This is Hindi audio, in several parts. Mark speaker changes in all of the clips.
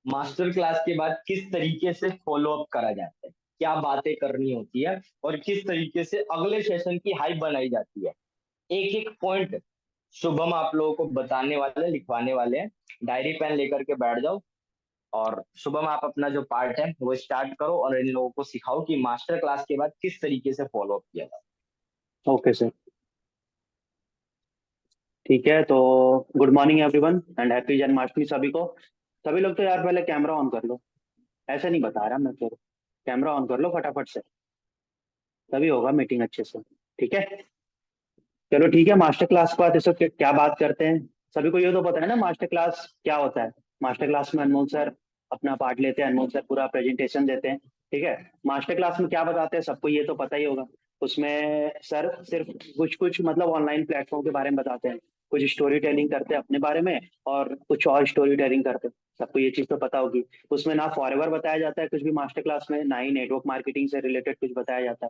Speaker 1: मास्टर क्लास के बाद किस तरीके से फॉलो अप करा जाता है, क्या बातें करनी होती है और किस तरीके से अगले सेशन की हाइप बनाई जाती है। एक एक पॉइंट शुभम आप लोगों को बताने वाले हैं, लिखवाने वाले हैं। डायरी पेन लेकर के बैठ जाओ और शुभम आप अपना जो पार्ट है वो स्टार्ट करो और इन लोगों को सिखाओ कि मास्टर क्लास के बाद किस तरीके से फॉलो अप किया जाए।
Speaker 2: Okay sir. ठीक है तो good morning everyone and happy Janmashtami सभी को। सभी लोग तो यार पहले कैमरा ऑन कर लो। ऐसे नहीं बता रहा मैं फिर। कैमरा ऑन कर लो फटाफट से, तभी होगा मीटिंग अच्छे से। ठीक है। चलो ठीक है, मास्टर क्लास के बाद इसको क्या बात करते हैं। सभी को ये तो पता है ना मास्टर क्लास क्या होता है। मास्टर क्लास में अनमोल सर अपना पार्ट लेते हैं, अनमोल सर पूरा प्रेजेंटेशन देते हैं। ठीक है। मास्टर क्लास में क्या बताते हैं सबको ये तो पता ही होगा। उसमें सर सिर्फ कुछ कुछ मतलब ऑनलाइन प्लेटफॉर्म के बारे में बताते हैं, कुछ स्टोरी टेलिंग करते हैं अपने बारे में और कुछ और स्टोरी टेलिंग करते हैं। सबको ये चीज तो पता होगी। उसमें ना फॉरएवर बताया जाता है कुछ भी मास्टर क्लास में, ना ही नेटवर्क मार्केटिंग से रिलेटेड कुछ बताया जाता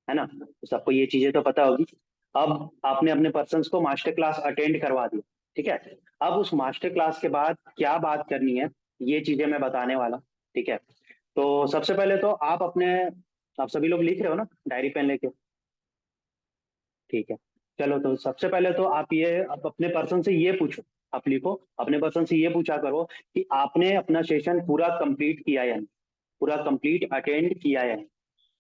Speaker 2: है ना। तो सबको ये चीजें तो पता होगी। अब आपने अपने पर्सन्स को मास्टर क्लास अटेंड करवा दी। ठीक है। अब उस मास्टर क्लास के बाद क्या बात करनी है, ये चीजें मैं बताने वाला। ठीक है। तो सबसे पहले तो आप सभी लोग लिख रहे हो ना डायरी पेन लेके। ठीक है। चलो तो सबसे पहले तो आप ये अब अपने पर्सन से ये पूछो। आप लिखो अपने पर्सन से ये पूछा करो कि आपने अपना सेशन पूरा कंप्लीट किया या नहीं, पूरा कंप्लीट अटेंड किया या नहीं।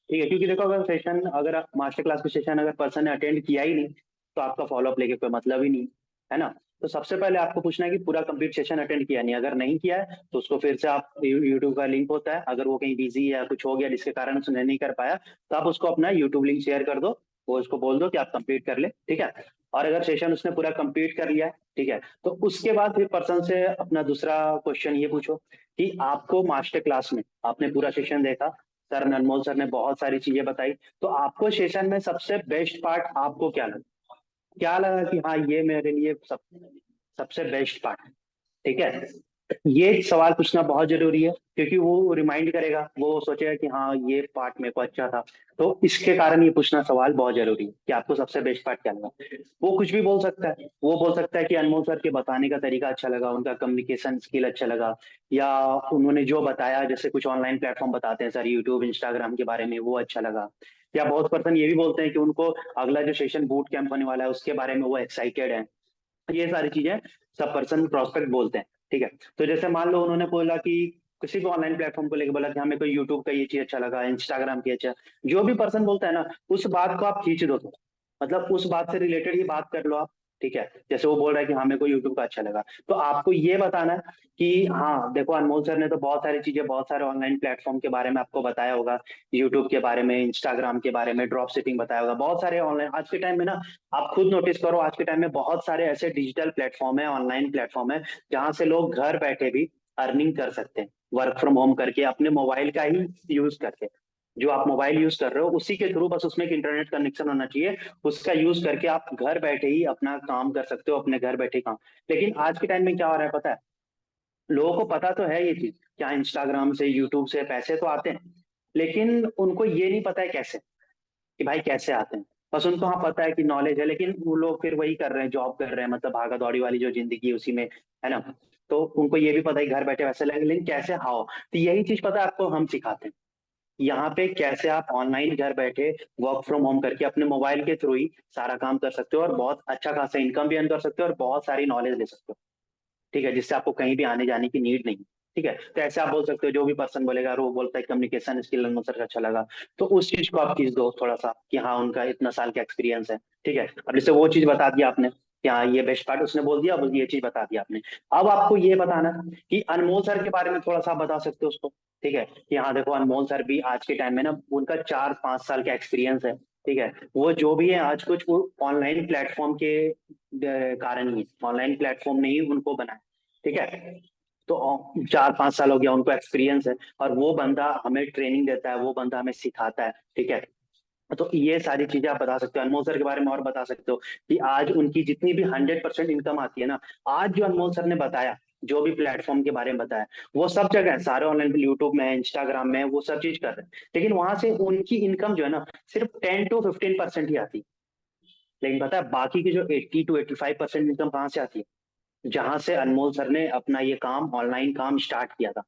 Speaker 2: ठीक है, क्योंकि देखो अगर सेशन अगर मास्टर क्लास का सेशन अगर पर्सन ने अटेंड किया ही नहीं तो आपका फॉलोअप लेके कोई मतलब ही नहीं है ना। तो सबसे पहले आपको पूछना है कि पूरा कंप्लीट सेशन अटेंड किया नहीं, अगर नहीं किया है तो उसको फिर से आप यूट्यूब का लिंक होता है, अगर वो कहीं बिजी या कुछ हो गया जिसके कारण उसने नहीं कर पाया तो आप उसको अपना यूट्यूब लिंक शेयर कर दो। वो उसको बोल दो कि आप कंप्लीट कर ले। ठीक है। और अगर सेशन उसने पूरा कंप्लीट कर लिया है, ठीक है, तो उसके बाद फिर पर्सन से अपना दूसरा क्वेश्चन ये पूछो कि आपको मास्टर क्लास में आपने पूरा सेशन देखा, सर अनमोल सर ने बहुत सारी चीजें बताई, तो आपको सेशन में सबसे बेस्ट पार्ट आपको क्या लगा, क्या लगा कि हाँ ये मेरे लिए सबसे बेस्ट पार्ट है। ठीक है। ये सवाल पूछना बहुत जरूरी है क्योंकि वो रिमाइंड करेगा, वो सोचेगा कि हाँ ये पार्ट मेरे को अच्छा था। तो इसके कारण ये पूछना सवाल बहुत जरूरी है कि आपको सबसे बेस्ट पार्ट क्या लगा। वो कुछ भी बोल सकता है, वो बोल सकता है कि अनमोल सर के बताने का तरीका अच्छा लगा, उनका कम्युनिकेशन स्किल अच्छा लगा, या उन्होंने जो बताया जैसे कुछ ऑनलाइन प्लेटफॉर्म बताते हैं सर यूट्यूब इंस्टाग्राम के बारे में वो अच्छा लगा। या बहुत पर्सन ये भी बोलते हैं कि उनको अगला जो सेशन बूट कैंप होने वाला है उसके बारे में वो एक्साइटेड है। ये सारी चीजें सब पर्सन प्रोस्पेक्ट बोलते हैं। ठीक है। तो जैसे मान लो उन्होंने बोला कि किसी भी ऑनलाइन प्लेटफॉर्म को लेकर बोला कि हमें कोई यूट्यूब का ये चीज अच्छा लगा, इंस्टाग्राम की अच्छा, जो भी पर्सन बोलता है ना उस बात को आप खींच दो, मतलब उस बात से रिलेटेड ही बात कर लो आप। ठीक है। जैसे वो बोल रहा है कि हमें को यूट्यूब का अच्छा लगा, तो आपको ये बताना है कि हाँ देखो अनमोल सर ने तो बहुत सारी चीजें बहुत सारे ऑनलाइन प्लेटफॉर्म के बारे में आपको बताया होगा, यूट्यूब के बारे में, इंस्टाग्राम के बारे में, ड्रॉप शिपिंग बताया होगा, बहुत सारे ऑनलाइन आज के टाइम में ना। आप खुद नोटिस करो आज के टाइम में बहुत सारे ऐसे डिजिटल प्लेटफॉर्म है, ऑनलाइन प्लेटफॉर्म है जहां से लोग घर बैठे भी अर्निंग कर सकते हैं, वर्क फ्रॉम होम करके अपने मोबाइल का ही यूज करके। जो आप मोबाइल यूज कर रहे हो उसी के थ्रू, बस उसमें एक इंटरनेट कनेक्शन होना चाहिए, उसका यूज करके आप घर बैठे ही अपना काम कर सकते हो, अपने घर बैठे काम। लेकिन आज के टाइम में क्या हो रहा है पता है, लोगों को पता तो है ये चीज क्या इंस्टाग्राम से यूट्यूब से पैसे तो आते हैं, लेकिन उनको ये नहीं पता है कैसे, कि भाई कैसे आते हैं। बस उनको हाँ पता है कि नॉलेज है, लेकिन वो लोग फिर वही कर रहे हैं, जॉब कर रहे हैं, मतलब भागा दौड़ी वाली जो जिंदगी है उसी में है ना। तो उनको ये भी पता है कि घर बैठे वैसे लगे, लेकिन कैसे हाओ, तो यही चीज पता है आपको हम सिखाते हैं यहाँ पे, कैसे आप ऑनलाइन घर बैठे वर्क फ्रॉम होम करके अपने मोबाइल के थ्रू ही सारा काम कर सकते हो और बहुत अच्छा खासा इनकम भी अर्न कर सकते हो और बहुत सारी नॉलेज ले सकते हो। ठीक है, जिससे आपको कहीं भी आने जाने की नीड नहीं। ठीक है। तो ऐसे आप बोल सकते हो, जो भी पर्सन बोलेगा और वो बोलता है कम्युनिकेशन स्किल सर अच्छा लगा, तो उस चीज को आप खींच दो थोड़ा सा कि हाँ उनका इतना साल का एक्सपीरियंस है। ठीक है। अब जैसे वो चीज बता दिया आपने कि हाँ ये बेस्ट पार्ट उसने बोल दिया, अब ये चीज बता दिया आपने। अब आपको ये बताना है कि अनमोल सर के बारे में थोड़ा सा आप बता सकते हो उसको। ठीक है। कि हाँ देखो अनमोल सर भी आज के टाइम में ना उनका 4-5 साल का एक्सपीरियंस है। ठीक है। वो जो भी है आज कुछ वो ऑनलाइन प्लेटफॉर्म के कारण ही, ऑनलाइन प्लेटफॉर्म ने ही उनको बनाया। ठीक है। तो 4-5 साल हो गया उनको एक्सपीरियंस है, और वो बंदा हमें ट्रेनिंग देता है, वो बंदा हमें सिखाता है। ठीक है। तो ये सारी चीजें आप बता सकते हो अनमोल सर के बारे में, और बता सकते हो कि आज उनकी जितनी भी 100% इनकम आती है ना, आज जो अनमोल सर ने बताया, जो भी प्लेटफॉर्म के बारे में बताया, वो सब जगह है, सारे ऑनलाइन यूट्यूब में है, इंस्टाग्राम में है, वो सब चीज कर रहे हैं, लेकिन वहां से उनकी इनकम जो है ना सिर्फ 10 to 15% ही आती है। लेकिन पता है बाकी की जो 80 to 85% इनकम कहाँ से आती है, जहां से अनमोल सर ने अपना ये काम ऑनलाइन काम स्टार्ट किया था।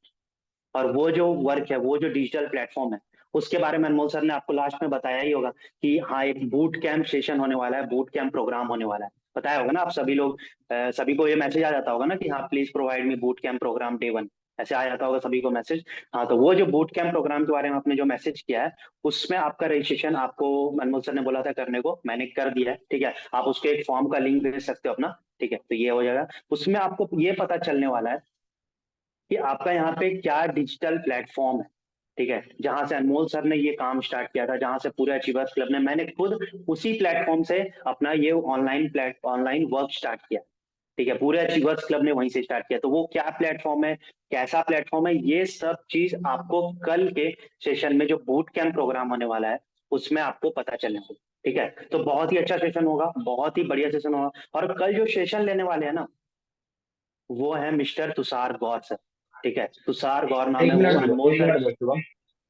Speaker 2: और वो जो वर्क है, वो जो डिजिटल प्लेटफॉर्म है, उसके बारे में अनमोल सर ने आपको लास्ट में बताया ही होगा कि हाँ एक बूट कैंप सेशन होने वाला है, बूट कैंप प्रोग्राम होने वाला है। बताया होगा ना आप सभी लोग, सभी को ये मैसेज आ जाता होगा ना कि हाँ please provide me boot camp programme day 1, ऐसे आ जाता होगा सभी को मैसेज। हाँ तो वो जो बूट कैंप प्रोग्राम के बारे में आपने जो मैसेज किया है, उसमें आपका रजिस्ट्रेशन आपको अनमोल सर ने बोला था करने को, मैंने कर दिया है। ठीक है, आप उसके एक फॉर्म का लिंक भेज सकते हो अपना। ठीक है, तो ये हो जाएगा। उसमें आपको ये पता चलने वाला है कि आपका यहाँ पे क्या डिजिटल प्लेटफॉर्म है। ठीक है, जहां से अनमोल सर ने ये काम स्टार्ट किया था, जहां से पूरे अचीवर्स क्लब ने, मैंने खुद उसी प्लेटफॉर्म से अपना ये ऑनलाइन वर्क स्टार्ट किया। ठीक है, पूरे अचीवर्स क्लब ने वहीं से स्टार्ट किया। तो वो क्या प्लेटफॉर्म है, कैसा प्लेटफॉर्म है, ये सब चीज आपको कल के सेशन में जो बूट कैंप प्रोग्राम होने वाला है उसमें आपको पता चलेगा। ठीक है, तो बहुत ही अच्छा सेशन होगा, बहुत ही बढ़िया सेशन होगा। और कल जो सेशन लेने वाले हैं ना, वो है मिस्टर तुषार गौर सर। ठीक है, तुषार गौर नाम
Speaker 1: एक
Speaker 2: है, वो
Speaker 1: मिनट दो,
Speaker 2: अनमोल
Speaker 1: एक
Speaker 2: सर।
Speaker 1: मिनट दो शुभम।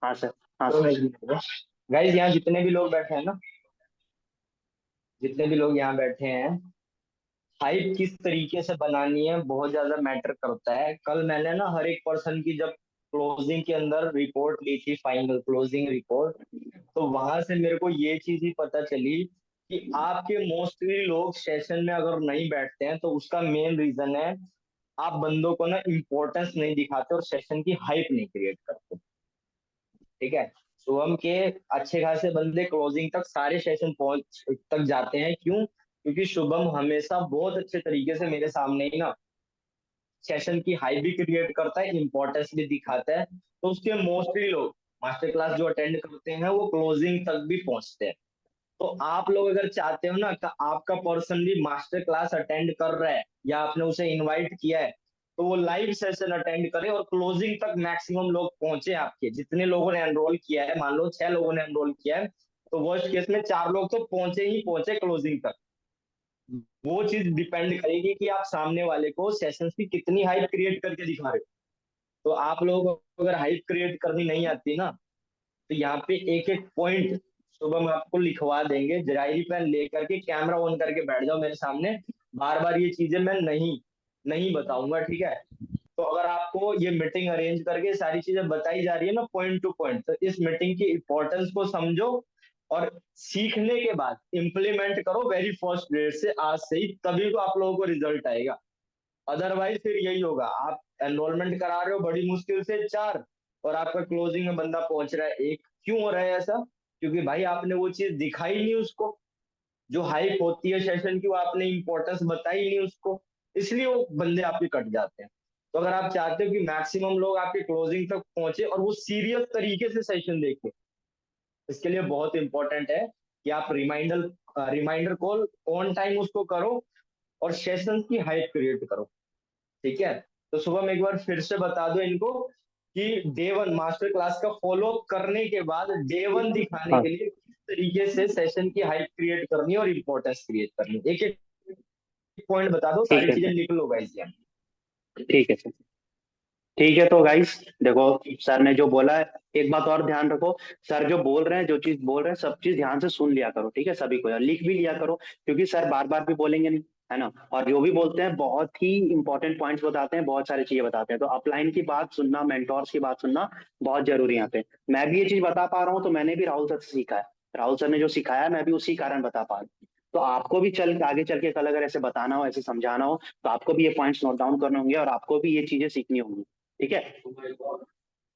Speaker 2: हाँ सर। हाँ
Speaker 1: तो
Speaker 2: सर।
Speaker 1: एक मिनट दो गाइज, यहाँ जितने भी लोग बैठे हैं ना, जितने भी लोग यहाँ बैठे हैं, हाइप किस तरीके से बनानी है बहुत ज्यादा मैटर करता है। कल मैंने ना हर एक पर्सन की जब क्लोजिंग के अंदर रिपोर्ट ली थी, फाइनल क्लोजिंग रिपोर्ट, तो वहां से मेरे को ये चीज ही पता चली कि आपके मोस्टली लोग सेशन में अगर नहीं बैठते हैं तो उसका मेन रीजन है आप बंदों को ना इम्पोर्टेंस नहीं दिखाते और सेशन की हाइप नहीं क्रिएट करते। ठीक है, शुभम के अच्छे खासे बंदे क्लोजिंग तक सारे सेशन पहुंच तक जाते हैं, क्यों? क्योंकि शुभम हमेशा बहुत अच्छे तरीके से मेरे सामने ही ना सेशन की हाइप भी क्रिएट करता है, इंपॉर्टेंस भी दिखाता है, तो उसके मोस्टली लोग मास्टर क्लास जो अटेंड करते हैं वो क्लोजिंग तक भी पहुंचते हैं। तो आप लोग अगर चाहते हो ना कि आपका पर्सन भी मास्टर क्लास अटेंड कर रहा है या आपने उसे इनवाइट किया है, तो वो लाइव सेशन अटेंड करे और क्लोजिंग तक मैक्सिमम लोग पहुंचे। आपके जितने लोगों ने एनरोल किया है, मान लो 6 लोगों ने एनरोल किया है, तो वर्स्ट केस में 4 लोग तो पहुंचे ही पहुंचे क्लोजिंग तक। वो चीज डिपेंड करेगी कि आप सामने वाले को सेशंस की कितनी हाइप क्रिएट करके दिखा रहे हो। तो आप लोगों को अगर हाइप क्रिएट करनी नहीं आती ना, तो यहाँ पे एक एक पॉइंट सुबह हम आपको लिखवा देंगे, डायरी पेन लेकर के कैमरा ऑन करके बैठ जाओ मेरे सामने। बार बार ये चीजें मैं नहीं नहीं बताऊंगा, ठीक है? तो अगर आपको ये मीटिंग अरेंज करके सारी चीजें बताई जा रही है ना पॉइंट टू पॉइंट, तो इस मीटिंग की इंपॉर्टेंस को समझो और सीखने के बाद इम्प्लीमेंट करो वेरी फर्स्ट डेट से, आज से ही, तभी तो आप लोगों को रिजल्ट आएगा। अदरवाइज फिर यही होगा, आप एनरोलमेंट करा रहे हो बड़ी मुश्किल से 4 और आपका क्लोजिंग में बंदा पहुंच रहा है 1। क्यों हो रहा है ऐसा? क्योंकि भाई आपने वो चीज दिखाई नहीं उसको, जो हाइप होती है सेशन की वो आपने इंपॉर्टेंस बताई नहीं उसको, इसलिए वो बंदे आपके कट जाते हैं। तो अगर आप चाहते हो कि मैक्सिमम लोग आपके क्लोजिंग तक पहुंचे और वो सीरियस तरीके से सेशन देखें, इसके लिए बहुत इंपॉर्टेंट है कि आप रिमाइंडर कॉल ऑन टाइम उसको करो और सेशन की हाइप क्रिएट करो। ठीक है, तो सुबह में एक बार फिर से बता दो इनको कि डे 1 मास्टर क्लास का फॉलो करने के बाद डे 1 दिखाने
Speaker 2: हाँ
Speaker 1: के लिए किस तरीके से सेशन की हाइप क्रिएट करनी है और इंपॉर्टेंस क्रिएट करनी है, एक एक पॉइंट बता दो,
Speaker 2: ठीक
Speaker 1: सारी
Speaker 2: है
Speaker 1: चीजें
Speaker 2: सर।
Speaker 1: लिख लो गाइस यहाँ।
Speaker 2: ठीक है सर। ठीक है, तो गाइस देखो, सर ने जो बोला है, एक बात और ध्यान रखो। सर जो बोल रहे हैं, जो चीज बोल रहे हैं, सब चीज ध्यान से सुन लिया करो। ठीक है, सभी को, और लिख भी लिया करो, क्योंकि सर बार बार भी बोलेंगे नहीं, है ना। और जो भी बोलते हैं बहुत ही इंपॉर्टेंट पॉइंट्स बताते हैं, बहुत सारी चीजें बताते हैं। तो अपलाइन की बात सुनना, मेंटोर्स की बात सुनना बहुत जरूरी है यहाँ पे। मैं भी ये चीज बता पा रहा हूँ तो मैंने भी राहुल सर से सीखा है। राहुल सर ने जो सिखाया है मैं भी उसी कारण बता पा रहा हूँ। तो आपको भी चल आगे चल के कल अगर ऐसे बताना हो, ऐसे समझाना हो, तो आपको भी ये पॉइंट्स नोट डाउन करने होंगे और आपको भी ये चीजें सीखनी होंगी। ठीक है,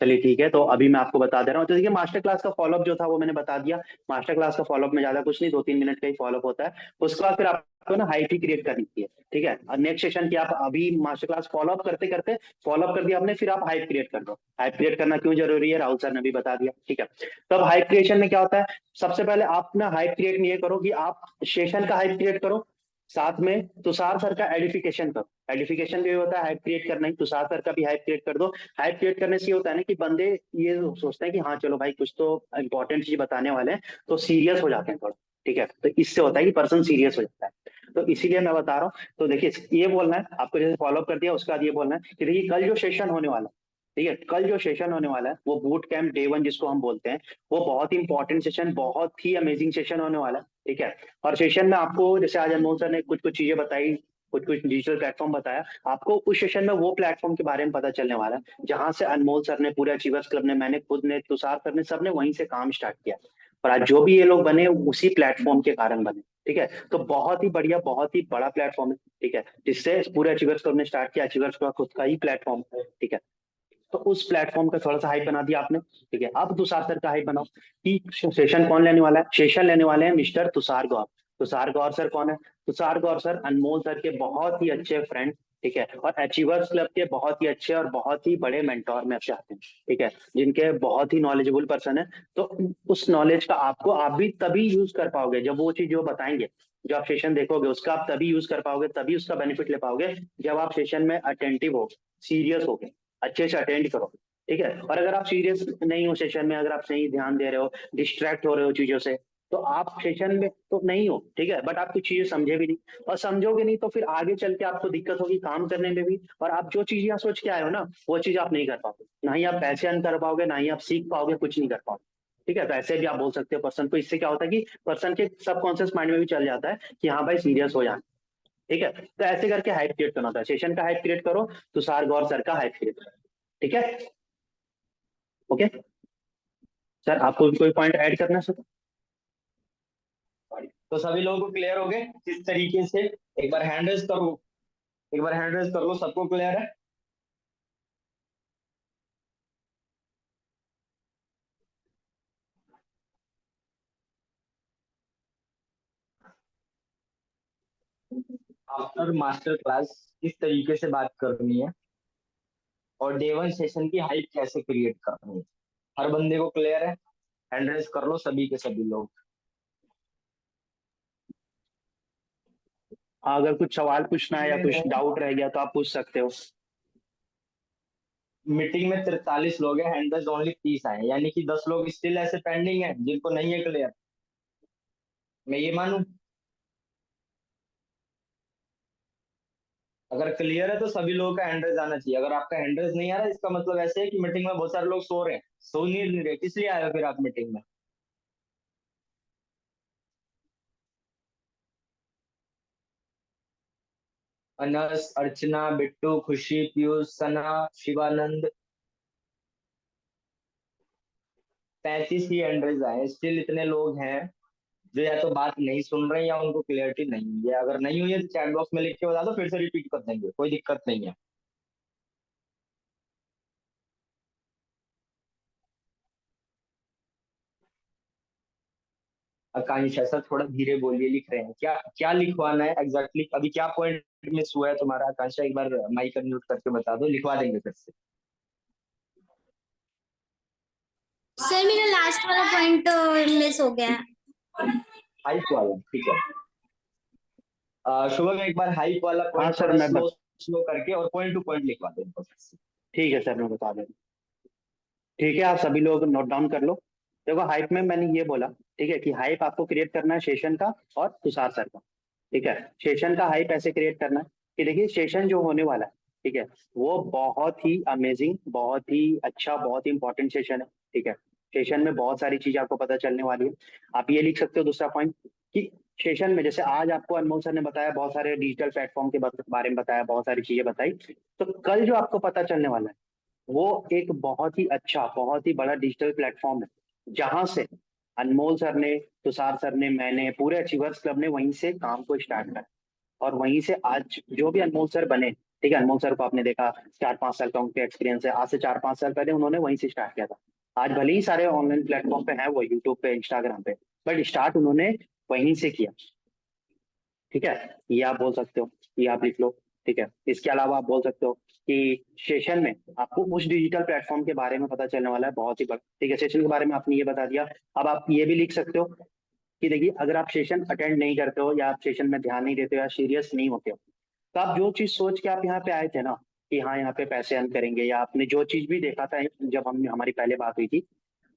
Speaker 2: चलिए ठीक है। तो अभी मैं आपको बता दे रहा हूँ, तो देखिए मास्टर क्लास का फॉलोअप जो था वो मैंने बता दिया। मास्टर क्लास का फॉलोअप में ज्यादा कुछ नहीं, 2-3 मिनट का ही फॉलोअप होता है। उसके बाद फिर आपको ना हाइप ही क्रिएट करनी है। ठीक है, और नेक्स्ट सेशन की आप अभी मास्टर क्लास फॉलोअप करते करते, फॉलोअप कर दिया आपने, फिर आप हाइप क्रिएट कर दो। हाइप क्रिएट करना क्यों जरूरी है, राहुल सर ने भी बता दिया। ठीक है, तो अब हाइप क्रिएशन में क्या होता है, सबसे पहले आप ना हाइप क्रिएट नहीं करो कि आप सेशन का हाइप क्रिएट करो, साथ में तुषार सर का एडिफिकेशन करो। एडिफिकेशन भी होता है हाइप क्रिएट करना ही, तुषार सर का भी हाइप क्रिएट कर दो। हाइप क्रिएट करने से ये होता है ना कि बंदे ये सोचते हैं कि हाँ चलो भाई कुछ तो इंपॉर्टेंट चीज बताने वाले हैं, तो सीरियस हो जाते हैं थोड़ा। ठीक है, तो इससे होता है कि पर्सन सीरियस हो जाता है। तो इसीलिए मैं बता रहा हूँ। तो देखिए ये बोलना है आपको, जैसे फॉलोअप कर दिया उसके बाद ये बोलना है कि देखिए कल जो सेशन होने वाला है, ठीक है, कल जो सेशन होने वाला है वो बूट कैंप डे 1 जिसको हम बोलते हैं, वो बहुत ही इंपॉर्टेंट सेशन, बहुत ही अमेजिंग सेशन होने वाला है। ठीक है, और सेशन में आपको जैसे आज अनमोल सर ने कुछ कुछ चीजें बताई, कुछ कुछ डिजिटल प्लेटफॉर्म बताया आपको। उस सेशन में वो प्लेटफॉर्म के बारे में पता चलने वाला है जहां से अनमोल सर ने, पूरे अचीवर्स क्लब ने, मैंने खुद ने, तुषार सर ने, सबने वहीं से काम स्टार्ट किया। और आज जो भी ये लोग बने उसी प्लेटफॉर्म के कारण बने। ठीक है, तो बहुत ही बढ़िया, बहुत ही बड़ा प्लेटफॉर्म है। ठीक है, जिससे पूरे अचीवर्स क्लब ने स्टार्ट किया। अचीवर्स का खुद का ही प्लेटफॉर्म है। ठीक है, तो उस प्लेटफॉर्म का थोड़ा सा हाइप बना दिया आपने। ठीक है, अब तुषार सर का हाइप बनाओ कि सेशन कौन लेने वाला है। सेशन लेने वाले हैं मिस्टर तुषार गौर। तुषार गौर सर कौन है? तुषार गौर सर अनमोल सर के बहुत ही अच्छे फ्रेंड। ठीक है, और अचीवर्स क्लब के बहुत ही अच्छे और बहुत ही बड़े मेंटोर में से आते हैं। ठीक है, जिनके बहुत ही नॉलेजेबल पर्सन है। तो उस नॉलेज का आपको, आप भी तभी यूज कर पाओगे जब वो चीज जो बताएंगे, जो आप सेशन देखोगे उसका आप तभी यूज कर पाओगे, तभी उसका बेनिफिट ले पाओगे जब आप सेशन में अटेंटिव हो, सीरियस हो, अच्छे से अटेंड करो। ठीक है, और अगर आप सीरियस नहीं हो सेशन में, अगर आप सही ध्यान दे रहे हो, डिस्ट्रैक्ट हो रहे हो चीजों से, तो आप सेशन में तो नहीं हो। ठीक है, बट आप कुछ चीजें समझे भी नहीं, और समझोगे नहीं तो फिर आगे चल के आपको दिक्कत होगी काम करने में भी। और आप जो चीज यहाँ सोच के आए हो ना, वो चीज आप नहीं कर पाओगे, ना ही आप पैसे अर्न कर पाओगे, ना ही आप सीख पाओगे, कुछ नहीं कर पाओगे। ठीक है, तो ऐसे भी आप बोल सकते हो पर्सन को। इससे क्या होता है कि पर्सन के सबकॉन्शियस माइंड में भी चल जाता है कि हाँ भाई सीरियस हो जाना। ठीक है, तो ऐसे करके हाइप क्रिएट करना होता है। सेशन का हाइप क्रिएट करो, तुषार गौर सर का हाइप क्रिएट करो। ठीक है, ओके सर, आपको भी कोई पॉइंट ऐड करना है सर?
Speaker 1: तो सभी लोगों को क्लियर हो गए किस तरीके से? एक बार हैंड रेज करो, एक बार हैंड रेज कर लो, सबको क्लियर है? आफ्टर मास्टर क्लास किस तरीके से बात करनी है और डे वन सेशन की हाइप कैसे क्रिएट करनी है, हर बंदे को क्लियर है? हैंड रेज कर लो सभी के सभी लोग।
Speaker 2: अगर कुछ सवाल पूछना है या कुछ डाउट रह गया तो आप पूछ सकते हो।
Speaker 1: मीटिंग में 43 लोग हैं, हैंड रेज ओनली 30 आए, यानी कि 10 लोग स्टिल ऐसे पेंडिंग है जिनको नहीं है क्लियर। मैं ये मानूं? अगर क्लियर है तो सभी लोगों का हैंड रेज आना चाहिए। अगर आपका हैंड रेज नहीं आ रहा है, इसका मतलब ऐसे है कि मीटिंग में बहुत सारे लोग सो रहे हैं। सो नहीं रहे, किस लिए आए हो फिर आप मीटिंग में? अनस, अर्चना, बिट्टू, खुशी, पीयूष, सना, शिवानंद, 35 ही हैंड रेज आए। स्टिल इतने लोग हैं जो या तो बात नहीं सुन रहे हैं या उनको क्लियरिटी नहीं है। अगर नहीं हुई है तो चैट बॉक्स में लिख के बता दो, फिर से रिपीट कर देंगे, कोई दिक्कत नहीं है। आकांक्षा सर थोड़ा धीरे बोलिए, लिख रहे हैं। क्या क्या लिखवाना है एग्जैक्टली अभी, क्या पॉइंट मिस हुआ है तुम्हारा? आकांक्षा एक बार माइक अनम्यूट करके बता दो, लिखवा देंगे फिर से।
Speaker 3: सर मेरा लास्ट वाला पॉइंट मिस हो गया है।
Speaker 1: हाइप वाला, ठीक है। शुभम एक बार हाइप वाला
Speaker 2: हाँ
Speaker 1: पॉइंट
Speaker 2: सर,
Speaker 1: थोड़ा
Speaker 2: मैं
Speaker 1: स्लो स्लो करके और पॉइंट टू पॉइंट लिखवा दो इनको फिर से।
Speaker 2: ठीक है सर, मैं बता दें। ठीक है, आप सभी लोग नोट डाउन कर लो। देखो, हाइप में मैंने ये बोला, ठीक है, कि हाइप आपको क्रिएट करना है सेशन का और तुषार सर का। ठीक है, सेशन का हाइप ऐसे क्रिएट करना है कि देखिए सेशन जो होने वाला है, ठीक है, वो बहुत ही अमेजिंग, बहुत ही अच्छा, बहुत ही इंपॉर्टेंट सेशन है। ठीक है, सेशन में बहुत सारी चीजें आपको पता चलने वाली है। आप ये लिख सकते हो दूसरा पॉइंट कि सेशन में, जैसे आज आपको अनमोल सर ने बताया, बहुत सारे डिजिटल प्लेटफॉर्म के बारे में बताया, बहुत सारी चीजें बताई। तो कल जो आपको पता चलने वाला है वो एक बहुत ही अच्छा, बहुत ही बड़ा डिजिटल प्लेटफॉर्म है, जहां से अनमोल सर ने, तुषार सर ने, मैंने, पूरे अचीवर्स क्लब ने वहीं से काम को स्टार्ट करा। और वहीं से आज जो भी अनमोल सर बने, ठीक है, अनमोल सर को आपने देखा, 4-5 साल का उनके एक्सपीरियंस है। आज से 4-5 साल पहले उन्होंने वहीं से स्टार्ट किया था। आज भले ही सारे ऑनलाइन प्लेटफॉर्म पे हैं, वो यूट्यूब पे, इंस्टाग्राम पे, बट स्टार्ट उन्होंने वहीं से किया। ठीक है, ये आप बोल सकते हो, ये आप लिख लो। ठीक है, इसके अलावा आप बोल सकते हो कि सेशन में आपको उस डिजिटल प्लेटफॉर्म के बारे में पता चलने वाला है, बहुत ही बड़ा। ठीक है, सेशन के बारे में आपने ये बता दिया। अब आप ये भी लिख सकते हो कि देखिए, अगर आप सेशन अटेंड नहीं करते हो, या आप सेशन में ध्यान नहीं देते हो, या सीरियस नहीं होते हो, तो आप जो चीज सोच के आप यहाँ पे आए थे ना, कि हाँ यहाँ पे पैसे अर्न करेंगे, या आपने जो चीज भी देखा था जब हम हमारी पहले बात हुई थी,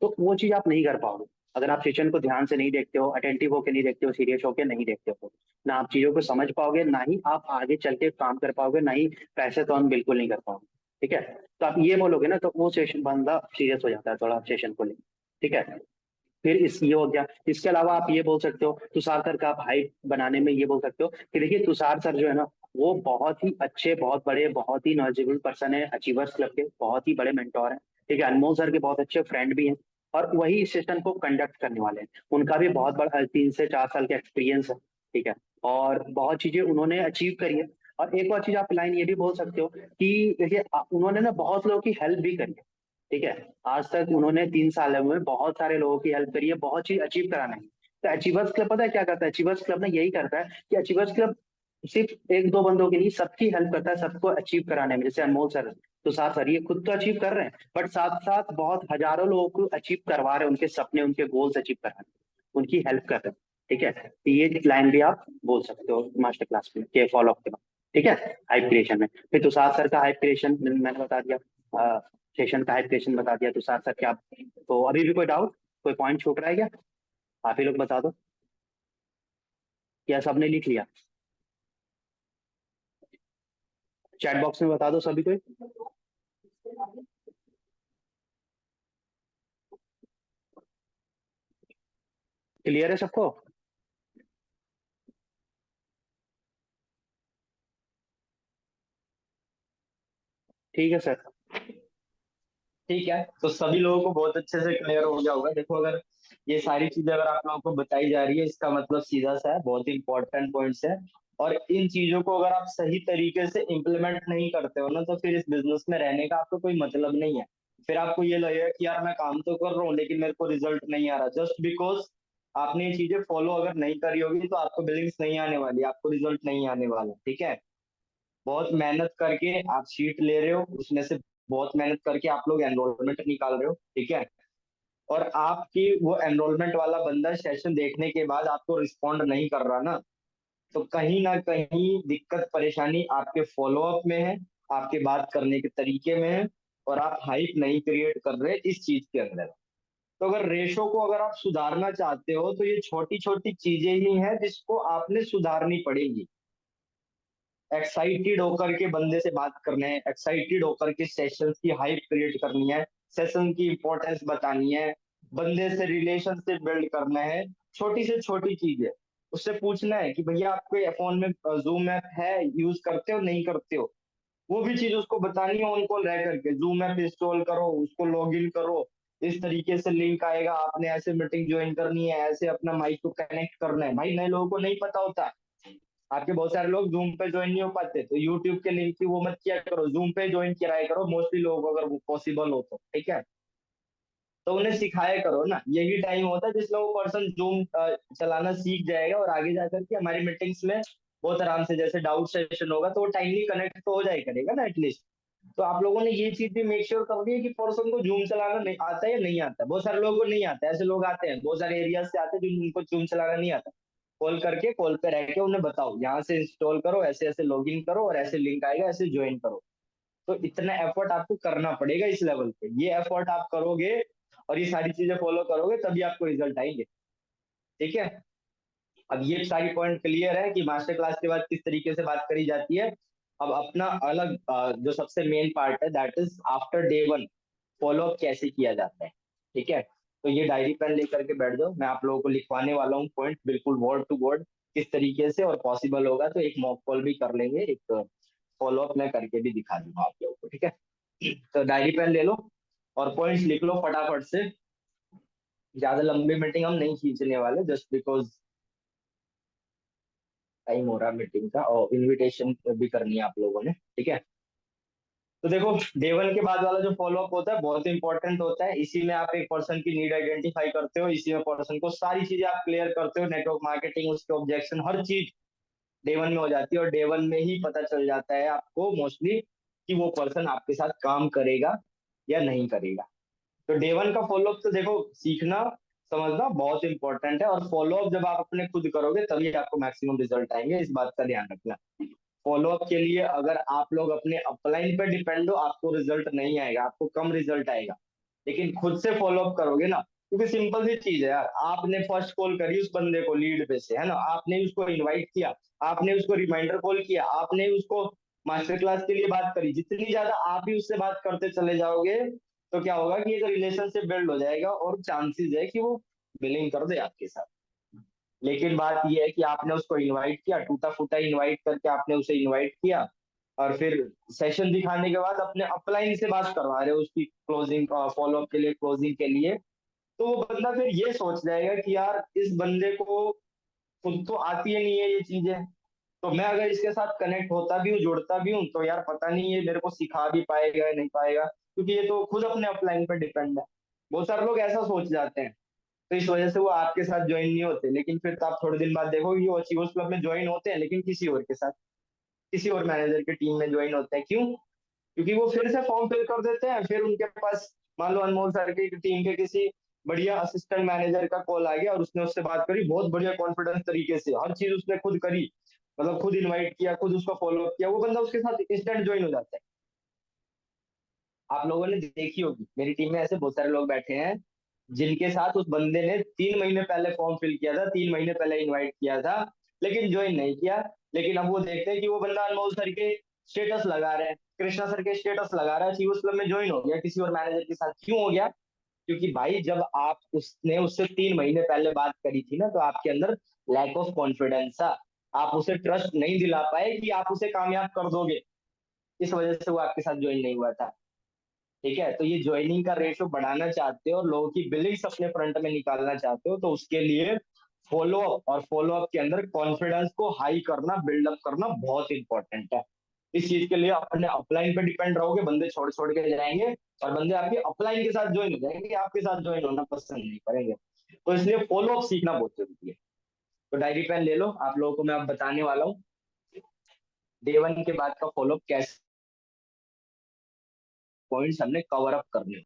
Speaker 2: तो वो चीज आप नहीं कर पाओगे अगर आप सेशन को ध्यान से नहीं देखते हो, अटेंटिव होकर नहीं देखते हो, सीरियस होकर नहीं देखते हो। ना आप चीजों को समझ पाओगे, ना ही आप आगे चल के काम कर पाओगे, ना ही पैसे तो हम बिल्कुल नहीं कर पाओगे। ठीक है, तो आप ये बोलोगे ना, तो वो सेशन बंदा सीरियस हो जाता है थोड़ा सेशन को लेकर। ठीक है, फिर इस ये हो गया। इसके अलावा आप ये बोल सकते हो तुषार सर का, आप हाइप बनाने में ये बोल सकते हो कि देखिए तुषार सर जो है ना, वो बहुत ही अच्छे, बहुत बड़े, बहुत ही नॉलेजेबल पर्सन है अचीवर्स क्लब के, बहुत ही बड़े मेंटोर हैं। ठीक है, अनमोल सर के बहुत अच्छे फ्रेंड भी हैं, और वही इस सेशन को कंडक्ट करने वाले हैं। उनका भी बहुत बड़ा 3 से 4 साल का एक्सपीरियंस है। ठीक है, और बहुत चीजें उन्होंने अचीव करी है। और एक और चीज आप लाइन ये भी बोल सकते हो कि देखिए उन्होंने ना बहुत लोगों की हेल्प भी करी है। ठीक है, आज तक उन्होंने 3 साल में बहुत सारे लोगों की हेल्प करी है, बहुत चीज अचीव कराना है। तो अचीवर्स क्लब पता है क्या करता है? अचीवर्स क्लब ना यही करता है कि अचीवर्स क्लब सिर्फ एक दो बंदों के लिए सबकी हेल्प करता है, सबको अचीव कराने में। जैसे अनमोल सर, तुषार सर, ये खुद तो अचीव कर रहे हैं, बट साथ साथ बहुत हजारों लोगों को अचीव करवा रहे हैं, उनके सपने, उनके गोल्स अचीव करा रहे हैं, उनकी हेल्प कर रहे हैं। ठीक है, तो ये लाइन भी आप बोल सकते हो मास्टर क्लास में के फॉलो अप के बाद। ठीक है, हाइप क्रिएशन में फिर तुषार सर का हाइप क्रिएशन मैंने बता दिया, सेशन का हाइप क्रिएशन बता दिया तुषार सर क्या। तो अभी भी कोई डाउट, कोई पॉइंट छूट रहा है क्या? आप ही लोग बता दो, क्या सबने लिख लिया? चैट बॉक्स में बता दो सभी कोई। क्लियर है सबको? ठीक है सर।
Speaker 1: ठीक है, तो सभी लोगों को बहुत अच्छे से क्लियर हो गया होगा। देखो, अगर ये सारी चीजें अगर आप लोगों को बताई जा रही है, इसका मतलब सीधा सा है, बहुत ही इंपॉर्टेंट पॉइंट्स है। और इन चीजों को अगर आप सही तरीके से इम्प्लीमेंट नहीं करते हो ना, तो फिर इस बिजनेस में रहने का आपको कोई मतलब नहीं है। फिर आपको ये लगेगा कि यार मैं काम तो कर रहा हूँ लेकिन मेरे को रिजल्ट नहीं आ रहा, जस्ट बिकॉज आपने ये चीजें फॉलो अगर नहीं करी होगी तो आपको बिलिंग्स नहीं आने वाली, आपको रिजल्ट नहीं आने वाला। ठीक है, बहुत मेहनत करके आप शीट ले रहे हो, उसमें से बहुत मेहनत करके आप लोग एनरोलमेंट निकाल रहे हो। ठीक है, और आपकी वो एनरोलमेंट वाला बंदा सेशन देखने के बाद आपको रिस्पॉन्ड नहीं कर रहा ना, तो कहीं ना कहीं दिक्कत परेशानी आपके फॉलो अप में है, आपके बात करने के तरीके में है, और आप हाइप नहीं क्रिएट कर रहे इस चीज के अंदर। तो अगर रेशो को अगर आप सुधारना चाहते हो तो ये छोटी छोटी चीजें ही हैं जिसको आपने सुधारनी पड़ेगी। एक्साइटेड होकर के बंदे से बात करना है, एक्साइटेड होकर के सेशन की हाइप क्रिएट करनी है, सेशन की इंपॉर्टेंस बतानी है, बंदे से रिलेशनशिप बिल्ड करना है। छोटी से छोटी चीज है, उससे पूछना है कि भैया आपके फोन में जूम ऐप है, यूज करते हो नहीं करते हो, वो भी चीज उसको बतानी है। उनको रह करके जूम ऐप इंस्टॉल करो, उसको लॉग इन करो, इस तरीके से लिंक आएगा, आपने ऐसे मीटिंग ज्वाइन करनी है, ऐसे अपना माइक को कनेक्ट करना है। भाई नए लोगों को नहीं पता होता, आपके बहुत सारे लोग जूम पे ज्वाइन नहीं हो पाते, तो यूट्यूब के लिंक की वो मत किया करो, जूम पे ज्वाइन कराया करो मोस्टली लोगों को अगर वो पॉसिबल हो तो। ठीक है, तो उन्हें सिखाया करो ना, यही टाइम होता है जिसमें वो पर्सन जूम चलाना सीख जाएगा और आगे जाकर के हमारी मीटिंग्स में बहुत आराम से, जैसे डाउट सेशन होगा तो वो टाइमली कनेक्ट तो हो जाए करेगा ना एटलीस्ट। तो आप लोगों ने ये चीज भी मेक श्योर कर दी है कि पर्सन को जूम चलाना नहीं आता है या नहीं आता। बहुत सारे लोगों को नहीं आता, ऐसे लोग आते हैं बहुत सारे एरिया से आते हैं जिनको जूम चलाना नहीं आता। कॉल करके, कॉल पे रह के उन्हें बताओ यहाँ से इंस्टॉल करो, ऐसे ऐसे लॉग इन करो और ऐसे लिंक आएगा, ऐसे ज्वाइन करो। तो इतना एफर्ट आपको करना पड़ेगा इस लेवल पे, ये एफर्ट आप करोगे और ये सारी चीजें फॉलो करोगे तभी आपको रिजल्ट आएंगे। ठीक है, अब ये सारी पॉइंट क्लियर है कि मास्टर क्लास के बाद किस तरीके से बात करी जाती है। अब अपना अलग जो सबसे मेन पार्ट है, that is after day one follow up कैसे किया जाता है। ठीक है, तो ये डायरी पेन लेकर के बैठ जाओ, मैं आप लोगों को लिखवाने वाला हूँ पॉइंट बिल्कुल वर्ड टू वर्ड किस तरीके से, और पॉसिबल होगा तो एक मॉक कॉल भी कर लेंगे, एक फॉलो अप मैं करके भी दिखा दूंगा आप लोगों को। ठीक है, तो डायरी पेन ले लो और पॉइंट्स लिख लो फटाफट से। ज्यादा लंबी मीटिंग हम नहीं खींचने वाले, जस्ट बिकॉज टाइम हो रहा है मीटिंग का और इनविटेशन भी करनी है आप लोगों ने। ठीक है, तो देखो, डे वन के बाद वाला जो फॉलो अप होता है बहुत इंपॉर्टेंट होता है। इसी में आप एक पर्सन की नीड आइडेंटिफाई करते हो, इसी में पर्सन को सारी चीजें आप क्लियर करते हो, नेटवर्क मार्केटिंग, उसके ऑब्जेक्शन, हर चीज डे वन में हो जाती है। और डे वन में ही पता चल जाता है आपको मोस्टली कि वो पर्सन आपके साथ काम करेगा या नहीं करेगा। तो डे वन का फॉलोअप तो देखो, सीखना समझना बहुत इंपॉर्टेंट है, और फॉलोअप जब आप अपने खुद करोगे तभी आपको मैक्सिमम रिजल्ट आएंगे, इस बात का ध्यान रखना। फॉलोअप के लिए अगर आप लोग अपने अपलाइन पे डिपेंड हो, आपको रिजल्ट नहीं आएगा, आपको कम रिजल्ट आएगा। लेकिन खुद से फॉलोअप करोगे ना, क्योंकि सिंपल सी चीज है यार, आपने फर्स्ट कॉल करी उस बंदे को लीड पे से, है ना, आपने उसको इनवाइट किया, आपने उसको रिमाइंडर कॉल किया, आपने उसको मास्टर क्लास के लिए बात करी, जितनी ज्यादा आप ही उससे बात करते चले जाओगे तो क्या होगा कि एक रिलेशनशिप बिल्ड हो जाएगा और चांसेस है कि वो बिलिंग कर दे आपके साथ। लेकिन बात ये है कि आपने उसको इनवाइट किया, टूटा फूटा इनवाइट करके आपने उसे इनवाइट किया, और फिर सेशन दिखाने के बाद अपने अपलाइन से बात करवा रहे हो उसकी क्लोजिंग फॉलोअप के लिए, क्लोजिंग के लिए। तो वो बंदा फिर ये सोच जाएगा कि यार इस बंदे को खुद तो आती ही नहीं है ये चीजें, तो मैं अगर इसके साथ कनेक्ट होता भी हूँ, जुड़ता भी हूँ, तो यार पता नहीं ये मेरे को सिखा भी पाएगा या नहीं पाएगा, क्योंकि ये तो खुद अपने अपलाइन पर डिपेंड है। बहुत सारे लोग ऐसा सोच जाते हैं, तो इस वजह से वो आपके साथ ज्वाइन नहीं होते। लेकिन फिर तो आप थोड़े दिन बाद देखोगे वो अचीवर्स क्लब में ज्वाइन होते हैं, लेकिन किसी और के साथ, किसी और मैनेजर की टीम में ज्वाइन होते हैं। क्यों? क्योंकि वो फिर से फॉर्म फिल कर देते हैं, फिर उनके पास मान लो अनमोल सर की टीम के किसी बढ़िया असिस्टेंट मैनेजर का कॉल आ गया और उसने उससे बात करी बहुत बढ़िया कॉन्फिडेंस तरीके से, हर चीज उसने खुद करी, मतलब खुद इनवाइट किया, खुद उसका फॉलो अप किया, वो बंदा उसके साथ इंस्टेंट ज्वाइन हो जाता है। आप लोगों ने देखी होगी, मेरी टीम में ऐसे बहुत सारे लोग बैठे हैं जिनके साथ उस बंदे ने 3 महीने पहले फॉर्म फिल किया था, 3 महीने पहले इनवाइट किया था, लेकिन ज्वाइन नहीं किया। लेकिन अब वो देखते हैं कि वो बंदा अनमोल सर के स्टेटस लगा रहे हैं, कृष्णा सर के स्टेटस लगा रहा है, चीफ क्लब में ज्वाइन हो गया किसी और मैनेजर के साथ। क्यों हो गया? क्योंकि भाई जब आप उसने उससे 3 महीने पहले बात करी थी ना, तो आपके अंदर लैक ऑफ कॉन्फिडेंस था, आप उसे ट्रस्ट नहीं दिला पाए कि आप उसे कामयाब कर दोगे, इस वजह से वो आपके साथ ज्वाइन नहीं हुआ था। ठीक है, तो ये ज्वाइनिंग का रेशो बढ़ाना चाहते हो और लोगों की बिलिंग्स अपने फ्रंट में निकालना चाहते हो, तो उसके लिए फॉलो अप और फॉलो अप के अंदर कॉन्फिडेंस को हाई करना, बिल्डअप करना बहुत इंपॉर्टेंट है। इस चीज के लिए अपने अपलाइन पे डिपेंड रहोगे, बंदे छोड़ छोड़ के जाएंगे और बंदे आपके अपलाइन के साथ ज्वाइन हो जाएंगे, आपके साथ ज्वाइन होना पसंद नहीं करेंगे। तो इसलिए फॉलो अप सीखना बहुत जरूरी है। तो डायरी पेन ले लो, आप लोगों को मैं अब बताने वाला हूँ डे 1 के बाद का फॉलो अप कैसे पॉइंट्स हमने कवर अप करने हैं।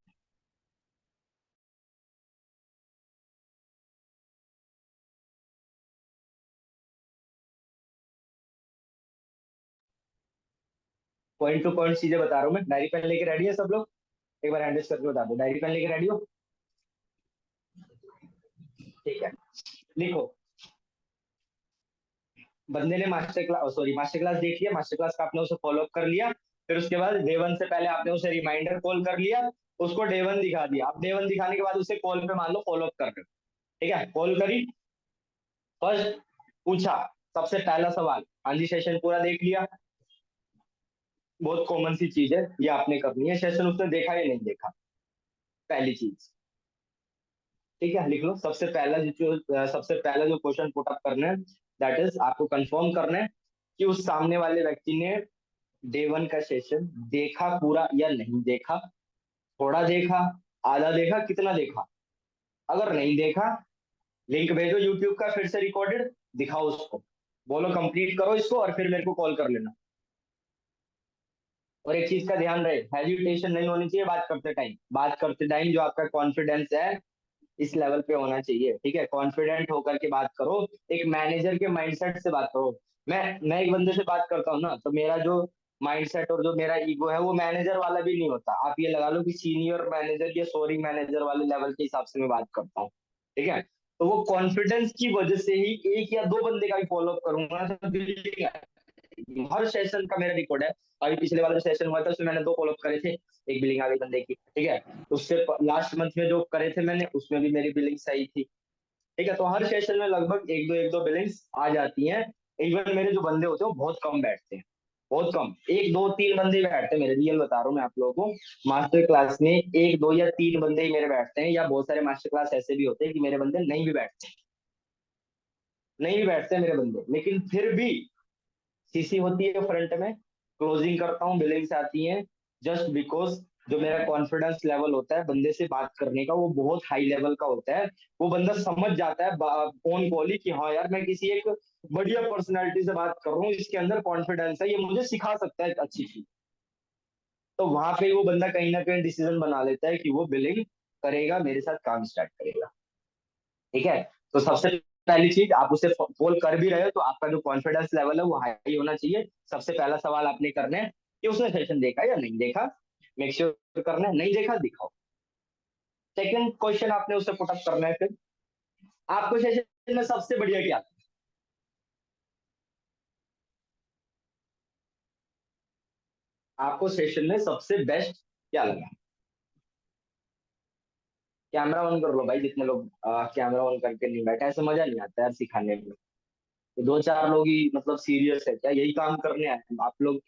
Speaker 1: पॉइंट टू पॉइंट चीजें बता रहा हूँ मैं। डायरी पेन लेके रेडी है सब लोग? एक बार हैंड रेस करके बता दो, डायरी पेन लेके रेडी हो? ठीक है, लिखो। बंदे ने मास्टर क्लास देख लिया, मास्टर क्लास का आपने उसे फॉलो अप कर लिया, फिर उसके बाद डे 1 से पहले आपने उसे रिमाइंडर कॉल कर लिया, उसको डे 1 दिखा दिया। अब डे 1 दिखाने के बाद उसे कॉल पे मान लो फॉलो अप कर रहे हो, ठीक है, कॉल करी, फर्स्ट पूछा, सबसे पहला सवाल, हाँ जी सेशन पूरा देख लिया, बहुत कॉमन सी चीज है, ये आपने करनी है। सेशन उसने देखा या नहीं देखा, पहली चीज। ठीक है, लिख लो। सबसे पहला जो क्वेश्चन पुट अप करना है, दैट इज आपको कंफर्म करना है कि उस सामने वाले व्यक्ति ने डे 1 का सेशन देखा पूरा या नहीं देखा, थोड़ा देखा, आधा देखा, कितना देखा। अगर नहीं देखा, लिंक भेजो यूट्यूब का फिर से रिकॉर्डेड, दिखाओ उसको, बोलो कंप्लीट करो इसको और फिर मेरे को कॉल कर लेना। और एक चीज का ध्यान रहे, हेजिटेशन नहीं होनी चाहिए बात करते टाइम। बात करते टाइम जो आपका कॉन्फिडेंस है इस लेवल पे होना चाहिए, ठीक है, कॉन्फिडेंट होकर के बात करो, एक मैनेजर के माइंडसेट से बात करो। मैं एक बंदे से बात करता हूँ ना, तो मेरा जो माइंडसेट और जो मेरा ईगो है वो मैनेजर वाला भी नहीं होता, आप ये लगा लो कि सीनियर मैनेजर या सोरी मैनेजर वाले लेवल के हिसाब से मैं बात करता हूँ। ठीक है, तो वो कॉन्फिडेंस की वजह से ही एक या दो बंदे का भी फॉलो अप करूंगा तो बिल्डिंग हर सेशन का मेरा रिकॉर्ड है। अभी पिछले वाला जो सेशन हुआ था उसमें मैंने 2 फॉलो अप करे थे, एक बिलिंग आ गई बंदे की, ठीक है। उससे लास्ट मंथ में जो करे थे मैंने उसमें भी मेरी बिलिंग सही थी, ठीक है। तो हर सेशन में लगभग एक दो बिलिंग्स आ जाती हैं। इवन मेरे जो बंदे होते हैं वो बहुत कम बैठते हैं, बहुत कम, 1 2 3 बंदे ही बैठते हैं मेरे, रियल बता रहा हूँ मैं आप लोगों को। मास्टर क्लास में 1 2 या 3 बंदे ही मेरे बैठते हैं, या बहुत सारे मास्टर क्लास ऐसे भी होते हैं कि मेरे बंदे नहीं भी बैठते, नहीं भी बैठते मेरे बंदे, लेकिन फिर भी सीसी होती है फ्रंट में, क्लोजिंग करता हूँ, बिलिंग्स आती हैं, जस्ट बिकॉज जो मेरा कॉन्फिडेंस लेवल होता है बंदे से बात करने का वो बहुत हाई लेवल का होता है। वो बंदा समझ जाता है फोन कॉल ही कि हाँ यार मैं किसी एक बढ़िया पर्सनैलिटी से बात कर रहा हूँ, इसके अंदर कॉन्फिडेंस है, ये मुझे सिखा सकता है अच्छी चीज। तो वहां पे वो बंदा कहीं ना कहीं डिसीजन बना लेता है कि वो बिलिंग करेगा, मेरे साथ काम स्टार्ट करेगा। ठीक है, तो सबसे पहली चीज, आप उसे कॉल कर भी रहे हो तो आपका जो कॉन्फिडेंस लेवल है वो हाई होना चाहिए। सबसे पहला सवाल आपने करना है कि उसने सेशन देखा या नहीं देखा, मेक श्योर करना है, नहीं देखा दिखाओ। सेकंड क्वेश्चन आपने उसे पुटअप करना है, फिर आपको सेशन में सबसे बढ़िया क्या, आपको सेशन में सबसे बेस्ट क्या लगा। कैमरा ऑन कर लो भाई, जितने लोग कैमरा ऑन करके नहीं बैठे, ऐसे मजा नहीं आता यार सिखाने में। तो दो चार लोग ही मतलब सीरियस है क्या, यही काम करने आए हैं आप लोग?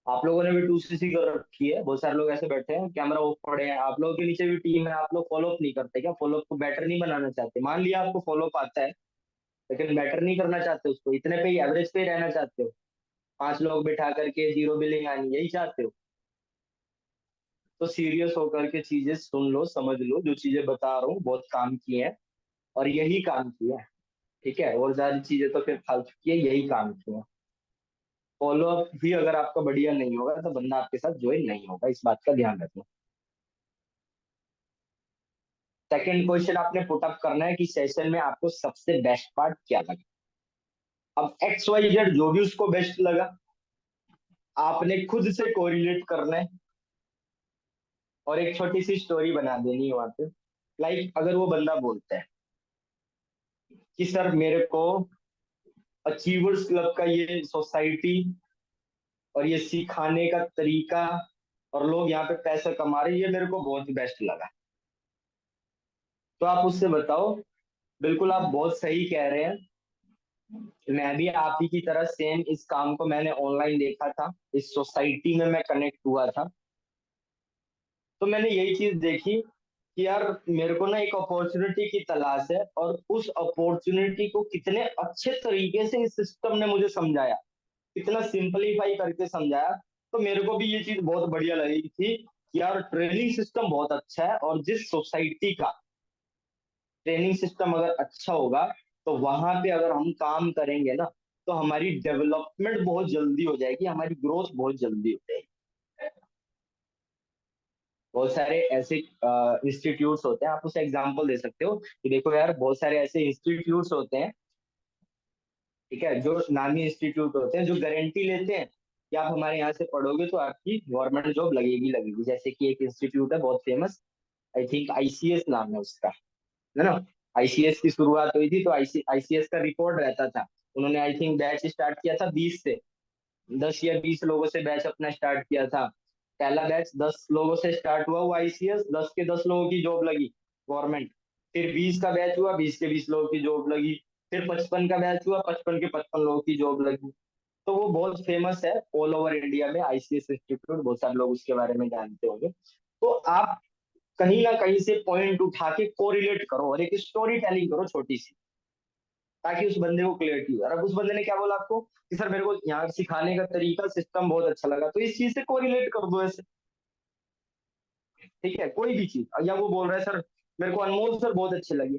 Speaker 1: आप लोगों ने भी 2cc कर रखी है, बहुत सारे लोग ऐसे बैठे हैं कैमरा ऑफ पड़े हैं, आप लोगों के नीचे भी टीम है, आप लोग फॉलो अप नहीं करते क्या? फॉलो अप को बेटर नहीं बनाना चाहते? मान लिया आपको फॉलो अप आता है, लेकिन बेटर नहीं करना चाहते उसको, इतने पे ही एवरेज पे ही रहना चाहते हो, 5 लोग बिठा करके जीरो बिलिंग आनी, यही चाहते हो? तो सीरियस होकर के चीजें सुन लो, समझ लो, जो चीजें बता रहा हूँ बहुत काम की है, और यही काम किया है। ठीक है, और सारी चीजें तो फिर फालतू की है, यही काम किया है। फॉलो अप भी अगर आपका बढ़िया नहीं होगा तो बंदा आपके साथ ज्वाइन नहीं होगा, इस बात का ध्यान रखना। सेकंड क्वेश्चन आपने पुट अप करना है कि सेशन में आपको सबसे बेस्ट पार्ट क्या लगा। अब एक्स वाई जेड जो भी उसको बेस्ट लगा, आपने खुद से कोरिलेट करना है, और एक छोटी सी स्टोरी बना देनी है वहां पे। अगर वो बंदा बोलता है कि सर मेरे को अचीवर्स क्लब का ये सोसाइटी और ये सिखाने का तरीका और लोग यहाँ पे पैसे कमा रहे हैं, ये मेरे को बहुत बेस्ट लगा, तो आप उससे बताओ, बिल्कुल आप बहुत सही कह रहे हैं, मैं भी आप ही की तरह सेम इस काम को मैंने ऑनलाइन देखा था, इस सोसाइटी में मैं कनेक्ट हुआ था, तो मैंने यही चीज देखी कि यार मेरे को ना एक अपॉर्चुनिटी की तलाश है, और उस अपॉर्चुनिटी को कितने अच्छे तरीके से इस सिस्टम ने मुझे समझाया, कितना सिंपलीफाई करके समझाया, तो मेरे को भी ये चीज बहुत बढ़िया लगी थी कि यार ट्रेनिंग सिस्टम बहुत अच्छा है, और जिस सोसाइटी का ट्रेनिंग सिस्टम अगर अच्छा होगा, तो वहां पे अगर हम काम करेंगे ना, तो हमारी डेवलपमेंट बहुत जल्दी हो जाएगी, हमारी ग्रोथ बहुत जल्दी हो जाएगी। बहुत सारे ऐसे इंस्टीट्यूट्स होते हैं, आप उसे एग्जांपल दे सकते हो कि देखो यार बहुत सारे ऐसे इंस्टीट्यूट्स होते हैं, ठीक है, जो नामी इंस्टीट्यूट होते हैं, जो गारंटी लेते हैं कि आप हमारे यहाँ से पढ़ोगे तो आपकी गवर्नमेंट जॉब लगेगी लगेगी। जैसे कि एक इंस्टीट्यूट है बहुत फेमस, आई थिंक आईसीएस नाम है उसका, है ना? आईसीएस की शुरुआत हुई थी, तो आईसीएस का रिकॉर्ड रहता था, उन्होंने आई थिंक बैच स्टार्ट किया था 10 या 20 लोगों से बैच अपना स्टार्ट किया था। पहला बैच 10 लोगों से स्टार्ट हुआ, वो आईसीएस 10 के 10 लोगों की जॉब लगी गवर्नमेंट। फिर 20 का बैच हुआ, 20 के 20 लोगों की जॉब लगी। फिर 55 का बैच हुआ, 55 के 55 लोगों की जॉब लगी। तो वो बहुत फेमस है ऑल ओवर इंडिया में, आईसीएस इंस्टीट्यूट, बहुत सारे लोग उसके बारे में जानते होंगे। तो आप कहीं ना कहीं से पॉइंट उठा के कोरिलेट करो और एक स्टोरी टेलिंग करो छोटी सी, ताकि उस बंदे को क्लियरिटी हो। और अब उस बंदे ने क्या बोला आपको कि सर मेरे को यहाँ सिखाने का तरीका सिस्टम बहुत अच्छा लगा, तो इस चीज से कोरिलेट कर दो ऐसे। ठीक है, कोई भी चीज, या वो बोल रहा है सर मेरे को अनमोल सर बहुत अच्छे लगे,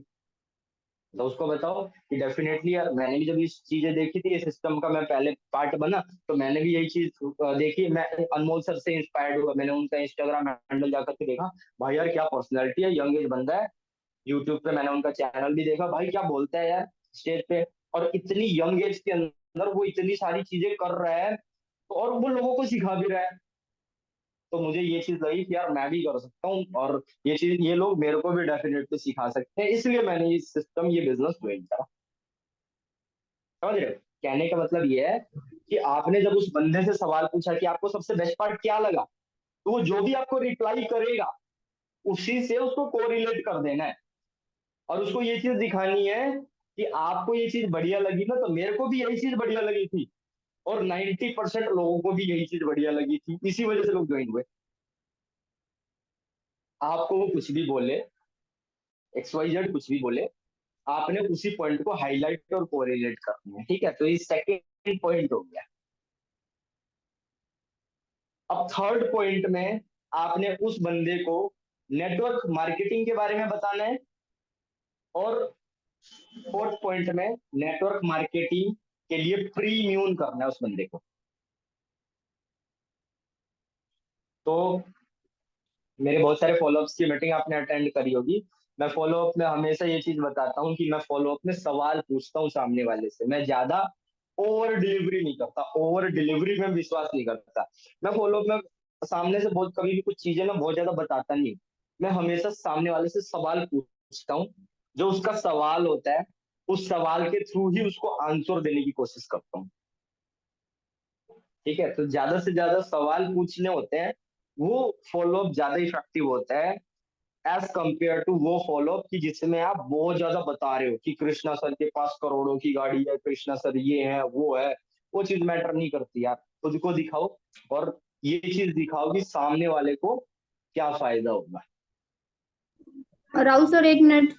Speaker 1: तो उसको बताओ कि डेफिनेटली यार मैंने भी जब ये चीजें देखी थी, ये सिस्टम का मैं पहले पार्ट बना, तो मैंने भी यही चीज देखी, मैं अनमोल सर से इंस्पायर्ड हुआ, मैंने उनका इंस्टाग्राम हैंडल जाकर के देखा, भाई यार क्या पर्सनैलिटी है, यंग एज बंदा है। यूट्यूब पे मैंने उनका चैनल भी देखा, भाई क्या बोलता है यार स्टेज पे, और इतनी यंग एज के अंदर वो इतनी सारी चीजें कर रहा है, और वो लोगों को सिखा भी रहा है। तो मुझे ये चीज लगी कि यार मैं भी कर सकता हूँ, और ये चीज ये लोग मेरे को भी डेफिनेटली सिखा सकते हैं, इसलिए मैंने ये सिस्टम ये बिजनेस ज्वाइन करा। समझ रहे हो? कहने का मतलब ये है कि आपने जब उस बंदे से सवाल पूछा कि आपको सबसे बेस्ट पार्ट क्या लगा, तो वो जो भी आपको रिप्लाई करेगा, उसी से उसको कोरिलेट कर देना है, और उसको ये चीज दिखानी है कि आपको ये चीज बढ़िया लगी ना, तो मेरे को भी यही चीज बढ़िया लगी थी, और 90% लोगों को भी यही चीज बढ़िया लगी थी, इसी वजह से लोग ज्वाइन हुए। आपको वो कुछ भी बोले, एक्स वाई जेड कुछ भी बोले, आपने उसी पॉइंट को हाईलाइट और कोरिलेट करना है। ठीक है, तो ये सेकेंड पॉइंट हो गया। अब थर्ड पॉइंट में आपने उस बंदे को नेटवर्क मार्केटिंग के बारे में बताना है, और फोर्थ पॉइंट में नेटवर्क मार्केटिंग के लिए प्रीम्यून करना है उस बंदे को। तो मेरे बहुत सारे फॉलोअप्स की मीटिंग आपने अटेंड करी होगी, मैं फॉलोअप में हमेशा ये चीज बताता हूँ कि मैं फॉलोअप में सवाल पूछता हूँ सामने वाले से, मैं ज्यादा ओवर डिलीवरी नहीं करता, ओवर डिलीवरी में विश्वास नहीं करता। मैं फॉलोअप में सामने से बहुत कभी भी कुछ चीजें ना बहुत ज्यादा बताता नहीं, मैं हमेशा सामने वाले से सवाल पूछता हूँ, जो उसका सवाल होता है उस सवाल के थ्रू ही उसको आंसर देने की कोशिश करता हूँ। ठीक है, तो ज्यादा से ज्यादा सवाल पूछने होते हैं, वो फॉलोअप ज्यादा इफेक्टिव होता है, एज कंपेयर टू वो फॉलो अप कि जिसमें आप बहुत ज्यादा बता रहे हो कि कृष्णा सर के पास करोड़ों की गाड़ी है, कृष्णा सर ये है वो है। वो चीज मैटर नहीं करती यार, खुद को दिखाओ और ये चीज दिखाओ कि सामने वाले को क्या फायदा होगा।
Speaker 4: राहुल सर, एक मिनट।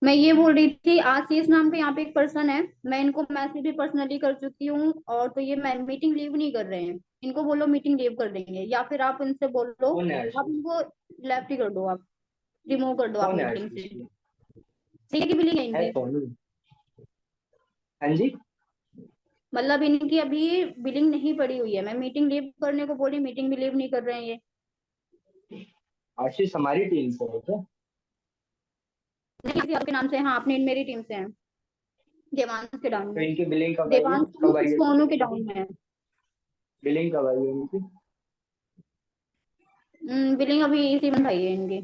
Speaker 4: मैं ये बोल रही थी, आशीष नाम के यहाँ पे एक पर्सन है, मैं इनको मैसेज भी पर्सनली कर चुकी हूँ, और तो ये मीटिंग लीव नहीं कर रहे हैं। इनको बोलो मीटिंग लीव कर देंगे, या फिर आप इनसे बोलो,
Speaker 1: कौन है
Speaker 4: आप
Speaker 1: आशीष?
Speaker 4: इनको लेफ्ट ही कर दो, आप रिमूव कर दो आप
Speaker 1: कौन है
Speaker 4: मीटिंग
Speaker 1: आशीष?
Speaker 4: से। ठीक है, बिलिंग है
Speaker 1: है
Speaker 4: इनकी।
Speaker 1: कौन? हाँ जी।
Speaker 4: मतलब इनकी अभी बिलिंग नहीं पड़ी हुई है, मैं मीटिंग लीव करने को बोली, मीटिंग भी लीव नहीं कर रहे हैं ये।
Speaker 1: आशीष हमारी टीम से है क्या?
Speaker 4: नहीं, किसी आपके नाम से। हाँ, अपने मेरी टीम से हैं। देवांश के डाउन
Speaker 1: तो
Speaker 4: में।
Speaker 1: इनकी बिलिंग कब आई है,
Speaker 4: देवांश
Speaker 1: कब आई है
Speaker 4: सोनू के डाउन में है।
Speaker 1: बिलिंग कब आई है इनकी?
Speaker 4: बिलिंग अभी इसी मंथ आई है इनकी।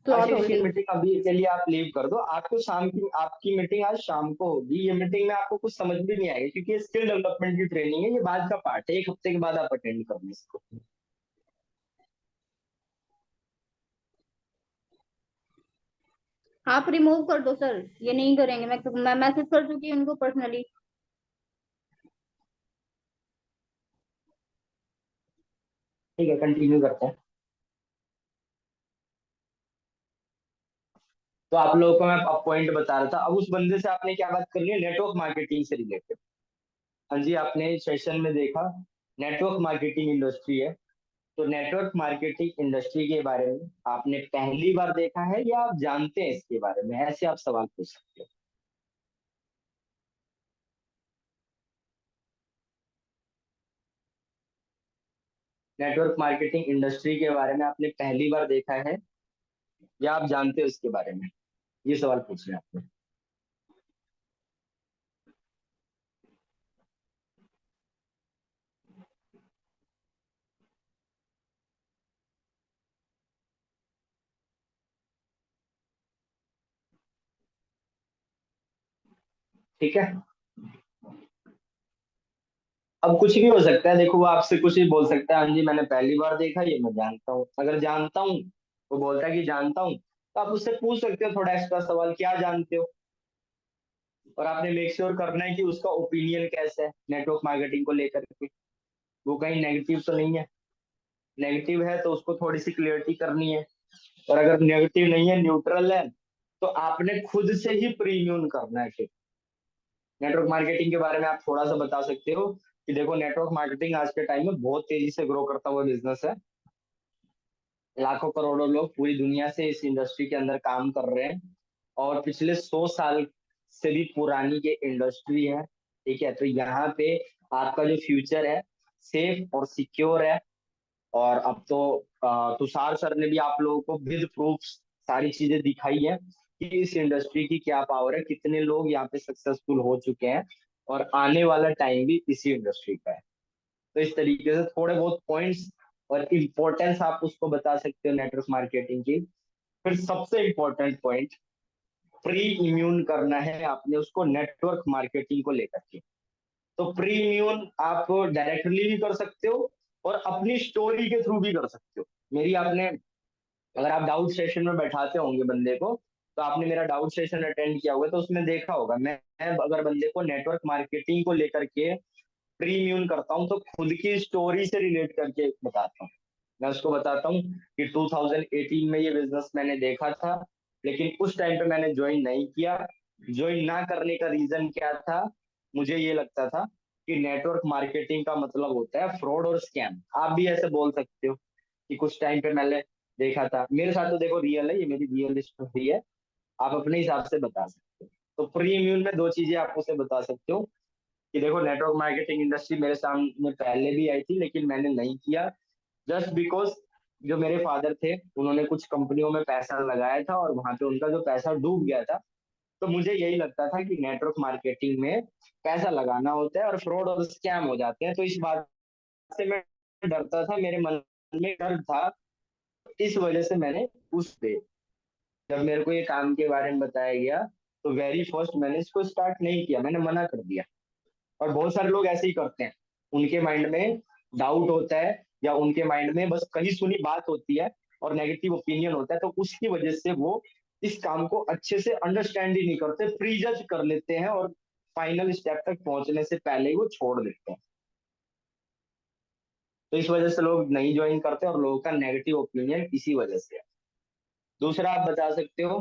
Speaker 4: स्लॉट
Speaker 1: आशीष की
Speaker 4: होल्डिंग।
Speaker 1: मीटिंग अभी के लिए आप लीव कर दो, आपको शाम की आपकी मीटिंग आज शाम को होगी। ये मीटिंग में आपको कुछ समझ भी नहीं आएगी क्योंकि ये स्किल डेवलपमेंट की ट्रेनिंग है, ये बाद का पार्ट है, 1 हफ्ते के बाद आप अटेंड करना इसको।
Speaker 4: आप रिमूव कर दो सर, ये नहीं करेंगे। मैं मैसेज कर चुकी हूँ उनको पर्सनली।
Speaker 1: ठीक है, कंटिन्यू करते हैं। तो आप लोगों को मैं पॉइंट बता रहा था, अब उस बंदे से आपने क्या बात करनी है, नेटवर्क मार्केटिंग से रिलेटेड। हाँ जी, आपने सेशन में देखा नेटवर्क मार्केटिंग इंडस्ट्री है। तो नेटवर्क मार्केटिंग इंडस्ट्री के बारे में आपने पहली बार देखा है या आप जानते हैं इसके बारे में, ऐसे आप सवाल पूछ सकते हो। नेटवर्क मार्केटिंग इंडस्ट्री के बारे में आपने पहली बार देखा है या आप जानते हो इसके बारे में, ये सवाल पूछ रहे हैं आपने। ठीक है, अब कुछ भी हो सकता है, देखो वो आपसे कुछ भी बोल सकता है, हाँ जी मैंने पहली बार देखा, ये मैं जानता हूँ। अगर जानता हूँ, वो बोलता है कि जानता हूँ, तो आप उससे पूछ सकते हो थोड़ा एक्स्ट्रा सवाल, क्या जानते हो। और आपने मेक श्योर करना है कि उसका ओपिनियन कैसा है नेटवर्क मार्केटिंग को लेकर के, वो कहीं नेगेटिव तो नहीं है। नेगेटिव है तो उसको थोड़ी सी क्लियरिटी करनी है, और अगर नेगेटिव नहीं है, न्यूट्रल है, तो आपने खुद से ही प्रीम्यून करना है। फिर नेटवर्क मार्केटिंग के बारे में आप थोड़ा सा बता सकते हो कि देखो नेटवर्क मार्केटिंग आज के टाइम में बहुत तेजी से ग्रो करता हुआ बिजनेस है। लाखों करोड़ों लोग पूरी दुनिया से इस इंडस्ट्री के अंदर काम कर रहे हैं, और पिछले 100 साल से भी पुरानी ये इंडस्ट्री है। ठीक है, तो यहाँ पे आपका जो फ्यूचर है सेफ और सिक्योर है। और अब तो तुषार सर ने भी आप लोगों को विद प्रूफ सारी चीजें दिखाई है कि इस इंडस्ट्री की क्या पावर है, कितने लोग यहाँ पे सक्सेसफुल हो चुके हैं, और आने वाला टाइम भी इसी इंडस्ट्री का है। तो इस तरीके से थोड़े बहुत पॉइंट्स और इम्पोर्टेंस आप उसको बता सकते हो नेटवर्क मार्केटिंग की। फिर सबसे इम्पोर्टेंट पॉइंट, प्री इम्यून करना है आपने उसको नेटवर्क मार्केटिंग को लेकर के। तो प्री इम्यून आप डायरेक्टली भी कर सकते हो और अपनी स्टोरी के थ्रू भी कर सकते हो। मेरी आपने, अगर आप डाउट सेशन में बैठाते होंगे बंदे को, तो आपने मेरा डाउट सेशन अटेंड किया होगा तो उसमें देखा होगा, मैं अगर बंदे को नेटवर्क मार्केटिंग को लेकर के प्रीम्यून करता हूँ तो खुद की स्टोरी से रिलेट करके बताता हूँ। मैं उसको बताता हूँ कि 2018 में ये बिजनेस मैंने देखा था, लेकिन उस टाइम पे मैंने ज्वाइन नहीं किया। ज्वाइन ना करने का रीजन क्या था, मुझे ये लगता था कि नेटवर्क मार्केटिंग का मतलब होता है फ्रॉड और स्कैम। आप भी ऐसे बोल सकते हो कि कुछ टाइम पे मैंने देखा था, मेरे साथ तो देखो रियल है, ये मेरी रियल स्टोरी है, आप अपने हिसाब से बता सकते हो। तो प्रीम्यून में दो चीजें आप उसे बता सकते हो कि देखो नेटवर्क मार्केटिंग इंडस्ट्री मेरे सामने पहले भी आई थी लेकिन मैंने नहीं किया, जस्ट बिकॉज जो मेरे फादर थे उन्होंने कुछ कंपनियों में पैसा लगाया था और वहां पे उनका जो पैसा डूब गया था। तो मुझे यही लगता था कि नेटवर्क मार्केटिंग में पैसा लगाना होता है और फ्रॉड और स्कैम हो जाते हैं, तो इस बात से मैं डरता था, मेरे मन में डर था। इस वजह से मैंने उस पे, जब मेरे को ये काम के बारे में बताया गया, तो वेरी फर्स्ट मैंने इसको स्टार्ट नहीं किया, मैंने मना कर दिया। और बहुत सारे लोग ऐसे ही करते हैं, उनके माइंड में डाउट होता है या उनके माइंड में बस कहीं सुनी बात होती है, और नेगेटिव ओपिनियन होता है, तो उसकी वजह से वो इस काम को अच्छे से अंडरस्टैंड ही नहीं करते, प्री जज कर लेते हैं और फाइनल स्टेप तक पहुंचने से पहले ही वो छोड़ देते हैं। तो इस वजह से लोग नहीं ज्वाइन करते और लोगों का नेगेटिव ओपिनियन इसी वजह से है। दूसरा आप बता सकते हो,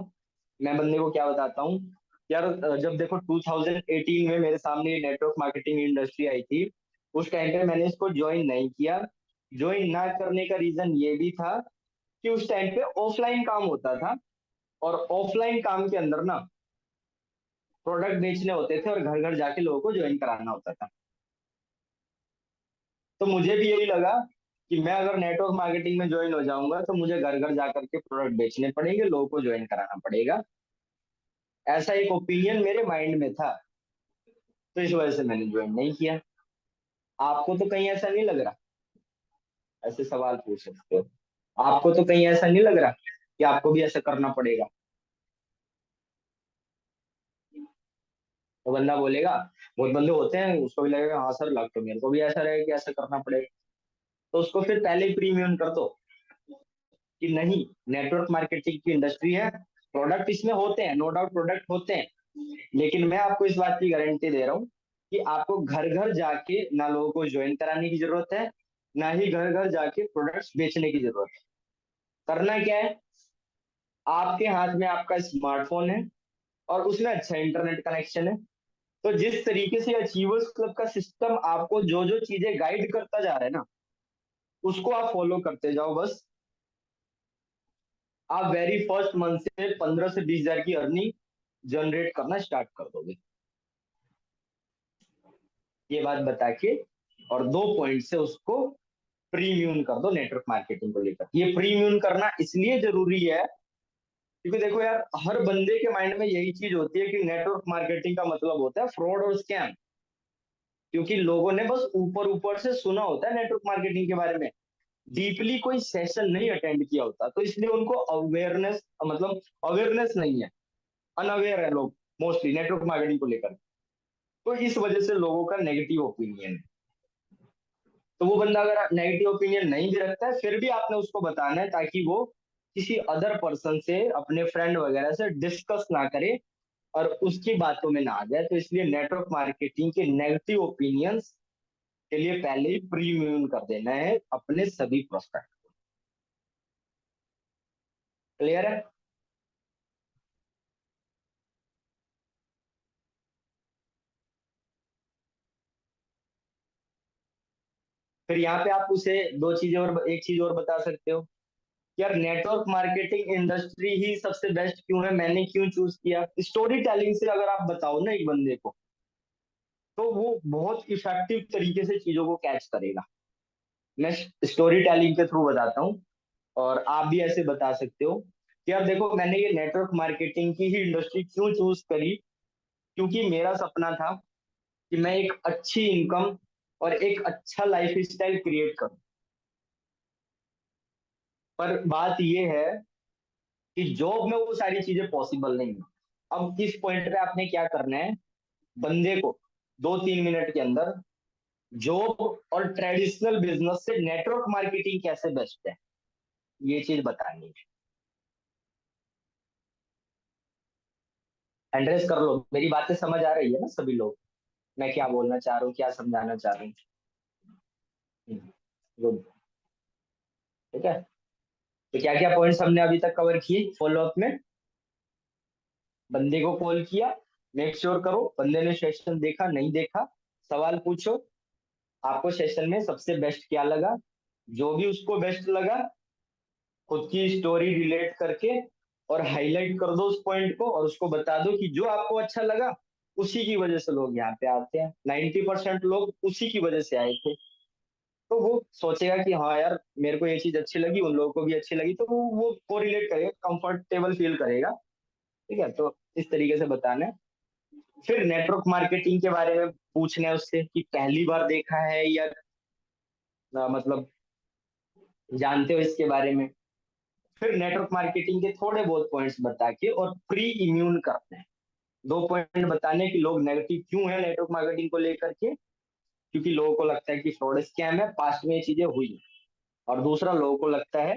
Speaker 1: मैं बंदे को क्या बताता हूँ यार, जब देखो 2018 में मेरे सामने नेटवर्क मार्केटिंग इंडस्ट्री आई थी, उस टाइम पे मैंने इसको ज्वाइन नहीं किया। ज्वाइन ना करने का रीजन ये भी था कि उस टाइम पे ऑफलाइन काम होता था, और ऑफलाइन काम के अंदर ना प्रोडक्ट बेचने होते थे और घर घर जाके लोगों को ज्वाइन कराना होता था। तो मुझे भी यही लगा कि मैं अगर नेटवर्क मार्केटिंग में ज्वाइन हो जाऊंगा तो मुझे घर घर जाकर के प्रोडक्ट बेचने पड़ेंगे, लोगों को ज्वाइन कराना पड़ेगा। ऐसा एक ओपिनियन मेरे माइंड में था, तो इस वजह से मैंने ज्वाइन नहीं किया। आपको तो कहीं ऐसा नहीं लग रहा? ऐसे सवाल पूछ सकते हो। आपको तो कहीं ऐसा नहीं लग रहा कि आपको भी ऐसा करना पड़ेगा? तो बंदा बोलेगा, बहुत बंदे होते हैं उसको भी लगेगा हाँ सर लग तो मेरे को भी ऐसा रहेगा कि ऐसा करना पड़ेगा, तो उसको फिर पहले ही प्रीमियम कर दो कि नहीं, नेटवर्क मार्केटिंग की इंडस्ट्री है, प्रोडक्ट इसमें होते हैं, नो डाउट प्रोडक्ट होते हैं, लेकिन मैं आपको इस बात की गारंटी दे रहा हूँ कि आपको घर घर जाके ना लोगों को ज्वाइन कराने की जरूरत है, ना ही घर घर जाके प्रोडक्ट्स बेचने की जरूरत है। करना क्या है, आपके हाथ में आपका स्मार्टफोन है और उसमें अच्छा इंटरनेट कनेक्शन है, तो जिस तरीके से अचीवर्स क्लब का सिस्टम आपको जो जो चीजें गाइड करता जा रहा है ना, उसको आप फॉलो करते जाओ बस। आप वेरी फर्स्ट मंथ से 15 से 20 हजार की अर्निंग जनरेट करना स्टार्ट कर दोगे। ये बात बता के और 2 पॉइंट से उसको प्रीम्यून कर दो नेटवर्क मार्केटिंग को लेकर। ये प्रीम्यून करना इसलिए जरूरी है क्योंकि देखो यार, हर बंदे के माइंड में यही चीज होती है कि नेटवर्क मार्केटिंग का मतलब होता है फ्रॉड और स्कैम, क्योंकि लोगों ने बस ऊपर ऊपर से सुना होता है नेटवर्क मार्केटिंग के बारे में, डीपली कोई सेशन नहीं अटेंड किया होता, तो इसलिए उनको अवेयरनेस, मतलब अवेयरनेस नहीं है, अनअवेयर है लोग मोस्टली नेटवर्क मार्केटिंग को लेकर। तो इस वजह से लोगों का नेगेटिव ओपिनियन है। तो वो बंदा अगर नेगेटिव ओपिनियन नहीं भी रखता है, फिर भी आपने उसको बताना है ताकि वो किसी अदर पर्सन से, अपने फ्रेंड वगैरह से डिस्कस ना करे और उसकी बातों में ना आ जाए। तो इसलिए नेटवर्क मार्केटिंग के नेगेटिव ओपिनियंस के लिए पहले ही प्रीम्यून कर देना है अपने सभी प्रोस्पेक्ट। क्लियर है? फिर यहाँ पे आप उसे दो चीजें और, एक चीज और बता सकते हो कि यार नेटवर्क मार्केटिंग इंडस्ट्री ही सबसे बेस्ट क्यों है, मैंने क्यों चूज किया। स्टोरी टेलिंग से अगर आप बताओ ना एक बंदे को, तो वो बहुत इफेक्टिव तरीके से चीजों को कैच करेगा। मैं स्टोरी टेलिंग के थ्रू बताता हूँ, और आप भी ऐसे बता सकते हो कि यार देखो, मैंने ये नेटवर्क मार्केटिंग की ही इंडस्ट्री क्यों चूज करी, क्योंकि मेरा सपना था कि मैं एक अच्छी इनकम और एक अच्छा लाइफ स्टाइल क्रिएट करूं। पर बात ये है कि जॉब में वो सारी चीजें पॉसिबल नहीं है। अब इस पॉइंट पे आपने क्या करना है, बंदे को 2-3 मिनट के अंदर जॉब और ट्रेडिशनल बिजनेस से नेटवर्क मार्केटिंग कैसे बेस्ट है, ये चीज बतानी है। एड्रेस कर लो, मेरी बातें समझ आ रही है ना सभी लोग, मैं क्या बोलना चाह रहा हूँ, क्या समझाना चाह रहा हूँ। गुड। ठीक है, तो क्या क्या पॉइंट्स हमने अभी तक कवर किए फॉलोअप में? बंदे को कॉल किया, मेक श्योर करो बंदे ने सेशन देखा नहीं देखा, सवाल पूछो आपको सेशन में सबसे बेस्ट क्या लगा, जो भी उसको बेस्ट लगा खुद की स्टोरी रिलेट करके और हाईलाइट कर दो उस पॉइंट को, और उसको बता दो कि जो आपको अच्छा लगा उसी की वजह से लोग यहाँ पे आते हैं, 90% लोग उसी की वजह से आए थे। तो वो सोचेगा कि हाँ यार मेरे को ये चीज अच्छी लगी, उन लोगों को भी अच्छी लगी, तो वो कोरिलेट करेगा, कंफर्टेबल फील करेगा। ठीक है, तो इस तरीके से बताना है। फिर नेटवर्क मार्केटिंग के बारे में पूछना है उससे कि पहली बार देखा है या मतलब जानते हो इसके बारे में। फिर नेटवर्क मार्केटिंग के थोड़े बहुत पॉइंट्स बता के और प्री इम्यून करते हैं। 2 पॉइंट बताने कि लोग नेगेटिव क्यों है नेटवर्क मार्केटिंग को लेकर के, क्योंकि लोगों को लगता है कि फ्रॉड स्कैम है, पास्ट में ये चीजें हुई। और दूसरा, लोगों को लगता है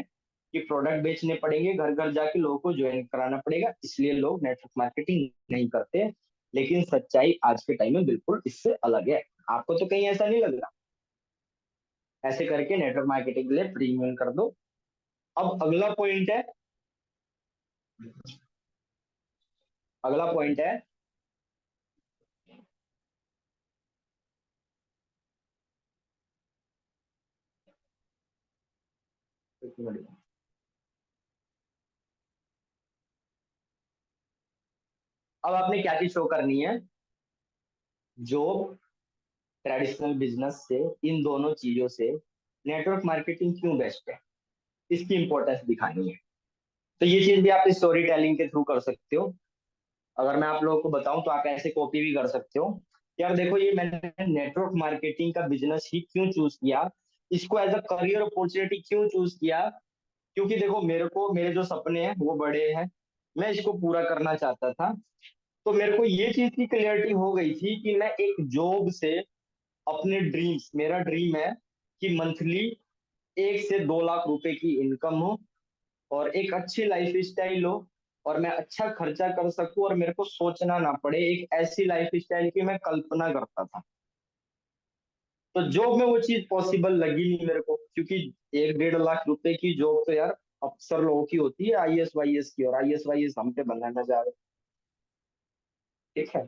Speaker 1: कि प्रोडक्ट बेचने पड़ेंगे, घर घर जाके लोगों को ज्वाइन कराना पड़ेगा, इसलिए लोग नेटवर्क मार्केटिंग नहीं करते। लेकिन सच्चाई आज के टाइम में बिल्कुल इससे अलग है। आपको तो कहीं ऐसा नहीं लग रहा? ऐसे करके नेटवर्क मार्केटिंग के लिए प्रीमियम कर दो। अब अगला पॉइंट है, अगला पॉइंट है अब आपने क्या चीज शो करनी है? जॉब, ट्रेडिशनल बिजनेस से, इन दोनों चीजों से नेटवर्क मार्केटिंग क्यों बेस्ट है, इसकी इंपॉर्टेंस दिखानी है। तो ये चीज भी आप स्टोरी टेलिंग के थ्रू कर सकते हो। अगर मैं आप लोगों को बताऊं तो आप ऐसे कॉपी भी कर सकते हो। यार देखो, ये मैंने नेटवर्क मार्केटिंग का बिजनेस ही क्यों चूज किया, इसको एज अ करियर अपॉर्चुनिटी क्यों चूज किया, क्योंकि देखो मेरे को, मेरे जो सपने हैं वो बड़े हैं, मैं इसको पूरा करना चाहता था। तो मेरे को ये चीज की क्लियरिटी हो गई थी कि मैं एक जॉब से अपने ड्रीम्स, मेरा ड्रीम है कि मंथली 1 से 2 लाख रुपए की इनकम हो और एक अच्छी लाइफ स्टाइल हो और मैं अच्छा खर्चा कर सकूं और मेरे को सोचना ना पड़े, एक ऐसी लाइफ स्टाइल की मैं कल्पना करता था। तो जॉब में वो चीज पॉसिबल लगी नहीं मेरे को, क्योंकि 1-1.5 लाख रुपए की जॉब तो यार अफसर लोगों की होती है, आईएएस वाईएएस की, और आईएएस वाईएएस हम पे बनाना जा रहे। ठीक है,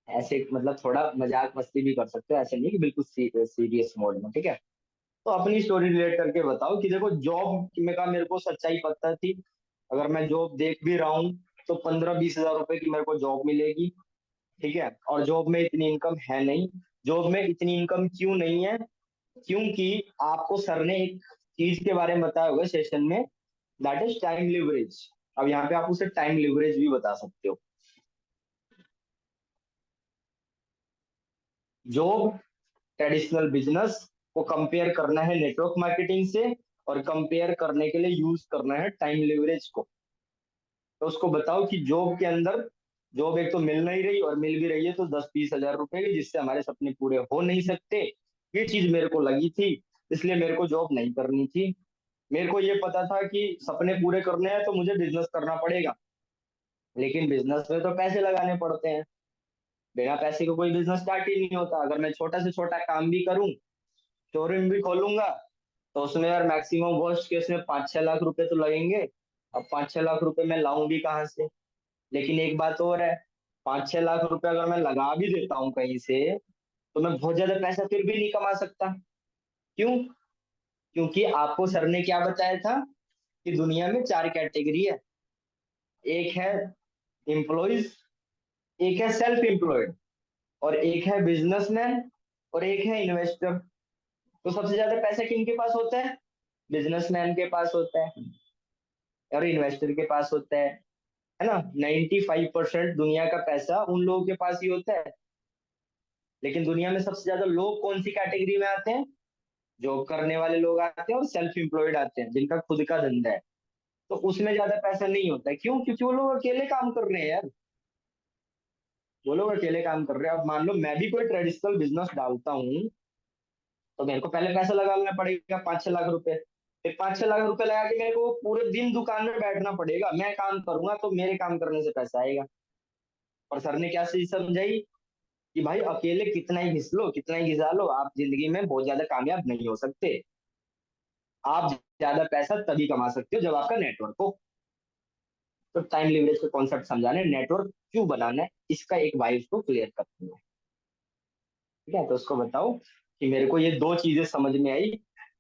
Speaker 1: ऐसे मतलब थोड़ा मजाक मस्ती भी कर सकते हो, ऐसे नहीं कि बिल्कुल सीरियस मोड में। ठीक है, तो अपनी स्टोरी रिलेट करके बताओ कि देखो जॉब में का मेरे को सच्चाई पता थी, अगर मैं जॉब देख भी रहा हूँ तो 15-20 हजार रुपए की मेरे को जॉब मिलेगी। ठीक है, और जॉब में इतनी इनकम है नहीं। जॉब में इतनी इनकम क्यों नहीं है? क्योंकि आपको सर ने एक चीज के बारे में बताया होगा सेशन में, दैट इज टाइम लिवरेज। अब यहाँ पे आप उसे टाइम लिवरेज भी बता सकते हो। जॉब, ट्रेडिशनल बिजनेस को कंपेयर करना है नेटवर्क मार्केटिंग से, और कंपेयर करने के लिए यूज करना है टाइम लिवरेज को। तो उसको बताओ कि जॉब के अंदर, जॉब एक तो मिल नहीं रही और मिल भी रही है तो 10-20 हजार रुपए की, जिससे हमारे सपने पूरे हो नहीं सकते। ये चीज मेरे को लगी थी, इसलिए मेरे को जॉब नहीं करनी थी। मेरे को ये पता था कि सपने पूरे करने हैं तो मुझे बिजनेस करना पड़ेगा, लेकिन बिजनेस में तो पैसे लगाने पड़ते हैं, बिना पैसे के कोई बिजनेस स्टार्ट ही नहीं होता। अगर मैं छोटा से छोटा काम भी करूं, शोरूम भी खोलूंगा, तो उसमें यार मैक्सिमम वर्स्ट केस में 5-6 लाख रुपए तो लगेंगे। अब 5-6 लाख रुपए मैं लाऊं भी कहाँ से? लेकिन एक बात और है, 5-6 लाख रुपए अगर मैं लगा भी देता हूँ कहीं से, तो मैं बहुत ज्यादा पैसा फिर भी नहीं कमा सकता। क्यों? क्योंकि आपको सर ने क्या बताया था कि दुनिया में 4 कैटेगरी है। एक है एम्प्लॉइज, एक है सेल्फ एम्प्लॉयड, और एक है बिजनेसमैन, और एक है इन्वेस्टर। तो सबसे ज्यादा पैसा किनके पास होता है? बिजनेसमैन के पास होता है और इन्वेस्टर के पास होता है ना। 95% दुनिया का पैसा उन लोगों के पास ही होता है। लेकिन दुनिया में सबसे ज्यादा लोग कौन सी कैटेगरी में आते हैं? जॉब करने वाले लोग आते हैं और सेल्फ एम्प्लॉयड आते हैं, जिनका खुद का धंधा है। तो उसमें ज्यादा पैसा नहीं होता है। क्यों? क्योंकि वो लोग अकेले काम कर रहे हैं यार, वो लोग अकेले काम कर रहे हैं। अब मान लो मैं भी कोई ट्रेडिशनल बिजनेस डालता हूँ, तो मेरे को पहले पैसा लगाना पड़ेगा 5-6 लाख रुपए। फिर 5-6 लाख रुपए लगा के मेरे को पूरे दिन दुकान में बैठना पड़ेगा, मैं काम करूंगा तो मेरे काम करने से पैसा आएगा। और सर ने क्या चीज समझाई कि भाई अकेले कितना ही घिस लो, कितना ही घिसा लो, आप जिंदगी में बहुत ज्यादा कामयाब नहीं हो सकते। आप ज्यादा पैसा तभी कमा सकते हो जब आपका नेटवर्क हो। तो टाइम लिवरेज का कॉन्सेप्ट समझाने, नेटवर्क क्यों बनाना है, इसका एक वाइफ को क्लियर करते हैं। ठीक है, तो उसको बताओ कि मेरे को ये दो चीजें समझ में आई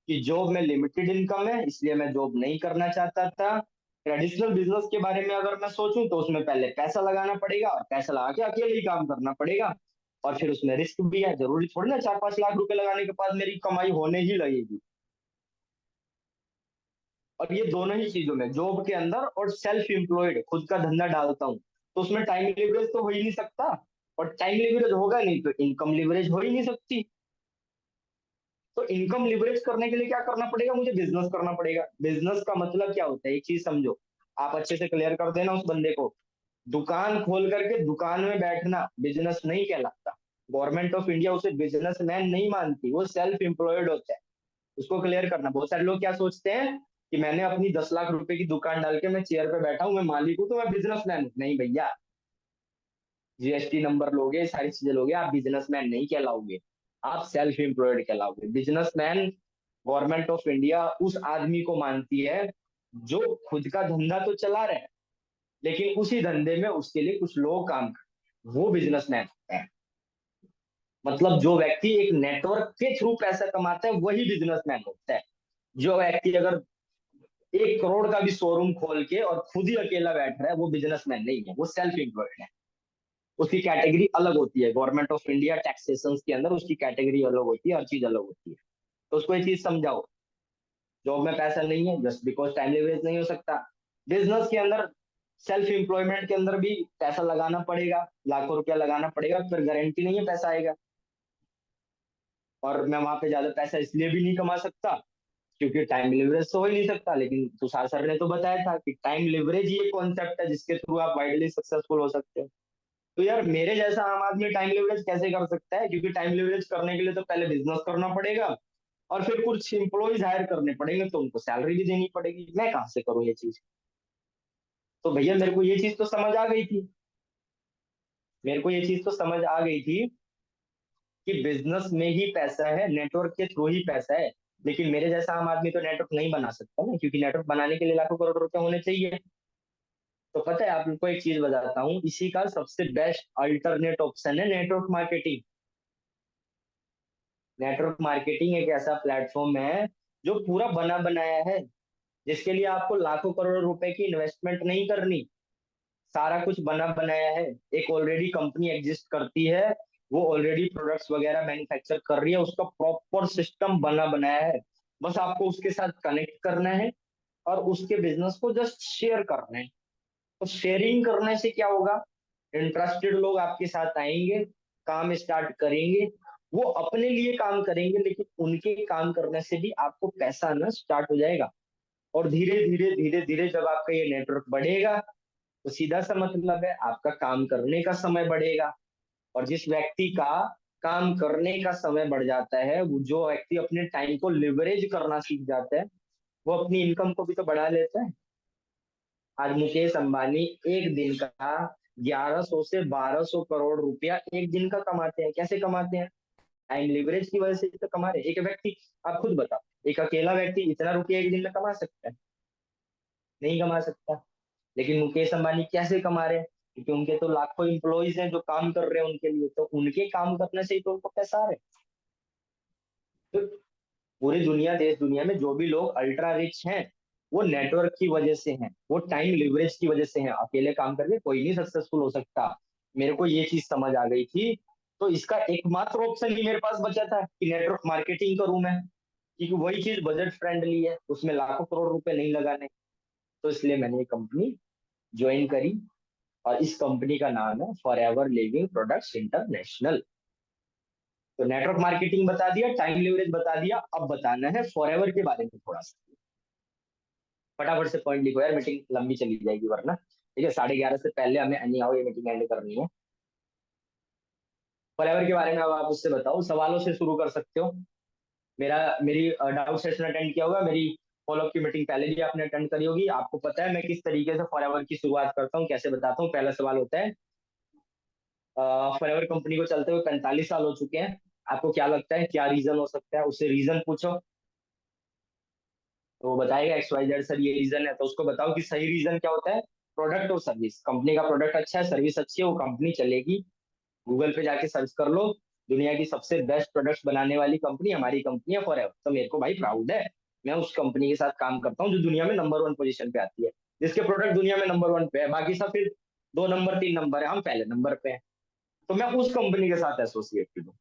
Speaker 1: कि जॉब में लिमिटेड इनकम है, इसलिए मैं जॉब नहीं करना चाहता था। ट्रेडिशनल बिजनेस के बारे में अगर मैं सोचूं तो उसमें पहले पैसा लगाना पड़ेगा, और पैसा लगा के अकेले ही काम करना पड़ेगा, और फिर उसमें रिस्क भी है। जरूरी थोड़ी ना 4-5 लाख रुपए लगाने के बाद मेरी कमाई होने ही लगेगी। और ये दोनों ही चीजों में, जॉब के अंदर और सेल्फ एम्प्लॉयड खुद का धंधा डालता हूँ, तो उसमें टाइम लिवरेज तो हो ही नहीं सकता। और टाइम लिवरेज होगा नहीं तो इनकम लिवरेज हो ही नहीं सकती। तो इनकम लिवरेज करने के लिए क्या करना पड़ेगा? मुझे बिजनेस करना पड़ेगा। बिजनेस का मतलब क्या होता है, एक चीज समझो, आप अच्छे से क्लियर कर देना उस बंदे को। दुकान खोल करके दुकान में बैठना बिजनेस नहीं कहलाता। गवर्नमेंट ऑफ इंडिया उसे बिजनेसमैन नहीं मानती, वो सेल्फ एम्प्लॉयड होता है। उसको क्लियर करना। बहुत सारे लोग क्या सोचते हैं कि मैंने अपनी 10 लाख रुपए की दुकान डाल के मैं चेयर पे बैठा हूँ, मैं मालिक हूँ, तो मैं बिजनेसमैन हूँ। नहीं भैया, जीएसटी नंबर लोगे, सारी चीजें लोगे, आप बिजनेसमैन नहीं कहलाओगे, आप सेल्फ एम्प्लॉयड कहलाओगे। बिजनेसमैन गवर्नमेंट ऑफ इंडिया उस आदमी को मानती है जो खुद का धंधा तो चला रहा है, लेकिन उसी धंधे में उसके लिए कुछ लोग काम कर, वो बिजनेसमैन है। मतलब जो व्यक्ति एक नेटवर्क के थ्रू पैसा कमाता है वही बिजनेसमैन होता है। जो व्यक्ति अगर 1 करोड़ का भी शोरूम खोल के और खुद ही अकेला बैठ रहा है, वो बिजनेसमैन नहीं है, वो सेल्फ एम्प्लॉयड है। उसकी कैटेगरी अलग होती है, गवर्नमेंट ऑफ इंडिया टैक्सेशन के अंदर उसकी कैटेगरी अलग होती है, हर चीज अलग होती है। तो उसको ये चीज समझाओ, जॉब में पैसा नहीं है जस्ट बिकॉज टाइम लेवरेज नहीं हो सकता। बिजनेस के अंदर, सेल्फ एम्प्लॉयमेंट के अंदर भी पैसा लगाना पड़ेगा, लाखों रुपया लगाना पड़ेगा, फिर गारंटी नहीं है पैसा आएगा। और मैं वहां पे ज्यादा पैसा इसलिए भी नहीं कमा सकता क्योंकि टाइम लिवरेज तो हो ही नहीं सकता। लेकिन तुषार सर ने तो बताया था कि टाइम लिवरेज ही एक कॉन्सेप्ट है जिसके थ्रू आप वाइडली सक्सेसफुल हो सकते हो। तो यार मेरे जैसा आम आदमी टाइम लिवरेज कैसे कर सकता है? क्योंकि टाइम लिवरेज करने के लिए तो पहले बिजनेस करना पड़ेगा और फिर कुछ एम्प्लॉयज हायर करने पड़ेंगे, तो उनको सैलरी भी देनी पड़ेगी। मैं कहाँ से करूँ ये चीज? तो भैया मेरे को ये चीज तो समझ आ गई थी, मेरे को ये चीज तो समझ आ गई थी कि बिजनेस में ही पैसा है, नेटवर्क के थ्रू ही पैसा है। लेकिन मेरे जैसा आम आदमी तो नेटवर्क नहीं बना सकता ना, क्योंकि नेटवर्क बनाने के लिए लाखों करोड़ रुपए होने चाहिए। तो पता है आप लोग को एक चीज बताता हूँ, इसी का सबसे बेस्ट अल्टरनेट ऑप्शन है नेटवर्क मार्केटिंग। नेटवर्क मार्केटिंग एक ऐसा प्लेटफॉर्म है जो पूरा बना बनाया है, जिसके लिए आपको लाखों करोड़ रुपए की इन्वेस्टमेंट नहीं करनी। सारा कुछ बना बनाया है, एक ऑलरेडी कंपनी एग्जिस्ट करती है, वो ऑलरेडी प्रोडक्ट्स वगैरह मैन्युफैक्चर कर रही है, उसका प्रॉपर सिस्टम बना बनाया है। बस आपको उसके साथ कनेक्ट करना है और उसके बिजनेस को जस्ट शेयर करना है। तो शेयरिंग करने से क्या होगा? इंटरेस्टेड लोग आपके साथ आएंगे, काम स्टार्ट करेंगे, वो अपने लिए काम करेंगे, लेकिन उनके काम करने से भी आपको पैसा आना स्टार्ट हो जाएगा। और धीरे धीरे धीरे धीरे जब आपका ये नेटवर्क बढ़ेगा, तो सीधा सा मतलब है आपका काम करने का समय बढ़ेगा। और जिस व्यक्ति का काम करने का समय बढ़ जाता है, वो जो व्यक्ति अपने टाइम को लिवरेज करना सीख जाता है, वो अपनी इनकम को भी तो बढ़ा लेता है। आज मुकेश अंबानी एक दिन का 1100 से 1200 करोड़ रुपया एक दिन का कमाते हैं। कैसे कमाते हैं? टाइम लिवरेज की वजह से तो कमा रहे हैं। एक व्यक्ति, आप खुद बताओ, एक अकेला व्यक्ति इतना रुपया एक दिन में कमा सकता है? नहीं कमा सकता। लेकिन मुकेश अंबानी कैसे कमा रहे हैं? क्योंकि उनके तो लाखों एम्प्लॉइज हैं जो काम कर रहे हैं उनके लिए, तो उनके काम करने से ही तो उनको पैसा आ रहा है। तो पूरी दुनिया, देश दुनिया में जो भी लोग अल्ट्रा रिच हैं, वो नेटवर्क की वजह से हैं, वो टाइम लिवरेज की वजह से हैं। अकेले काम करके कोई नहीं सक्सेसफुल हो सकता। मेरे को ये चीज समझ आ गई थी, तो इसका एकमात्र ऑप्शन ही मेरे पास बचा था कि नेटवर्क मार्केटिंग करूं मैं, क्योंकि वही चीज बजट फ्रेंडली है, उसमें लाखों करोड़ रुपए नहीं लगाने। तो इसलिए मैंने ये कंपनी ज्वाइन करी और इस कंपनी का नाम है for ever living products international. तो नेटवर्क मार्केटिंग बता दिया, टाइम लिवरेज बता दिया, अब बताना है फॉर एवर के बारे में थोड़ा सा। फटाफट से पॉइंट लिखो यार, मीटिंग लंबी चली जाएगी वरना। ठीक है, 11:30 से पहले हमें नहीं आओ, ये मीटिंग एंड करनी है। फॉर एवर के बारे में अब आप उससे बताओ, सवालों से शुरू कर सकते हो। मेरी डाउट सेशन अटेंड किया होगा, मेरी फॉलोअप की मीटिंग पहले भी आपने अटेंड करी होगी, आपको पता है मैं किस तरीके से फॉर एवर की शुरुआत करता हूँ, कैसे बताता हूँ। पहला सवाल होता है, फॉरएवर कंपनी को चलते हुए 45 साल हो चुके हैं, आपको क्या लगता है क्या रीजन हो सकता है? उससे रीजन पूछो, तो वो बताएगा XYZ सर ये रीजन है। तो उसको बताओ कि सही रीजन क्या होता है। प्रोडक्ट और सर्विस, कंपनी का प्रोडक्ट अच्छा है, सर्विस अच्छी है, वो कंपनी चलेगी। गूगल पे जाके सर्च कर लो, दुनिया की सबसे बेस्ट प्रोडक्ट्स बनाने वाली कंपनी हमारी कंपनी है फॉरएवर। तो मेरे को भाई प्राउड है, मैं उस कंपनी के साथ काम करता हूँ जो दुनिया में नंबर 1 पोजीशन पे आती है, जिसके प्रोडक्ट दुनिया में नंबर 1 पे है, बाकी सब फिर 2 नंबर 3 नंबर है, हम पहले नंबर पे हैं। तो मैं उस कंपनी के साथ एसोसिएटेड हूँ,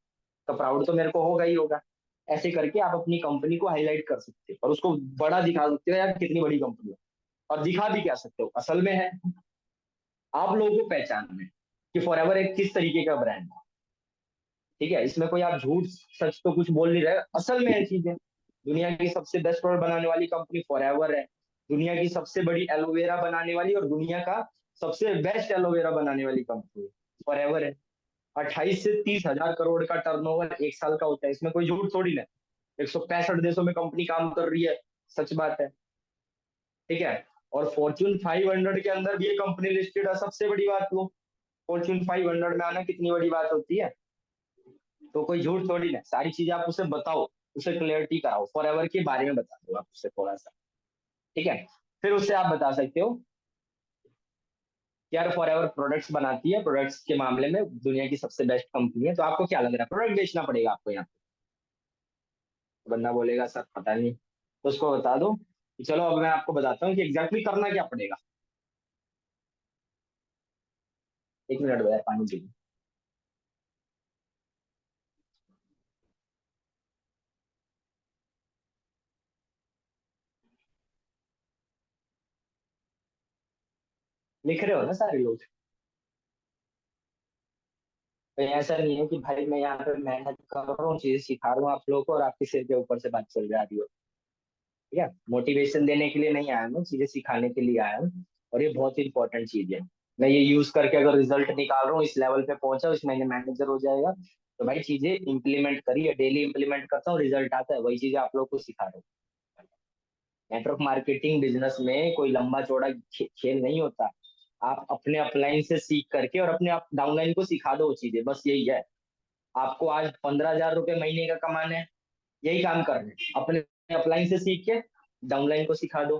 Speaker 1: तो प्राउड तो मेरे को होगा ही होगा। ऐसे करके आप अपनी कंपनी को हाईलाइट कर सकते हो और उसको बड़ा दिखा सकते हो, यार कितनी बड़ी कंपनी है। और दिखा भी क्या सकते हो, असल में है, आप लोगों को पहचानना है कि फॉरएवर एक किस तरीके का ब्रांड है। ठीक है, इसमें कोई आप झूठ सच तो कुछ बोल नहीं रहे, असल में है चीजें। दुनिया की सबसे बेस्ट प्रोडक्ट बनाने वाली कंपनी फॉरएवर है, दुनिया की सबसे बड़ी एलोवेरा बनाने वाली और दुनिया का सबसे बेस्ट एलोवेरा बनाने वाली कंपनी फॉरएवर है। 28 से 30 हजार करोड़ का टर्नओवर एक साल का होता है, इसमें कोई झूठ थोड़ी ना। 165 देशों में कंपनी काम कर रही है, सच बात है। ठीक है। और फॉर्च्यून 500 के अंदर भी ये कंपनी लिस्टेड है, सबसे बड़ी बात वो फॉर्च्यून 500 में आना कितनी बड़ी बात होती है। तो कोई झूठ थोड़ी ना, सारी चीजें आप उसे बताओ, उसे क्लियरिटी कराओ, फॉरएवर के बारे में बता दो आप उसे थोड़ा सा, ठीक है। फिर उससे आप बता सकते हो कि यार फॉरएवर प्रोडक्ट्स बनाती है, प्रोडक्ट्स के मामले में दुनिया की सबसे बेस्ट कंपनी है, तो आपको क्या लग रहा है, प्रोडक्ट बेचना पड़ेगा आपको यहाँ पे। बंदा बोलेगा सर पता नहीं, तो उसको बता दो कि चलो अब मैं आपको बताता हूँ कि एग्जैक्टली करना क्या पड़ेगा। एक मिनट भैया पानी पी। लिख रहे हो ना सारे लोग। तो ऐसा नहीं है कि भाई मैं यहाँ पे मेहनत कर रहा हूँ, चीजें सिखा रहा हूँ आप लोगों को और आपके सिर के ऊपर से बात चल रही हो। ठीक है, मोटिवेशन देने के लिए नहीं आया हूँ, चीजें सिखाने के लिए आया हूँ। और ये बहुत ही इंपॉर्टेंट चीज है। मैं ये यूज करके अगर रिजल्ट निकाल रहा हूँ, इस लेवल पे पहुंचा, इस महीने मैनेजर हो जाएगा, तो भाई चीजें इंप्लीमेंट करिए, डेली इंप्लीमेंट करता हूँ, रिजल्ट आता है, वही चीजें आप लोग को सिखा रहा हूँ। नेटवर्क मार्केटिंग बिजनेस में कोई लंबा चौड़ा खेल नहीं होता। आप अपने अपलाइन से सीख करके और अपने डाउनलाइन को सिखा दो वो चीजें, बस यही है। आपको आज 15,000 रुपये महीने का कमाना है, यही काम करना है, अपने अपलाइन से सीख के डाउनलाइन को सिखा दो।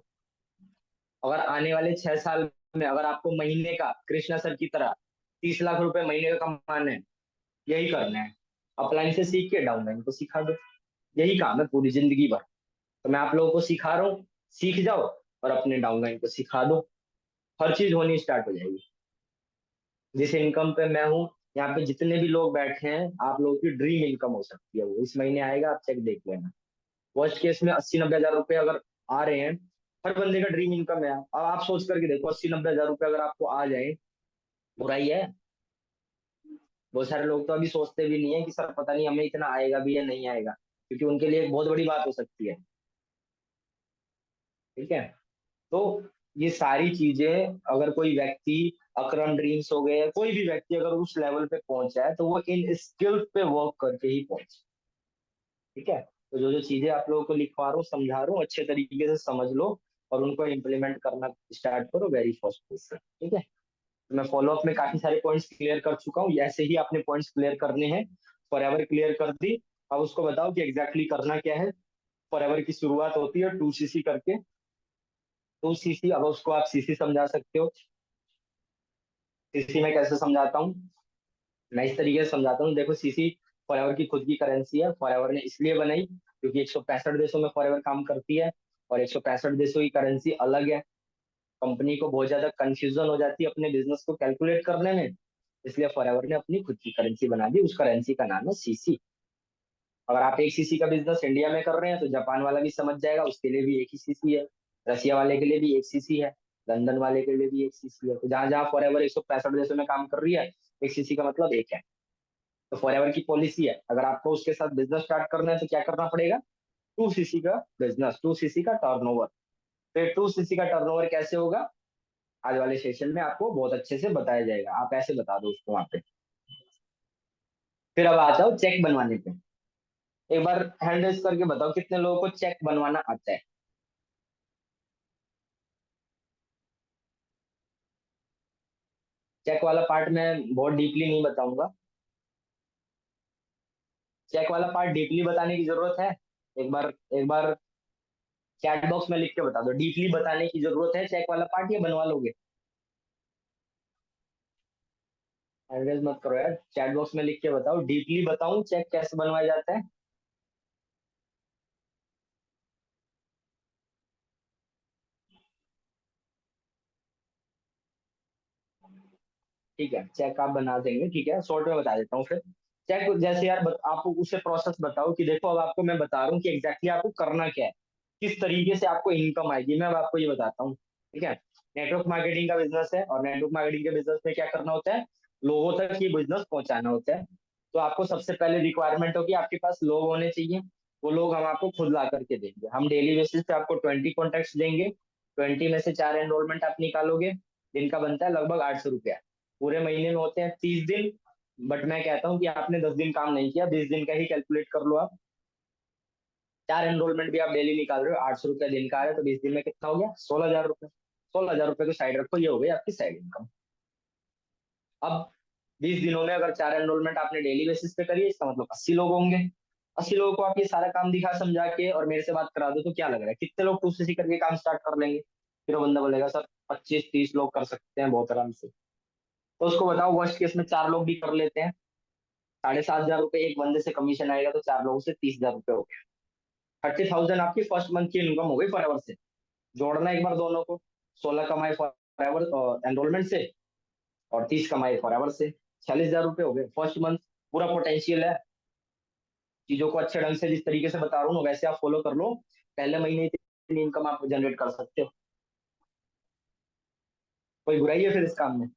Speaker 1: अगर आने वाले 6 साल में अगर आपको महीने का कृष्णा सर की तरह 30 लाख रुपए महीने का कमाना है, यही करना है, अपलाइन से सीख के डाउनलाइन को सिखा दो, यही काम है पूरी जिंदगी भर। तो मैं आप लोगों को सिखा रहा हूँ, सीख जाओ और अपने डाउनलाइन को सिखा दो, हर चीज होनी स्टार्ट हो जाएगी। जिस इनकम पे मैं हूँ, यहाँ पे जितने भी लोग बैठे हैं, आप लोगों की ड्रीम इनकम हो सकती है, वो इस महीने आएगा, आप चेक देख लेना। वर्स्ट केस में 80-90 हजार रुपए अगर आ रहे हैं, हर बंदे का ड्रीम इनकम है। अब आप सोच करके देखो, 80-90 हजार रुपए अगर आपको आ जाए, बुराई है। बहुत सारे लोग तो अभी सोचते भी नहीं है कि सर पता नहीं हमें इतना आएगा भी या नहीं आएगा, क्योंकि उनके लिए एक बहुत बड़ी बात हो सकती है। ठीक है, तो ये सारी चीजें अगर कोई व्यक्ति, अकरम ड्रीम्स हो गए, कोई भी व्यक्ति अगर उस लेवल पे पहुंचा है, तो वो इन स्किल्स पे वर्क करके ही पहुंचे। ठीक है, तो जो जो चीजें आप लोगों को लिखवा रहा हूँ, समझा रहा हूँ, अच्छे तरीके से समझ लो और उनको इम्प्लीमेंट करना स्टार्ट करो वेरी फर्स्ट से। ठीक है, तो मैं फॉलो अप में काफी सारे पॉइंट्स क्लियर कर चुका हूँ, ऐसे ही आपने पॉइंट्स क्लियर करने हैं। फॉरएवर क्लियर कर दी, अब उसको बताओ कि एग्जैक्टली करना क्या है। फॉरएवर की शुरुआत होती है 2cc करके, 2cc, अब उसको आप सीसी समझा सकते हो। सीसी में कैसे समझाता हूँ, मैं इस तरीके से समझाता हूँ, देखो सीसी फॉरएवर की खुद की करेंसी है, फॉरएवर ने इसलिए बनाई क्योंकि 165 देशों में फॉरएवर काम करती है, और 165 देशों की करेंसी अलग है। कंपनी को बहुत ज्यादा कंफ्यूजन हो जाती है अपने बिजनेस को कैलकुलेट करने में, इसलिए फॉरएवर ने अपनी खुद की करेंसी बना दी, उस करेंसी का नाम है सीसी। अगर आप 1 सीसी का बिजनेस इंडिया में कर रहे हैं, तो जापान वाला भी समझ जाएगा, उसके लिए भी 1 ही सीसी है। रशिया वाले के लिए भी 1 सीसी है। लंदन वाले के लिए भी 1 सीसी है। तो जहां जहां फॉरएवर 165 देशों में काम कर रही है, 1 सीसी का मतलब एक है। तो फॉरएवर की पॉलिसी है, अगर आपको उसके साथ बिजनेस स्टार्ट करना है तो क्या करना पड़ेगा, 2 सीसी का बिजनेस, 2 सीसी का टर्नओवर। फिर 2 सीसी का टर्नओवर कैसे होगा, आज वाले सेशन में आपको बहुत अच्छे से बताया जाएगा, आप ऐसे बता दो उसको वहां पे। फिर अब आ जाओ चेक बनवाने पे। एक बार हैंड रेस करके बताओ कितने लोगों को चेक बनवाना आता है। चेक वाला पार्ट मैं बहुत डीपली नहीं बताऊंगा, चेक वाला पार्ट डीपली बताने की जरूरत है, एक बार चैट बॉक्स में लिख के बता दो, डीपली बताने की जरूरत है चेक वाला पार्ट, ये बनवा लोगे। हैंड रेस मत करो यार, चैट बॉक्स में लिख के बताओ, डीपली बताऊं चेक कैसे बनवाया जाता है। ठीक है, चेक आप बना देंगे, ठीक है, शॉर्ट में बता देता हूँ फिर। चेक जैसे यार आप उसे प्रोसेस बताओ कि देखो अब आपको मैं बता रहा हूँ कि एग्जैक्टली आपको करना क्या है, किस तरीके से आपको इनकम आएगी, मैं अब आपको ये बताता हूँ। ठीक है, नेटवर्क मार्केटिंग का बिजनेस है, और नेटवर्क मार्केटिंग के बिजनेस में क्या करना होता है, लोगों तक ये बिजनेस पहुंचाना होता है। तो आपको सबसे पहले रिक्वायरमेंट होगी, आपके पास लोग होने चाहिए। वो लोग हम आपको खुद ला करके देंगे, हम डेली बेसिस पे आपको 20 कॉन्टेक्ट देंगे, 20 में से 4 एनरोलमेंट आप निकालोगे, दिन का बनता है लगभग 800 रुपया, पूरे महीने में होते हैं 30 दिन। बट मैं कहता हूँ कि आपने 10 दिन काम नहीं किया, 20 दिन का ही कैलकुलेट कर लो आप। 4 एनरोलमेंट भी आप डेली निकाल रहे हो, 800 रुपया दिन का आ रहा है, तो 20 दिन में कितना हो गया? 16,000 रुपये। 16,000 रुपये को साइड रखो, ये हो गई आपकी साइड इनकम। अब 20 दिनों में अगर 4 एनरोलमेंट आपने डेली बेसिस पे करी है, इसका मतलब 80 लोग होंगे। 80 लोगों को आप ये सारा काम दिखा समझा के और मेरे से बात करा दो, तो क्या लग रहा है कितने लोग 2cc करके काम स्टार्ट कर लेंगे? फिर वो बंदा बोलेगा सर 25-30 लोग कर सकते हैं बहुत आराम से। तो उसको बताओ वर्स्ट केस में 4 लोग भी कर लेते हैं, 7,500 रुपये एक बंदे से कमीशन आएगा, तो 4 लोगों से 30,000 रुपये हो गया। 30,000 आपकी फर्स्ट मंथ की इनकम हो गई फॉर एवर से। जोड़ना एक बार दोनों को, 16 कमाए फॉर एवर एनरोलमेंट से और 30 कमाए फॉर एवर से, 46,000 रुपये हो गए फर्स्ट मंथ। पूरा पोटेंशियल है, चीजों को अच्छे ढंग से जिस तरीके से बता रहा हूँ वैसे आप फॉलो कर लो, पहले महीने इतनी इनकम आप जनरेट कर सकते हो। कोई बुराई है फिर इस काम में?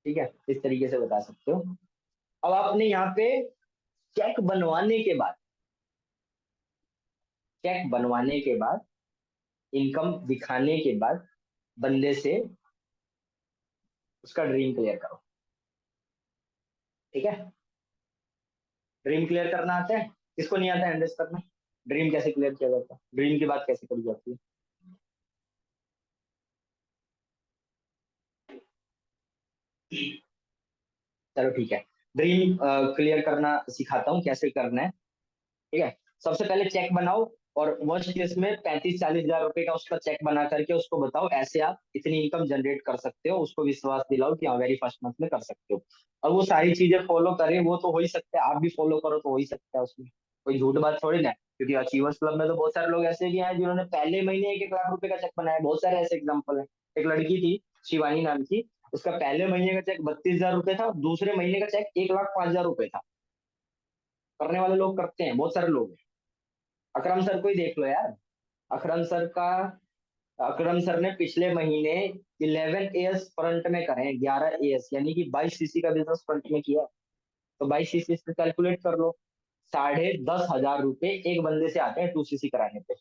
Speaker 1: ठीक है, इस तरीके से बता सकते हो। अब आपने यहाँ पे चेक बनवाने के बाद, चेक बनवाने के बाद, इनकम दिखाने के बाद बंदे से उसका ड्रीम क्लियर करो। ठीक है, ड्रीम क्लियर करना आता है? किसको नहीं आता है इन्वेस्ट करना? ड्रीम कैसे क्लियर किया जाता है? ड्रीम की बात कैसे करी जाती है? चलो ठीक है, ड्रीम क्लियर करना सिखाता हूँ कैसे करना है। ठीक है, सबसे पहले चेक बनाओ और वर्स्ट केस में 35-40 हजार रुपए का उसका चेक बना करके उसको बताओ ऐसे आप इतनी इनकम जनरेट कर सकते हो, उसको विश्वास दिलाओ कि हाँ वेरी फर्स्ट मंथ में कर सकते हो। और वो सारी चीजें फॉलो करे, वो तो हो ही सकता है, आप भी फॉलो करो तो हो ही सकता है, उसमें कोई झूठ बात थोड़ी ना है। क्योंकि अचीवर्स क्लब में तो बहुत सारे लोग ऐसे भी हैं जिन्होंने पहले महीने 1-1 लाख रुपए का चेक बनाया, बहुत सारे ऐसे एग्जाम्पल है। एक लड़की थी शिवानी नाम की, उसका पहले महीने का चेक 32,000 रुपए था, दूसरे महीने का चेक 1,05,000 रुपए था। करने वाले लोग करते हैं, बहुत सारे लोग हैं। अकरम सर को ही देख लो यार, अकरम सर का, अकरम सर ने पिछले महीने 11 एएस फ्रंट में करे, 11 एएस यानी कि 22 सीसी का बिजनेस फ्रंट में किया। तो 22 सीसी से कैलकुलेट कर लो, 10,500 रुपए एक बंदे से आते हैं 2 सीसी कराने पे,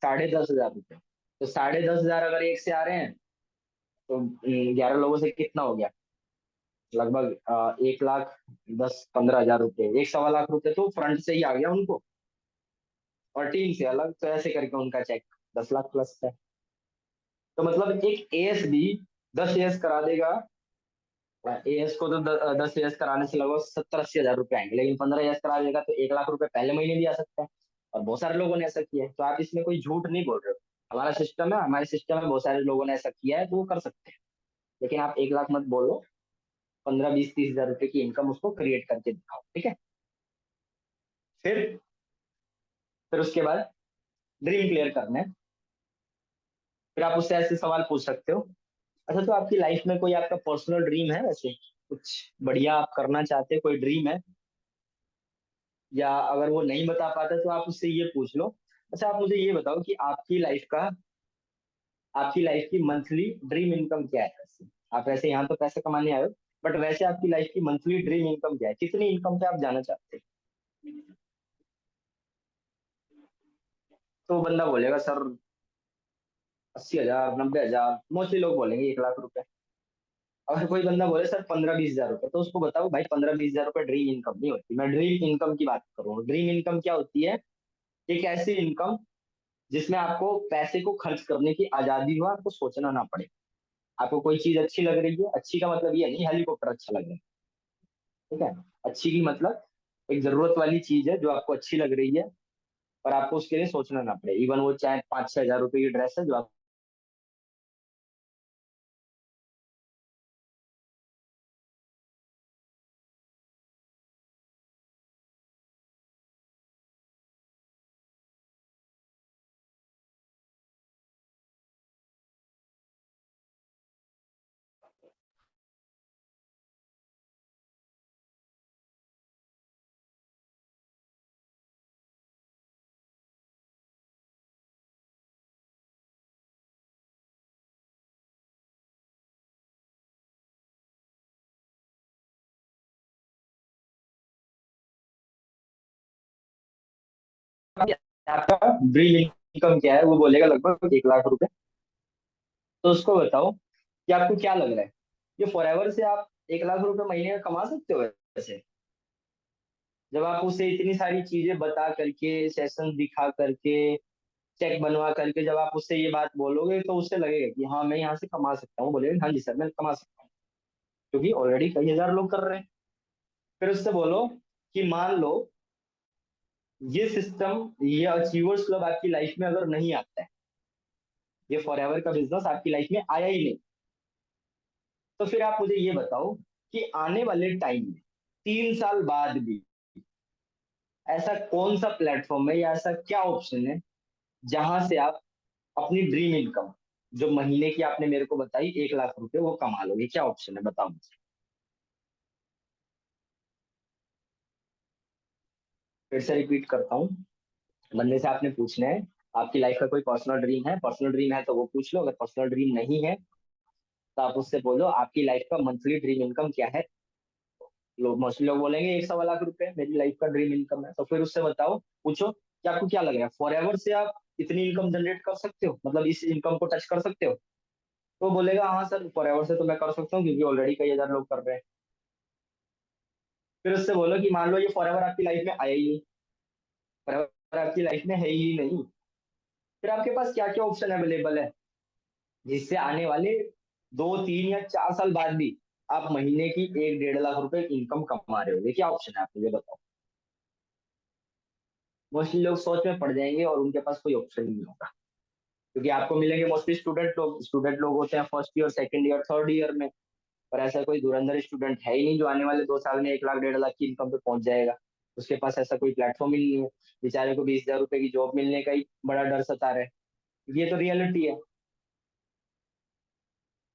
Speaker 1: 10,500 रुपए। तो 10,500 अगर एक से आ रहे हैं तो 11 लोगों से कितना हो गया? लगभग 1,10,15,000 रुपए, 1-1.25 लाख रुपए तो फ्रंट से ही आ गया उनको, और टीम से अलग, तो ऐसे करके उनका चेक 10 लाख प्लस है। तो मतलब एक एएस भी 10 एएस करा देगा, एएस को तो 10 एएस कराने से लगभग 70-80 हजार रुपए आएंगे, लेकिन 15 एएस करा देगा तो 1 लाख रुपए पहले महीने भी आ सकता है। और बहुत सारे लोगों ने ऐसा किया है, तो आप इसमें कोई झूठ नहीं बोल रहे हो। हमारा सिस्टम है, हमारे सिस्टम में बहुत सारे लोगों ने ऐसा किया है, तो वो कर सकते हैं। लेकिन आप 1 लाख मत बोलो, 15-20-30 हजार रुपए की इनकम उसको क्रिएट करके दिखाओ। ठीक है, फिर फिर उसके बाद ड्रीम क्लियर करना है। फिर आप उससे ऐसे सवाल पूछ सकते हो, अच्छा तो आपकी लाइफ में कोई आपका पर्सनल ड्रीम है, वैसे कुछ बढ़िया आप करना चाहते हैं, कोई ड्रीम है? या अगर वो नहीं बता पाता तो आप उससे ये पूछ लो, अच्छा आप मुझे ये बताओ कि आपकी लाइफ की मंथली ड्रीम इनकम क्या है? वैसे आप वैसे यहाँ तो पैसे कमाने आए हो, बट वैसे आपकी लाइफ की मंथली ड्रीम इनकम क्या है? कितनी इनकम पे आप जाना चाहते हैं? तो वो बंदा बोलेगा सर 80,000, 90,000, मोस्टली लोग बोलेंगे 1 लाख रुपए। अगर कोई बंदा बोले सर 15-20 हजार रुपए, तो उसको बताओ भाई 15-20 हजार रुपए ड्रीम इनकम नहीं होती, मैं ड्रीम इनकम की बात कर रहा हूँ। ड्रीम इनकम क्या होती है? एक ऐसी इनकम जिसमें आपको पैसे को खर्च करने की आजादी हो, आपको सोचना ना पड़े। आपको कोई चीज अच्छी लग रही है, अच्छी का मतलब ये नहीं हेलीकॉप्टर अच्छा लग रहा है, ठीक है, अच्छी की मतलब एक जरूरत वाली चीज है जो आपको अच्छी लग रही है, और आपको उसके लिए सोचना ना पड़े, इवन वो चाहे 5-6 हजार रुपए की ड्रेस है जो आप आपका ड्रीम इनकम क्या है, वो बोलेगा लगभग 1 लाख रुपए। तो उसको बताओ कि आपको क्या लग रहा है, ये फॉर एवर से आप 1 लाख रुपए महीने का कमा सकते हो वैसे? जब आप उसे इतनी सारी चीजें बता करके, सेशन दिखा करके, चेक बनवा करके जब आप उससे ये बात बोलोगे तो उससे लगेगा कि हाँ मैं यहाँ से कमा सकता हूँ, बोलेगा हाँ जी सर मैं कमा सकता हूँ, क्योंकि ऑलरेडी कई हजार लोग कर रहे हैं। फिर उससे बोलो कि मान लो ये सिस्टम, ये अचीवर्स क्लब आपकी लाइफ में अगर नहीं आता है, ये फॉरएवर का बिजनेस आपकी लाइफ में आया ही नहीं, तो फिर आप मुझे ये बताओ कि आने वाले टाइम में 3 साल बाद भी ऐसा कौन सा प्लेटफॉर्म है या ऐसा क्या ऑप्शन है जहां से आप अपनी ड्रीम इनकम, जो महीने की आपने मेरे को बताई 1 लाख रुपए, वो कमा लोगे? क्या ऑप्शन है बताओ मुझे। फिर से रिपीट करता हूँ, बंदे से आपने पूछना है आपकी लाइफ का कोई पर्सनल ड्रीम है, पर्सनल ड्रीम है तो वो पूछ लो, अगर पर्सनल ड्रीम नहीं है तो आप उससे बोलो आपकी लाइफ का मंथली ड्रीम इनकम क्या है। लोग मोस्टली लोग बोलेंगे 1 सवा लाख रुपए मेरी लाइफ का ड्रीम इनकम है, तो फिर उससे बताओ, पूछो कि आपको क्या लग रहा है फॉर एवर से आप इतनी इनकम जनरेट कर सकते हो, मतलब इस इनकम को टच कर सकते हो? तो बोलेगा हाँ सर फॉर एवर से तो मैं कर सकता हूँ क्योंकि ऑलरेडी कई हजार लोग कर रहे हैं। फिर उससे बोलो कि मान लो ये फॉर एवर आपकी लाइफ में आया ही नहीं, फॉर एवर आपकी लाइफ में है ही नहीं, फिर आपके पास क्या क्या ऑप्शन अवेलेबल है जिससे आने वाले 2 3 या 4 साल बाद भी आप महीने की 1 1.5 लाख रुपए इनकम कमा रहे हो? क्या ऑप्शन है आप मुझे बताओ। मोस्टली लोग सोच में पड़ जाएंगे और उनके पास कोई ऑप्शन नहीं होगा, क्योंकि आपको मिलेंगे मोस्टली स्टूडेंट लोग होते हैं first year, second year, third year में, और ऐसा कोई धुरंधर स्टूडेंट है ही नहीं जो आने वाले 2 साल में 1 लाख 1.5 लाख की इनकम पे पहुंच जाएगा। उसके पास ऐसा कोई प्लेटफॉर्म ही नहीं है, बेचारे को 20,000 रुपए की जॉब मिलने का ही बड़ा डर सता रहा है, ये तो रियलिटी है।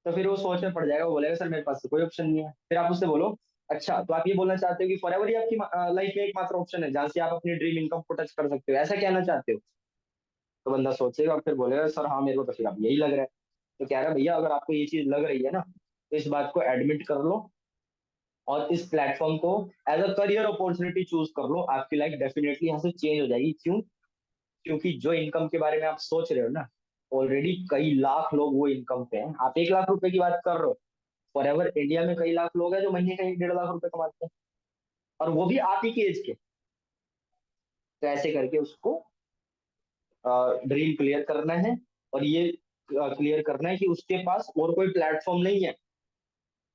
Speaker 1: तो फिर वो सोच में पड़ जाएगा, वो बोलेगा सर मेरे पास तो कोई ऑप्शन नहीं है। फिर आप उससे बोलो अच्छा तो आप ये बोलना चाहते हो कि फॉरएवर ही आपकी लाइफ में एकमात्र ऑप्शन है जहां से आप अपनी ड्रीम इनकम को टच कर सकते हो, ऐसा कहना चाहते हो? तो बंदा सोचेगा और फिर बोलेगा सर हाँ मेरे को तो फिर अब यही लग रहा है। तो कह रहा है भैया अगर आपको ये चीज लग रही है ना तो इस बात को एडमिट कर लो और इस प्लेटफॉर्म को as a career opportunity choose कर लो, आपकी लाइफ डेफिनेटली यहाँ से चेंज हो जाएगी। क्यों? क्योंकि जो इनकम के बारे में आप सोच रहे हो ना, ऑलरेडी कई लाख लोग वो इनकम पे हैं। आप 1 लाख रुपए की बात कर रहे हो, फॉरएवर इंडिया में कई लाख लोग हैं जो महीने का 1 1.5 लाख रुपए कमाते हैं, और वो भी आप ही की एज के। तो ऐसे करके उसको ड्रीम क्लियर करना है, और ये क्लियर करना है कि उसके पास और कोई प्लेटफॉर्म नहीं है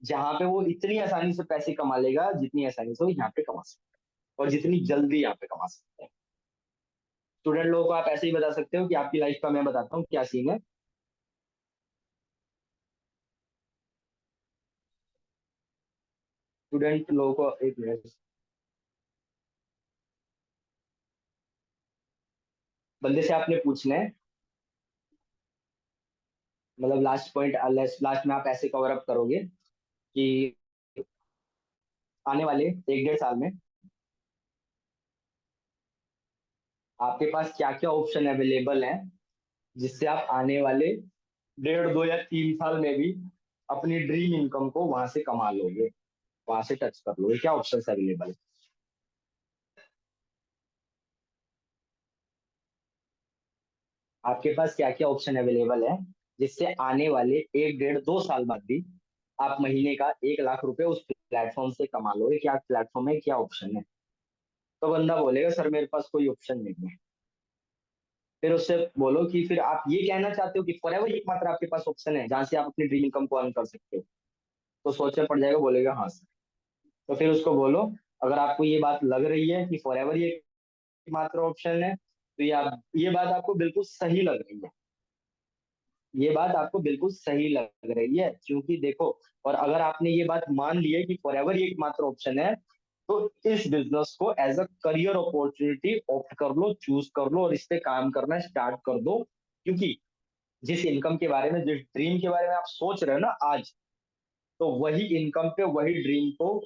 Speaker 1: जहां पे वो इतनी आसानी से पैसे कमा लेगा जितनी आसानी से वो यहाँ पे कमा सकता है और जितनी जल्दी यहाँ पे कमा सकते हैं। स्टूडेंट लोगों को आप ऐसे ही बता सकते हो कि आपकी लाइफ का मैं बताता हूँ क्या सीन है। स्टूडेंट लोगों को एक मिनट, बंदे से आपने पूछना है, मतलब लास्ट पॉइंट लास्ट में आप ऐसे कवर अप करोगे कि आने वाले 1 1.5 साल में आपके पास क्या क्या ऑप्शन अवेलेबल है जिससे आप आने वाले 1.5 2 या 3 साल में भी अपनी ड्रीम इनकम को वहां से कमा लोगे, वहां से टच कर लोगे। क्या ऑप्शन अवेलेबल है? आपके पास क्या क्या ऑप्शन अवेलेबल है जिससे आने वाले 1 1.5 2 साल बाद भी आप महीने का 1 लाख रुपए उस प्लेटफॉर्म से कमा लोगे? क्या प्लेटफॉर्म है, क्या ऑप्शन है? तो बंदा बोलेगा सर मेरे पास कोई ऑप्शन नहीं है। फिर उससे बोलो कि फिर आप ये कहना चाहते हो कि फॉरएवर एकमात्र आपके पास ऑप्शन है जहां से आप अपनी ड्रीम इनकम को अर्न कर सकते हो? तो सोचने पड़ जाएगा, बोलेगा हाँ सर। तो फिर उसको बोलो अगर आपको ये बात लग रही है कि फॉरएवर ही एकमात्र ऑप्शन है तो ये बात आपको बिल्कुल सही लग रही है, ये बात आपको बिल्कुल सही लग रही है, क्योंकि देखो, और अगर आपने ये बात मान ली है कि फॉरएवर ही एकमात्र ऑप्शन है तो इस बिजनेस को as a career opportunity opt कर लो, चूज कर लो और इस पे काम करना स्टार्ट कर दो। क्योंकि जिस इनकम के बारे में, जिस ड्रीम के बारे में आप सोच रहे हो ना आज, तो वही इनकम पे, वही ड्रीम को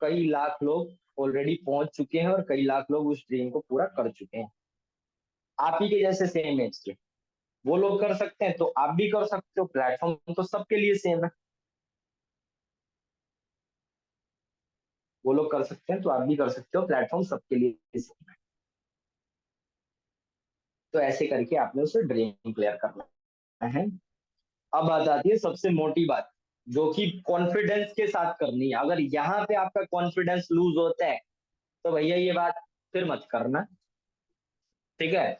Speaker 1: कई लाख लोग ऑलरेडी पहुंच चुके हैं और कई लाख लोग उस ड्रीम को पूरा कर चुके हैं आप ही के जैसे सेम एज के। वो लोग कर सकते हैं तो आप भी कर सकते हो, प्लेटफॉर्म तो सबके लिए सेम है। वो लोग कर सकते हैं तो आप भी कर सकते हो, प्लेटफॉर्म सबके लिए सेम है। तो ऐसे करके आपने उसे ड्रीम क्लियर करना है। अब बात आती है सबसे मोटी बात, जो कि कॉन्फिडेंस के साथ करनी है। अगर यहाँ पे आपका कॉन्फिडेंस लूज होता है तो भैया ये बात फिर मत करना, ठीक है।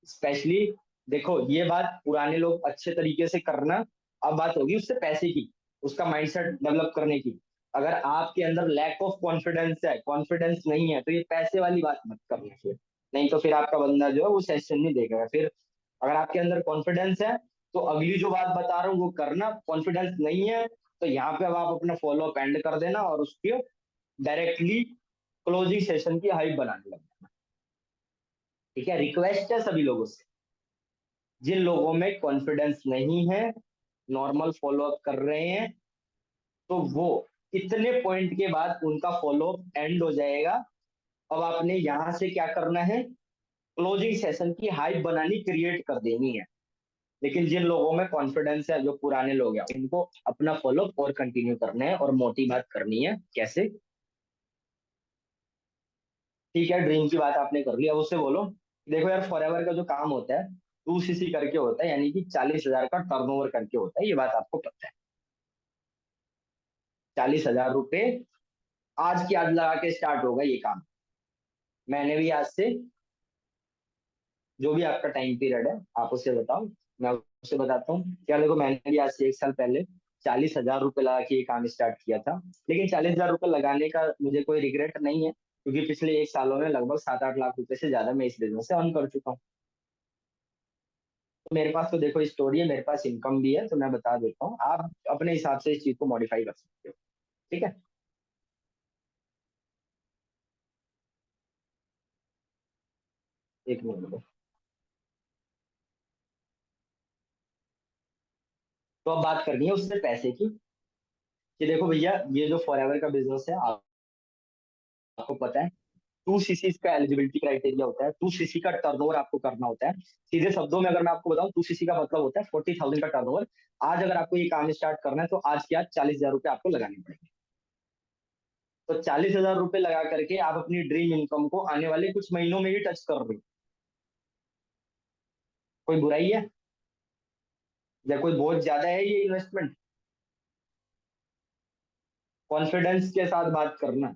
Speaker 1: स्पेशली देखो, ये बात पुराने लोग अच्छे तरीके से करना। अब बात होगी उससे पैसे की, उसका माइंडसेट डेवलप करने की। अगर आपके अंदर लैक ऑफ कॉन्फिडेंस है, कॉन्फिडेंस नहीं है, तो ये पैसे वाली बात मत करना फिर। नहीं तो फिर आपका बंदा जो है वो सेशन नहीं देगा फिर। अगर आपके अंदर कॉन्फिडेंस है तो अगली जो बात बता रहा हूँ वो करना। कॉन्फिडेंस नहीं है तो यहाँ पे अब आप अपना फॉलो अप एंड कर देना और उसकी डायरेक्टली क्लोजिंग सेशन की हाइप बनाने लगना, ठीक है। रिक्वेस्ट है सभी लोगों से, जिन लोगों में कॉन्फिडेंस नहीं है, नॉर्मल फॉलो अप कर रहे हैं, तो वो इतने पॉइंट के बाद उनका फॉलो अप एंड हो जाएगा। अब आपने यहां से क्या करना है, क्लोजिंग सेशन की हाइप बनानी, क्रिएट कर देनी है। लेकिन जिन लोगों में कॉन्फिडेंस है, जो पुराने लोग हैं, उनको अपना फॉलो अप और कंटिन्यू करना है और मोटी बात करनी है। कैसे? ठीक है, ड्रीम की बात आपने कर ली, अब उससे बोलो देखो यार, फॉरएवर का जो काम होता है 2cc करके होता है, यानी कि 40,000 का टर्नओवर करके होता है। ये बात आपको पता है। 40,000 रुपए आज की आज लगा के स्टार्ट होगा ये काम। मैंने भी आज से, जो भी आपका टाइम पीरियड है आप उसे बताओ, मैं उससे बताता हूँ। क्या देखो, मैंने भी आज से 1 साल पहले 40,000 रुपए लगा के ये काम स्टार्ट किया था। लेकिन 40,000 रुपए लगाने का मुझे कोई रिग्रेट नहीं है, क्योंकि पिछले 1 सालों में लगभग 7-8 लाख रुपए से ज्यादा मैं इस बिजनेस से अर्न कर चुका हूँ। तो मेरे पास तो देखो स्टोरी है, मेरे पास इनकम भी है, तो मैं बता देता हूँ। आप अपने हिसाब से इस चीज को मॉडिफाई कर सकते हो, ठीक है। एक मिनट। तो अब बात करनी है उससे पैसे की, कि देखो भैया, ये जो फॉरएवर का बिजनेस है, आपको पता है 2cc का एलिजिबिलिटी क्राइटेरिया होता है। 2cc का टर्नओवर आपको करना होता है। सीधे शब्दों में अगर मैं आपको बताऊं, 2cc का मतलब होता है 40,000 का टर्नओवर। आज अगर आपको ये काम स्टार्ट करना है तो आज के आज 40,000 रुपए आपको लगाने पड़ेंगे। तो 40,000 रुपए लगा करके आप अपनी ड्रीम इनकम को आने वाले कुछ महीनों में ही टच कर रहे हो। कोई बुराई है या कोई बहुत ज्यादा है ये इन्वेस्टमेंट? कॉन्फिडेंस के साथ बात करना।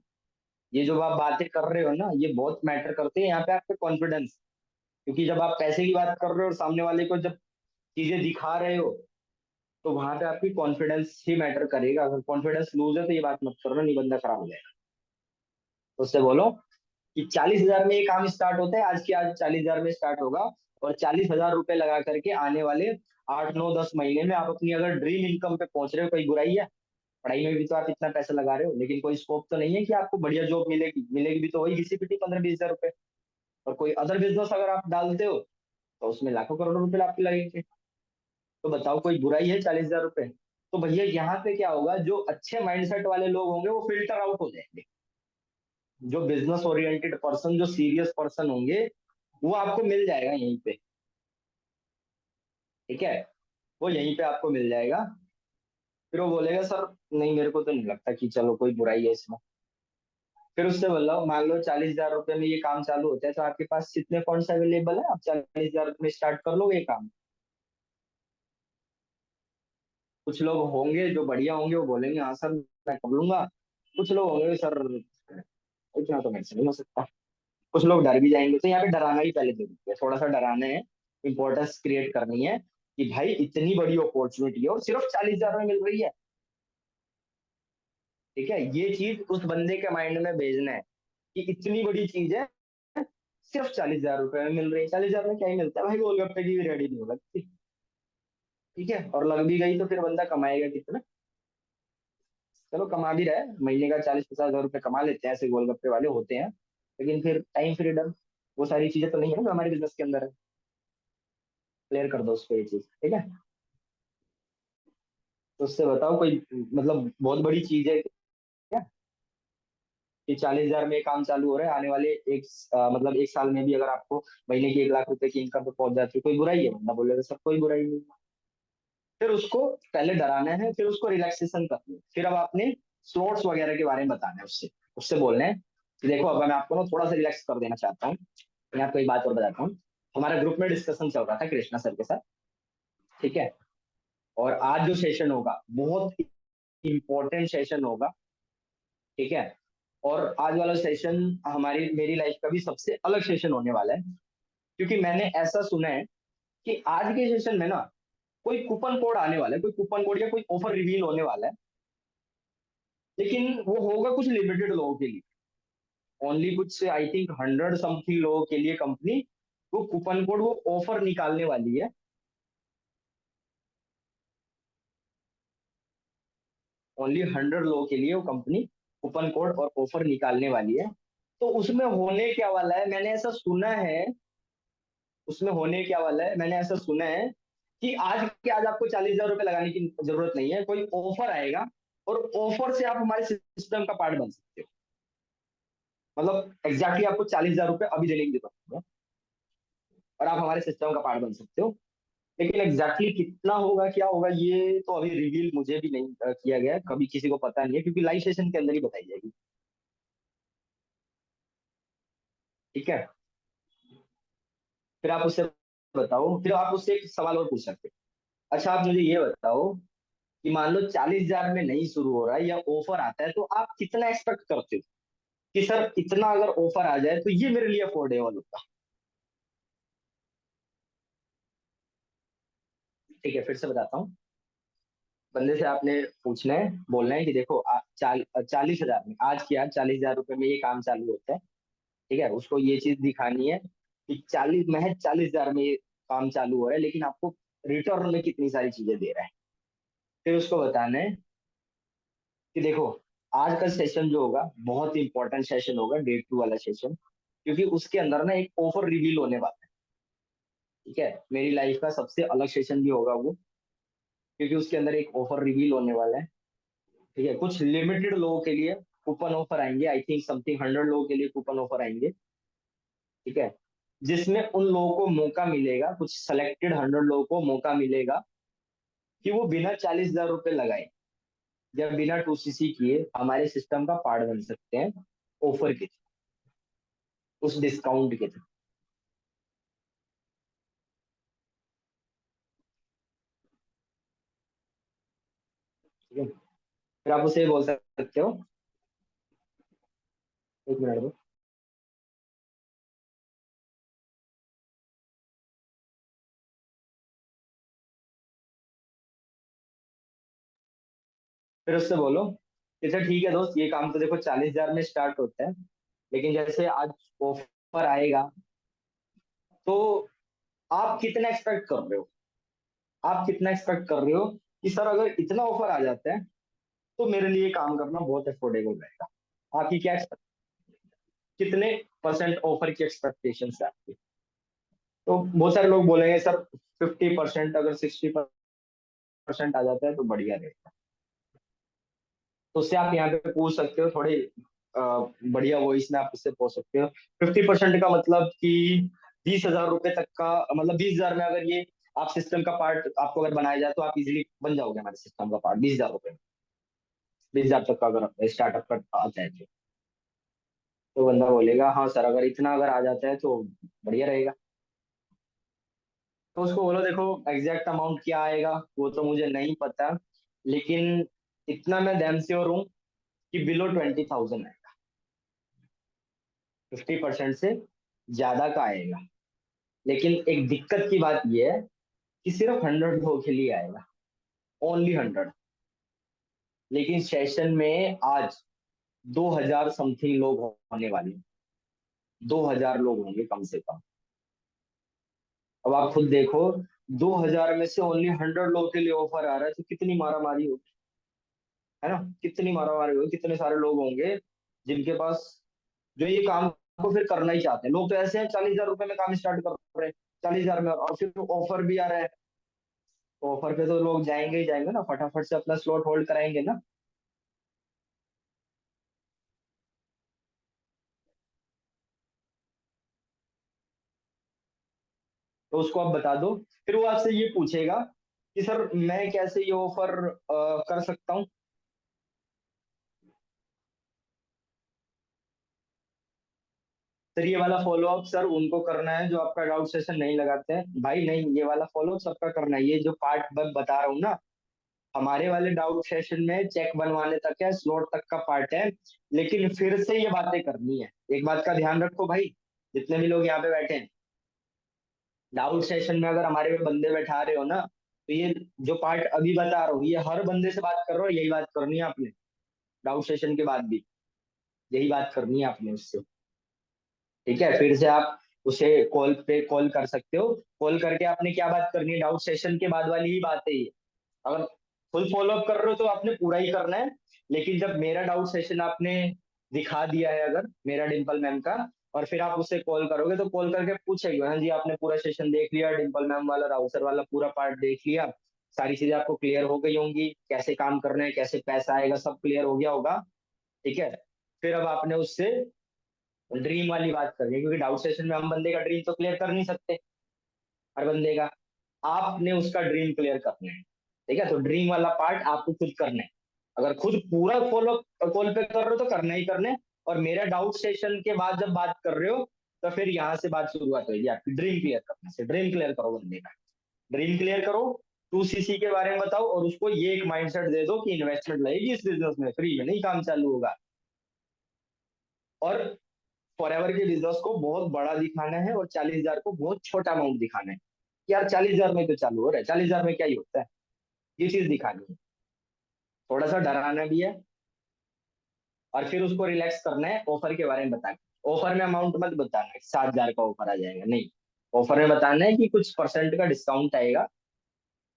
Speaker 1: ये जो आप बातें कर रहे हो ना, ये बहुत मैटर करते हैं यहाँ पे आपके कॉन्फिडेंस। क्योंकि जब आप पैसे की बात कर रहे हो और सामने वाले को जब चीजें दिखा रहे हो, तो वहां पे आपकी कॉन्फिडेंस ही मैटर करेगा। अगर कॉन्फिडेंस लूज है तो ये बात मत करना, नहीं, बंदा खराब हो जाएगा। तो उससे बोलो कि 40,000 में ये काम स्टार्ट होता है, आज की आज 40,000 में स्टार्ट होगा। और 40,000 रुपए लगा करके आने वाले 8-9-10 महीने में आप अपनी अगर ड्रीम इनकम पे पहुंच रहे हो, कोई बुराई है? पढ़ाई में भी तो आप इतना पैसा लगा रहे हो, लेकिन कोई स्कोप तो नहीं है कि आपको बढ़िया जॉब मिलेगी। मिलेगी भी तो वही घिसी-पिटी 15-20 हजार रुपए। और कोई अदर बिजनेस अगर आप डालते हो तो उसमें लाखों करोड़ों रुपए आपके लगेंगे। तो बताओ कोई बुराई है 40,000 रुपए? तो भैया यहाँ पे क्या होगा, जो अच्छे माइंडसेट वाले लोग होंगे वो फिल्टर आउट हो जाएंगे। जो बिजनेस ओरिएंटेड पर्सन, जो सीरियस पर्सन होंगे, वो आपको मिल जाएगा यहीं पे, ठीक है। वो यहीं पे आपको मिल जाएगा। फिर वो बोलेगा सर नहीं, मेरे को तो नहीं लगता कि चलो कोई बुराई है इसमें। फिर उससे बोला, मान लो 40,000 रुपए में ये काम चालू होता है, तो आपके पास कितने फंड्स अवेलेबल है? आप 40,000 में स्टार्ट कर लोगे ये काम। कुछ लोग होंगे जो बढ़िया होंगे, वो बोलेंगे हाँ सर मैं कर लूंगा। कुछ लोग होंगे सर इतना तो मेरे से नहीं हो सकता। कुछ लोग डर भी जाएंगे। तो यहाँ पे डराना ही पहले जरूरी है, थोड़ा सा डराना है, इंपॉर्टेंस क्रिएट करनी है कि भाई इतनी बड़ी अपॉर्चुनिटी है और सिर्फ 40,000 में मिल रही है, ठीक है। ये चीज उस बंदे के माइंड में भेजना है कि इतनी बड़ी चीज है, सिर्फ 40,000 रुपए में मिल रही है। 40,000 में क्या ही मिलता है भाई, गोलगप्पे की भी रेडी नहीं हो लगती, ठीक है। और लग भी गई तो फिर बंदा कमाएगा कितना? चलो कमा भी रहा है, महीने का 40-50 हजार रुपए कमा लेते हैं, ऐसे गोलगप्पे वाले होते हैं। लेकिन फिर टाइम फ्रीडम, वो सारी चीजें तो नहीं है जो हमारे बिजनेस के अंदर है। क्लियर कर दो उसको ये चीज, ठीक है। तो उससे बताओ कोई मतलब बहुत बड़ी चीज है क्या कि 40,000 में काम चालू हो रहा है? आने वाले मतलब 1 साल में भी अगर आपको महीने की 1 लाख रुपए की इनकम पे पहुंच जाती है, कोई बुराई है? बंदा बोलेगा सर कोई बुराई नहीं। फिर उसको पहले डराना है, फिर उसको रिलैक्सेशन करनी है। फिर अब आपने स्लॉट्स वगैरह के बारे में बताना है उससे। उससे बोलना है कि देखो, अब मैं आपको ना थोड़ा सा रिलैक्स कर देना चाहता हूँ। मैं आपको एक बात और बताता हूँ। हमारा ग्रुप में डिस्कशन चल रहा था कृष्णा सर के साथ, ठीक है। और आज जो सेशन होगा बहुत इंपॉर्टेंट सेशन होगा, ठीक है। और आज वाला सेशन मेरी लाइफ का भी सबसे अलग सेशन होने वाला है, क्योंकि मैंने ऐसा सुना है कि आज के सेशन में ना कोई कूपन कोड आने वाला है, कोई कूपन कोड या कोई ऑफर रिवील होने वाला है, लेकिन वो होगा कुछ लिमिटेड लोगों के लिए। ओनली कुछ आई थिंक 100 समथिंग लोगों के लिए कंपनी वो कूपन कोड, वो ऑफर निकालने वाली है। ओनली 100 लोगों के लिए वो कंपनी कूपन कोड और ऑफर निकालने वाली है। तो उसमें होने क्या वाला है, मैंने ऐसा सुना है, उसमें होने क्या वाला है, मैंने ऐसा सुना है कि आज के आज आपको 40,000 रुपए लगाने की जरूरत नहीं है, कोई ऑफर आएगा और ऑफर से आप हमारे सिस्टम का पार्ट बन सकते हो। मतलब एग्जैक्टली आपको 40,000 रुपए अभी देने की जरूरत नहीं है और आप हमारे सिस्टम का पार्ट बन सकते हो। लेकिन एग्जैक्टली कितना होगा, क्या होगा, ये तो अभी रिवील मुझे भी नहीं किया गया है, कभी किसी को पता नहीं है, क्योंकि लाइव सेशन के अंदर ही बताई जाएगी। ठीक है, फिर आप उससे बताओ, फिर आप उससे एक सवाल और पूछ सकते हो। अच्छा, आप मुझे ये बताओ कि मान लो 40,000 में नहीं शुरू हो रहा है या ऑफर आता है, तो आप कितना एक्सपेक्ट करते हो कि सर इतना अगर ऑफर आ जाए तो ये मेरे लिए अफोर्डेबल होगा। ठीक है, फिर से बताता हूँ। बंदे से आपने पूछना है, बोलना है कि देखो 40,000 में, आज की आज 40,000 रुपए में ये काम चालू होता है। ठीक है, उसको ये चीज दिखानी है कि 40,000 में ये काम चालू हो रहा है, लेकिन आपको रिटर्न में कितनी सारी चीजें दे रहा है। फिर उसको बताना है कि देखो आज का सेशन जो होगा बहुत इंपॉर्टेंट सेशन होगा, डे 2 वाला सेशन, क्योंकि उसके अंदर ना एक ऑफर रिवील होने वाला है। ठीक है, मेरी लाइफ का सबसे अलग सेशन भी होगा वो, क्योंकि उसके अंदर एक ऑफर रिवील होने वाला है। ठीक है, कुछ लिमिटेड लोगों के लिए कूपन ऑफर आएंगे, आई थिंक समथिंग 100 लोगों के लिए कूपन ऑफर आएंगे। ठीक है, जिसमें उन लोगों को मौका मिलेगा, कुछ सेलेक्टेड 100 लोगों को मौका मिलेगा कि वो बिना 40,000 रुपए लगाए या बिना 2cc किए हमारे सिस्टम का पार्ट बन सकते हैं, ऑफर के थ्रू, उस डिस्काउंट के थ्रू। ठीक है, फिर आप उसे बोल सकते हो, एक मिनट में। फिर उससे बोलो कि अच्छा ठीक है दोस्त, ये काम तो देखो 40,000 में स्टार्ट होता है, लेकिन जैसे आज ऑफर आएगा तो आप कितना एक्सपेक्ट कर रहे हो, आप कितना एक्सपेक्ट कर रहे हो कि सर अगर इतना ऑफर आ जाता है तो मेरे लिए काम करना बहुत अफोर्डेबल रहेगा। आपकी क्या कितने परसेंट ऑफर की एक्सपेक्टेशन है आपकी। तो बहुत सारे लोग बोलेंगे सर 50%, अगर 60% आ जाता है तो बढ़िया रहेगा। तो उससे आप यहाँ पे पूछ सकते हो, थोड़े बढ़िया वॉइस में आप उससे पूछ सकते हो। 50% का मतलब कि 20,000 रुपए तक का, मतलब 20,000 में अगर ये आप सिस्टम का पार्ट आपको अगर बनाया जाए तो आप इजीली बन जाओगे हमारे सिस्टम का पार्ट 20,000 रुपए में। 20,000 तक का अगर स्टार्टअप कर आता है तो बंदा बोलेगा हाँ सर, अगर इतना अगर आ जाता है तो बढ़िया रहेगा। तो उसको बोलो देखो एग्जैक्ट अमाउंट क्या आएगा वो तो मुझे नहीं पता, लेकिन इतना मैं डैम श्योर हूँ कि बिलो 20,000 है। 50% से ज्यादा का आएगा, लेकिन एक दिक्कत की बात यह है कि सिर्फ 100 लोगों के लिए आएगा, ओनली 100। लेकिन सेशन में आज 2,000 समथिंग लोग होने वाले हैं, 2,000 लोग होंगे कम से कम। अब आप खुद देखो, 2,000 में से ओनली 100 लोगों के लिए ऑफर आ रहा है, तो कितनी मारामारी होगी, है ना, कितनी मारामारी होगी, कितने सारे लोग होंगे जिनके पास, जो ये काम को फिर करना ही चाहते हैं। लोग तो ऐसे हैं 40,000 रुपए में काम स्टार्ट कर रहे हैं, 40,000 में, और फिर ऑफर भी आ रहा है। ऑफर पे तो लोग जाएंगे ही जाएंगे ना, फटाफट से अपना स्लॉट होल्ड कराएंगे ना। तो उसको आप बता दो, फिर वो आपसे ये पूछेगा कि सर मैं कैसे ये ऑफर कर सकता हूँ। सर ये वाला फॉलो अप सर उनको करना है जो आपका डाउट सेशन नहीं लगाते हैं। भाई नहीं, ये वाला फॉलो अप सबका करना है, ये जो पार्ट बता रहा हूँ ना, हमारे वाले डाउट सेशन में चेक बनवाने तक है, स्लॉट तक का पार्ट है, लेकिन फिर से ये बातें करनी है। एक बात का ध्यान रखो भाई, जितने भी लोग यहाँ पे बैठे हैं, डाउट सेशन में अगर हमारे में बंदे बैठा रहे हो ना, तो ये जो पार्ट अभी बता रहा हूँ ये हर बंदे से बात कर रहा हो, यही बात करनी है आपने डाउट सेशन के बाद भी, यही बात करनी है आपने उससे। ठीक है, फिर से आप उसे कॉल पे कॉल कर सकते हो, कॉल करके आपने क्या बात करनी है, डाउट सेशन के बाद वाली ही बात है ये। अगर फुल फॉलो अप कर रहे हो तो आपने पूरा ही करना है, लेकिन जब मेरा डाउट सेशन आपने दिखा दिया है अगर मेरा डिम्पल मैम का, और फिर आप उससे कॉल करोगे तो कॉल करके पूछेगी, हाँ जी आपने पूरा सेशन देख लिया, डिम्पल मैम वाला राउत सर वाला पूरा पार्ट देख लिया, सारी चीजें आपको क्लियर हो गई होंगी, कैसे काम करना है, कैसे पैसा आएगा, सब क्लियर हो गया होगा। ठीक है, फिर अब आपने उससे ड्रीम वाली बात करनी है, क्योंकि डाउट सेशन में हम बंदे का ड्रीम तो क्लियर कर नहीं सकते, हर बंदे का, आपने उसका ड्रीम क्लियर करना है। ठीक है, तो ड्रीम वाला पार्ट आपको खुद करना है, अगर खुद पूरा फॉलो कॉल पे कर रहे हो तो करना ही करना है, और मेरा डाउट सेशन के बाद जब बात कर रहे हो तो फिर यहाँ से बात शुरुआत होगी आपकी ड्रीम क्लियर करने से। ड्रीम क्लियर करो बंदे का, ड्रीम क्लियर करो, 2cc के बारे में बताओ, और उसको ये एक माइंडसेट दे दो कि इन्वेस्टमेंट लगेगी इस बिजनेस में, फ्री में नहीं काम चालू होगा, और फॉरएवर के बिजनेस को बहुत बड़ा दिखाना है और 40,000 को बहुत छोटा अमाउंट दिखाना है। यार 40,000 में तो चालू हो रहा है, 40,000 में क्या ही होता है, ये चीज दिखानी है, थोड़ा सा डराना भी है, और फिर उसको रिलैक्स करना है ऑफर के बारे में बता के। ऑफर में अमाउंट मत बताना है 7,000 का ऑफर आ जाएगा, नहीं, ऑफर में बताना है कि कुछ परसेंट का डिस्काउंट आएगा,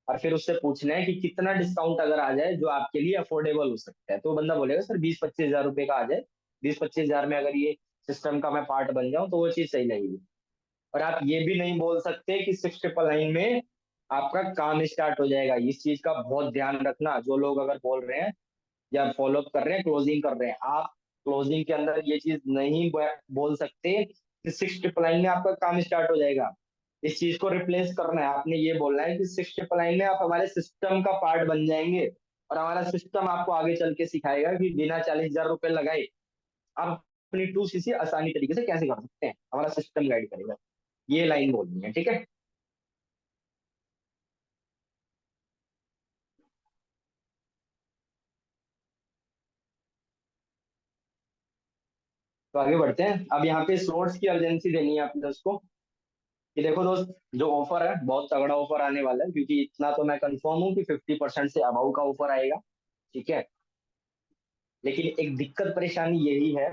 Speaker 1: और फिर उससे पूछना है कि कितना डिस्काउंट अगर आ जाए जो आपके लिए अफोर्डेबल हो सकता है, तो बंदा बोलेगा सर 20-25 हजार रुपए का आ जाए, 20-25 हजार में अगर ये सिस्टम का मैं पार्ट बन जाऊं तो वो चीज सही लगेगी। और आप ये भी नहीं बोल सकते कि 6,999 में आपका काम स्टार्ट हो जाएगा, इस चीज का बहुत ध्यान रखना, जो लोग अगर बोल रहे हैं या फॉलो अप कर रहे हैं, क्लोजिंग कर रहे हैं, आप क्लोजिंग के अंदर ये चीज नहीं बोल सकते कि 6,999 में आपका काम स्टार्ट हो जाएगा। इस चीज को रिप्लेस करना है, आपने ये बोलना है कि 6,999 में आप हमारे सिस्टम का पार्ट बन जाएंगे, और हमारा सिस्टम आपको आगे चल के सिखाएगा कि बिना 40,000 रुपए लगाए आप अपनी 2cc आसानी तरीके से कैसे कर सकते हैं, हमारा सिस्टम गाइड करेगा। ये लाइन बोलनी है, ठीक है। तो आगे बढ़ते हैं, अब यहाँ पे स्लॉट्स की अर्जेंसी देनी है आपने उसको, कि देखो दोस्त, जो ऑफर है बहुत तगड़ा ऑफर आने वाला है, क्योंकि इतना तो मैं कंफर्म हूँ कि 50% से अबाउ का ऑफर आएगा। ठीक है, लेकिन एक दिक्कत परेशानी यही है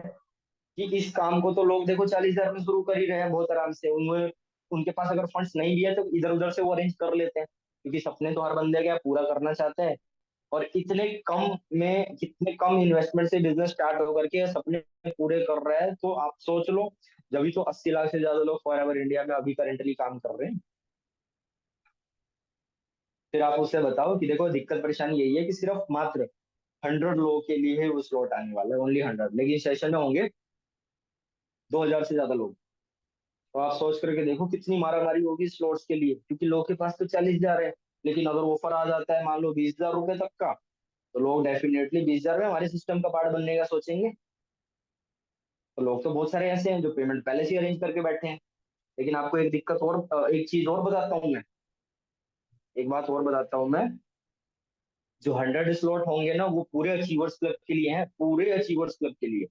Speaker 1: कि इस काम को तो लोग देखो 40,000 में शुरू कर ही रहे हैं बहुत आराम से, उनमें उनके पास अगर फंड्स नहीं भी है तो इधर उधर से वो अरेंज कर लेते हैं, क्योंकि सपने तो हर बंदे के पूरा करना चाहते हैं, और इतने कम में, कितने कम इन्वेस्टमेंट से बिजनेस स्टार्ट होकर के सपने पूरे कर रहा है, तो आप सोच लो, जब तो 80 लाख से ज्यादा लोग फॉरएवर इंडिया में अभी करेंटली काम कर रहे हैं। फिर आप उससे बताओ कि देखो दिक्कत परेशानी यही है कि सिर्फ मात्र 100 लोगों के लिए ही वो स्लॉट आने वाला है, ओनली 100, लेकिन सेशन में होंगे 2,000 से ज्यादा लोग। तो आप सोच करके देखो कितनी मारामारी होगी स्लॉट्स के लिए, क्योंकि लोग के पास तो 40,000 है, लेकिन अगर ऑफर आ जाता है मान लो 20,000 रुपए तक का, तो लोग डेफिनेटली 20,000 में हमारे सिस्टम का पार्ट बनने का सोचेंगे। तो लोग तो बहुत सारे ऐसे हैं जो पेमेंट पहले से अरेंज करके बैठे हैं। लेकिन आपको एक दिक्कत और, एक चीज और बताता हूँ मैं, एक बात और बताता हूँ मैं, जो 100 स्लॉट होंगे ना वो पूरे अचीवर्स क्लब के लिए हैं, पूरे अचीवर्स क्लब के लिए।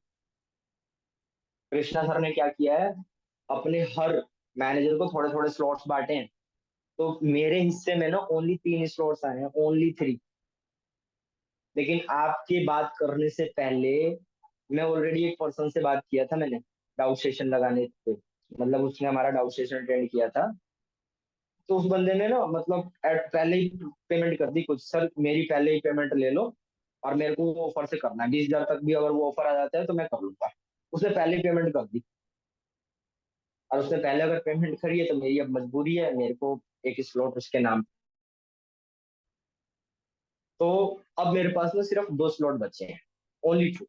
Speaker 1: कृष्णा सर ने क्या किया है, अपने हर मैनेजर को थोड़े थोड़े स्लॉट्स बांटे हैं, तो मेरे हिस्से में ना ओनली 3 स्लॉट्स आए हैं, ओनली 3। लेकिन आपके बात करने से पहले मैं ऑलरेडी एक पर्सन से बात किया था मैंने, डाउट सेशन लगाने पे, मतलब उसने हमारा डाउट सेशन अटेंड किया था, तो उस बंदे ने ना मतलब पहले ही पेमेंट कर दी कुछ, सर मेरी पहले ही पेमेंट ले लो और मेरे को वो ऑफर से करना है, 20,000 तक भी अगर वो ऑफर आ जाता है तो मैं कर लूंगा। उसने पहले ही पेमेंट कर दी, और उसने पहले अगर पेमेंट करी है तो मेरी अब मजबूरी है, मेरे को एक स्लॉट उसके नाम। तो अब मेरे पास में सिर्फ 2 स्लॉट बचे हैं, ओनली 2,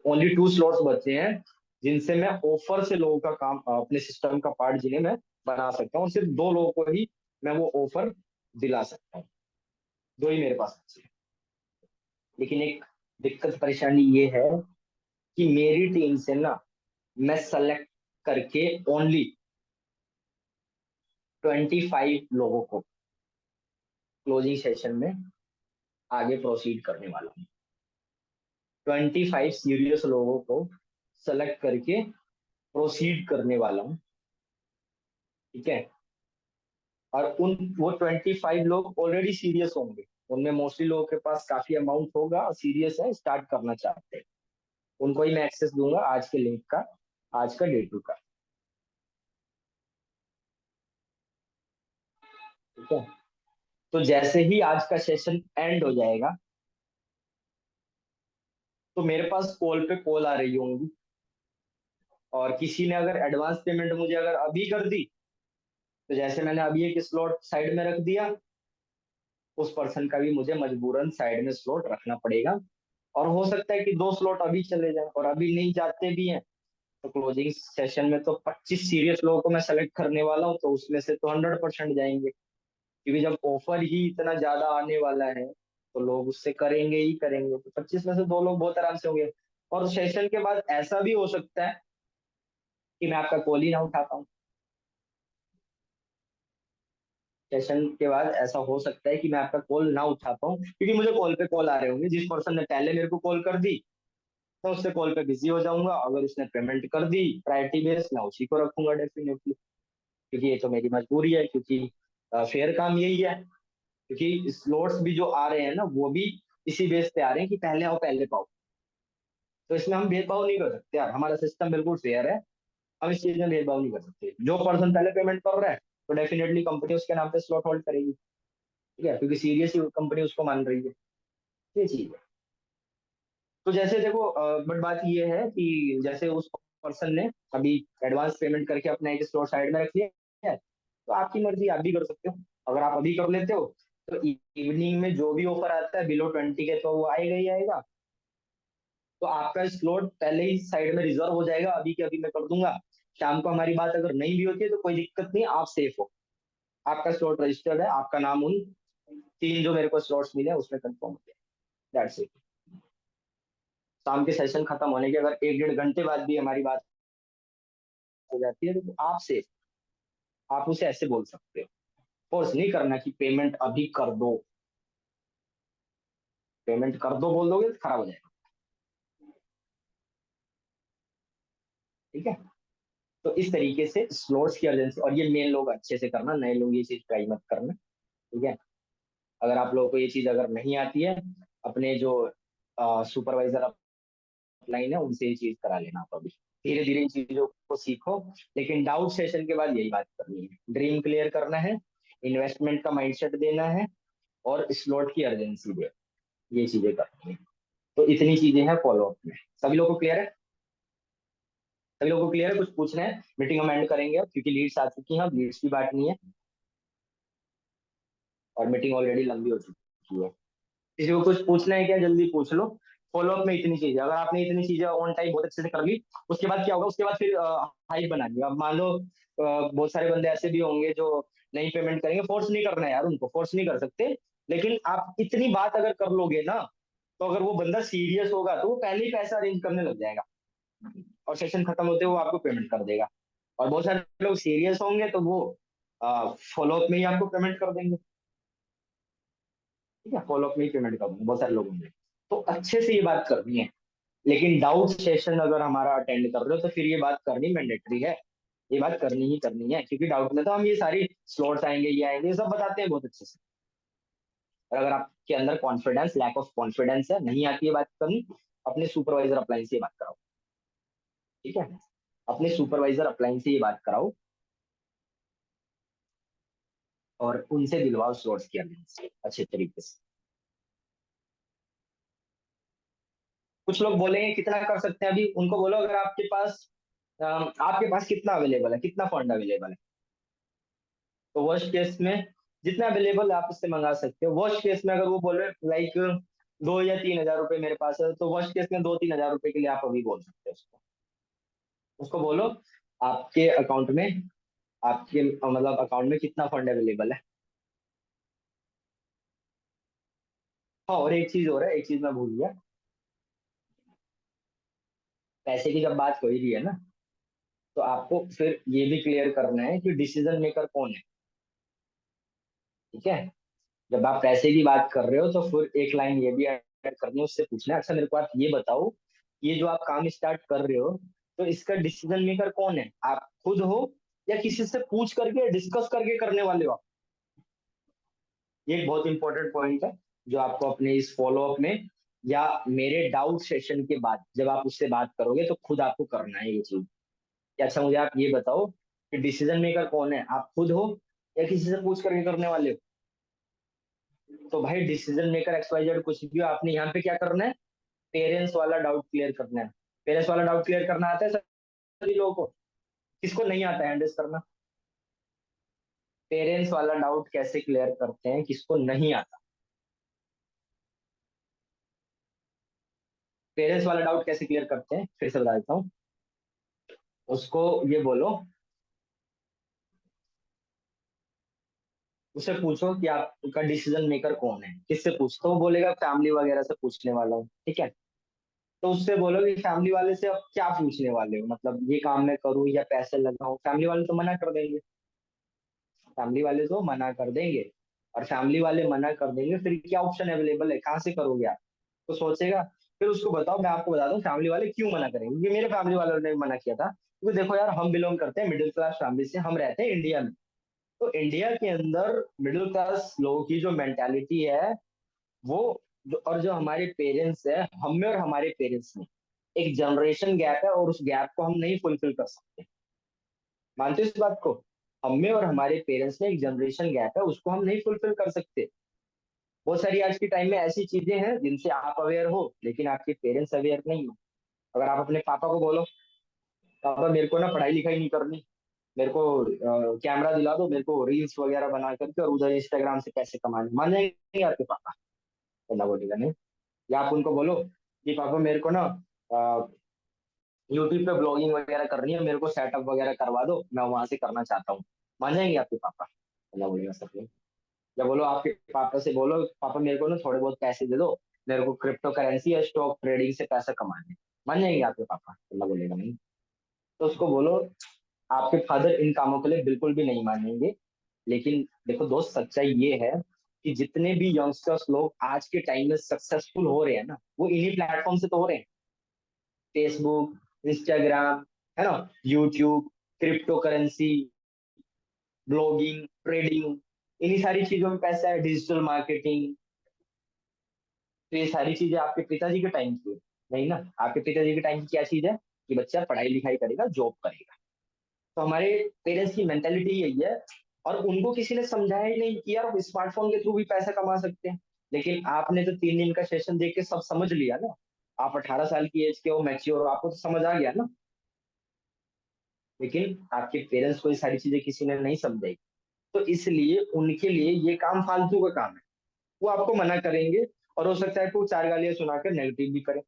Speaker 1: ओनली 2 स्लॉट्स बचे हैं, जिनसे मैं ऑफर से लोगों का काम, अपने सिस्टम का पार्ट जिन्हें मैं बना सकता हूँ, सिर्फ 2 लोगों को ही मैं वो ऑफर दिला सकता हूँ, 2 ही मेरे पास बचे हैं। लेकिन एक दिक्कत परेशानी ये है कि मेरी टीम से ना मैं सेलेक्ट करके ओनली 25 लोगों को, क्लोजिंग सेशन में आगे प्रोसीड करने वाला हूँ। 25 सीरियस लोगों को सेलेक्ट करके प्रोसीड करने वाला हूँ, ठीक है। और वो 25 लोग ऑलरेडी सीरियस होंगे, उनमें मोस्टली लोगों के पास काफी अमाउंट होगा और सीरियस है, स्टार्ट करना चाहते हैं। उनको ही मैं एक्सेस दूंगा आज के लिंक का, आज का डे 2 का, ठीक है। तो जैसे ही आज का सेशन एंड हो जाएगा तो मेरे पास कॉल पे कॉल आ रही होंगी, और किसी ने अगर एडवांस पेमेंट मुझे अगर अभी कर दी, तो जैसे मैंने अभी एक स्लॉट साइड में रख दिया, उस पर्सन का भी मुझे मजबूरन साइड में स्लॉट रखना पड़ेगा। और हो सकता है कि 2 स्लॉट अभी चले जाए और अभी नहीं जाते भी हैं, तो क्लोजिंग सेशन में तो 25 सीरियस लोगों को मैं सेलेक्ट करने वाला हूँ, तो उसमें से तो 100% जाएंगे, क्योंकि जब ऑफर ही इतना ज्यादा आने वाला है तो लोग उससे करेंगे ही करेंगे। तो 25 में से 2 लोग बहुत आराम से होंगे। और सेशन के बाद ऐसा भी हो सकता है कि मैं आपका कॉल ही ना उठा पाऊँ। सेशन के बाद ऐसा हो सकता है कि मैं आपका कॉल ना उठा पाऊँ, क्योंकि मुझे कॉल पे कॉल आ रहे होंगे। जिस पर्सन ने पहले मेरे को कॉल कर दी, तो उससे कॉल पे बिजी हो जाऊंगा। अगर उसने पेमेंट कर दी प्रायोरिटी बेस, मैं उसी को रखूंगा डेफिनेटली, क्योंकि ये तो मेरी मजबूरी है, क्योंकि फेयर काम यही है। क्योंकि स्लॉट्स भी जो आ रहे हैं ना, वो भी इसी बेस पे आ रहे हैं कि पहले आओ पहले पाओ। तो इसमें हम भेदभाव नहीं कर सकते यार, हमारा सिस्टम बिल्कुल फेयर है। हम इस चीज में भेदभाव नहीं कर सकते। जो पर्सन पहले पेमेंट कर रहा है तो डेफिनेटली कंपनी उसके नाम पे स्लॉट होल्ड करेगी, ठीक है, क्योंकि सीरियस कंपनी उसको मान रही है। ये चीज है। तो जैसे देखो, बट बात ये है कि जैसे उस पर्सन ने अभी एडवांस पेमेंट करके अपना एक स्लॉट साइड में रख लिया है, तो आपकी मर्जी, आप भी कर सकते हो। अगर आप अभी कर लेते हो तो इवनिंग में जो भी ऑफर आता है बिलो 20 के, तो वो आएगा ही आएगा। तो आपका स्लॉट पहले ही साइड में रिजर्व हो जाएगा, अभी के अभी मैं कर दूंगा। शाम को हमारी बात अगर नहीं भी होती है तो कोई दिक्कत नहीं, आप सेफ हो। आपका स्लॉट रजिस्टर्ड है, आपका नाम उन 3 जो मेरे को स्लॉट्स मिले उसमें कंफर्म हो गया। That's it. शाम के सेशन खत्म होने के अगर 1-1.5 घंटे बाद भी हमारी बात हो जाती है तो आप सेफ, आप उसे ऐसे बोल सकते हो। फोर्स नहीं करना कि पेमेंट अभी कर दो, पेमेंट कर दो बोल दोगे तो खराब हो जाएगा, ठीक है। तो इस तरीके से स्लॉट्स की अर्जेंसी, और ये मेन लोग अच्छे से करना, नए लोग ये चीज ट्राई मत करना, ठीक है। अगर आप लोगों को ये चीज अगर नहीं आती है, अपने जो सुपरवाइजर अपलाइन है उनसे ये चीज करा लेना। आप अभी धीरे धीरे इन चीजों को सीखो, लेकिन डाउट सेशन के बाद यही बात करनी है, ड्रीम क्लियर करना है, इन्वेस्टमेंट का माइंडसेट देना है, और स्लॉट की अर्जेंसी दे, ये चीजें करनी है। तो इतनी चीजें हैं फॉलोअप में। सभी लोगों को क्लियर है? सभी लोगों को क्लियर है? कुछ पूछना है? मीटिंग हम एंड करेंगे अब, क्योंकि लीड्स आ चुकी हैं, अब लीड्स की बात नहीं है, और मीटिंग ऑलरेडी लंबी हो चुकी है। किसी को कुछ पूछना है क्या? जल्दी पूछ लो। फॉलोअप में इतनी चीजें, अगर आपने इतनी चीजें ऑन टाइम बहुत अच्छे से कर ली, उसके बाद क्या होगा? उसके बाद फिर हाइप बनानी है। अब मान लो बहुत सारे बंदे ऐसे भी होंगे जो नहीं पेमेंट करेंगे, फोर्स नहीं करना है यार, उनको फोर्स नहीं कर सकते। लेकिन आप इतनी बात अगर कर लोगे ना, तो अगर वो बंदा सीरियस होगा तो वो पहले ही पैसा अरेंज करने लग जाएगा, और सेशन खत्म होते वो आपको पेमेंट कर देगा। और बहुत सारे लोग सीरियस होंगे तो वो फॉलोअप में ही आपको पेमेंट कर देंगे, ठीक है। फॉलोअप में ही पेमेंट कर देंगे बहुत सारे लोग होंगे। तो अच्छे से ये बात करनी है। लेकिन डाउट सेशन अगर हमारा अटेंड कर रहे हो तो फिर ये बात करनी मैंडेटरी है, ये बात करनी ही करनी है, क्योंकि डाउट में तो हम ये सारी स्लॉट्स आएंगे, ये आएंगे, ये सब बताते हैं बहुत अच्छे से। और अगर आपके अंदर कॉन्फिडेंस, लैक ऑफ कॉन्फिडेंस है, नहीं आती है बात करनी, अपने सुपरवाइजर अपलाइन से ये बात कराओ, ठीक है। अपने सुपरवाइजर अपलाइन से ये बात कराओ और उनसे दिलवाओ स्लॉट्स की अर्जेंसी अच्छे तरीके से। कुछ लोग बोलेंगे कितना कर सकते हैं अभी, उनको बोलो अगर आपके पास कितना अवेलेबल है, कितना फंड अवेलेबल है। तो वर्स्ट केस में जितना अवेलेबल आप उससे मंगा सकते हो। वर्स्ट केस में अगर वो बोल रहे लाइक 2 या 3 हजार रुपए मेरे पास है, तो वर्स्ट केस में 2-3 हजार रुपए के लिए आप अभी बोल सकते हो उसको। उसको बोलो आपके अकाउंट में, आपके मतलब अकाउंट में कितना फंड अवेलेबल है। हाँ, और एक चीज हो रहा है, एक चीज मैं भूल गया। पैसे की जब बात हो ही रही है ना, तो आपको फिर ये भी क्लियर करना है कि डिसीजन मेकर कौन है, ठीक है। जब आप पैसे की बात कर रहे हो तो फिर एक लाइन ये भी ऐड करनी है, उससे पूछना है, अच्छा मेरे को आप ये बताओ, ये जो आप काम स्टार्ट कर रहे हो तो इसका डिसीजन मेकर कौन है, आप खुद हो या किसी से पूछ करके डिस्कस करके करने वाले हो आप? ये एक बहुत इंपॉर्टेंट पॉइंट है जो आपको अपने इस फॉलोअप में या मेरे डाउट सेशन के बाद जब आप उससे बात करोगे तो खुद आपको करना है ये चीज कि अच्छा मुझे आप ये बताओ कि डिसीजन मेकर कौन है, आप खुद हो या किसी से पूछ करके करने वाले हो? तो भाई decision maker X Y Z कुछ भी हो, आपने यहाँ पे क्या करना है, पेरेंट्स वाला डाउट क्लियर करना है। पेरेंट्स वाला डाउट क्लियर करना आता है सभी लोगों को? किसको नहीं आता है हैंडल्स करना? पेरेंट्स वाला डाउट कैसे क्लियर करते हैं, किसको नहीं आता? पेरेंट्स वाला डाउट कैसे क्लियर करते हैं फिर से बता देता हूँ, उसको ये बोलो, उससे पूछो कि आपका डिसीजन मेकर कौन है, किससे पूछते हो, वो बोलेगा फैमिली वगैरह से पूछने वाला हूँ, ठीक है? तो उससे बोलो कि फैमिली वाले से अब क्या पूछने वाले हो, मतलब ये काम मैं करूँ या पैसे लगाऊं, फैमिली वाले तो मना कर देंगे, फैमिली वाले तो मना कर देंगे, और फैमिली वाले मना कर देंगे फिर क्या ऑप्शन अवेलेबल है, कहाँ से करोगे आप? तो सोचेगा, फिर उसको बताओ, मैं आपको बता दूं फैमिली वाले क्यों मना करेंगे, ये मेरे फैमिली वालों ने भी मना किया था, क्योंकि देखो यार हम बिलोंग करते हैं मिडिल क्लास फैमिली से, हम रहते हैं इंडिया में, तो इंडिया के अंदर मिडिल क्लास लोगों की जो मेंटालिटी है वो और जो हमारे पेरेंट्स है, हम में और हमारे पेरेंट्स में एक जनरेशन गैप है और उस गैप को हम नहीं फुलफिल कर सकते। मानते हो इस बात को? हम में और हमारे पेरेंट्स में एक जनरेशन गैप है, उसको हम नहीं फुलफिल कर सकते। बहुत सारी आज के टाइम में ऐसी चीजें हैं जिनसे आप अवेयर हो लेकिन आपके पेरेंट्स अवेयर नहीं हो। अगर आप अपने पापा को बोलो पापा मेरे को ना पढ़ाई लिखाई नहीं करनी, मेरे को कैमरा दिला दो, मेरे को रील्स वगैरह बना करके और उधर इंस्टाग्राम से पैसे कमाने, मान जाएंगे आपके पापा? ना बोलेगा नहीं। या आप उनको बोलो कि पापा मेरे को ना यूट्यूब पे ब्लॉगिंग वगैरह करनी है, मेरे को सेटअप वगैरह करवा दो, मैं वहां से करना चाहता हूँ, मान जाएंगे आपके पापा? ना बोलेगा सब लोग। या बोलो आपके पापा से बोलो पापा मेरे को ना थोड़े बहुत पैसे दे दो, मेरे को क्रिप्टो करेंसी या स्टॉक ट्रेडिंग से पैसा कमाना है, मान जाएंगे आपके पापा? ना बोलेगा नहीं। तो उसको बोलो आपके फादर इन कामों के लिए बिल्कुल भी नहीं मानेंगे। लेकिन देखो दोस्त, सच्चाई ये है कि जितने भी यंगस्टर्स लोग आज के टाइम में सक्सेसफुल हो रहे हैं ना, वो इन्हीं प्लेटफॉर्म से तो हो रहे हैं, फेसबुक, इंस्टाग्राम, है ना, YouTube, crypto currency, blogging, trading, इन्हीं सारी चीजों में पैसा है, डिजिटल मार्केटिंग। तो ये सारी चीजें आपके पिताजी के टाइम की है? नहीं ना। आपके पिताजी के टाइम की क्या चीज है कि बच्चा पढ़ाई लिखाई करेगा, जॉब करेगा। तो हमारे पेरेंट्स की मेंटेलिटी यही है, और उनको किसी ने समझाया ही नहीं कि यार स्मार्टफोन के थ्रू भी पैसा कमा सकते हैं। लेकिन आपने तो 3 दिन का सेशन देख के सब समझ लिया ना, आप 18 साल की एज के हो, मैच्योर हो, आपको तो समझ आ गया ना। लेकिन आपके पेरेंट्स को ये सारी चीजें किसी ने नहीं समझाई, तो इसलिए उनके लिए ये काम फालतू का काम है, वो आपको मना करेंगे, और हो सकता है कि वो 4 गालियां सुनाकर नेगेटिव भी करें।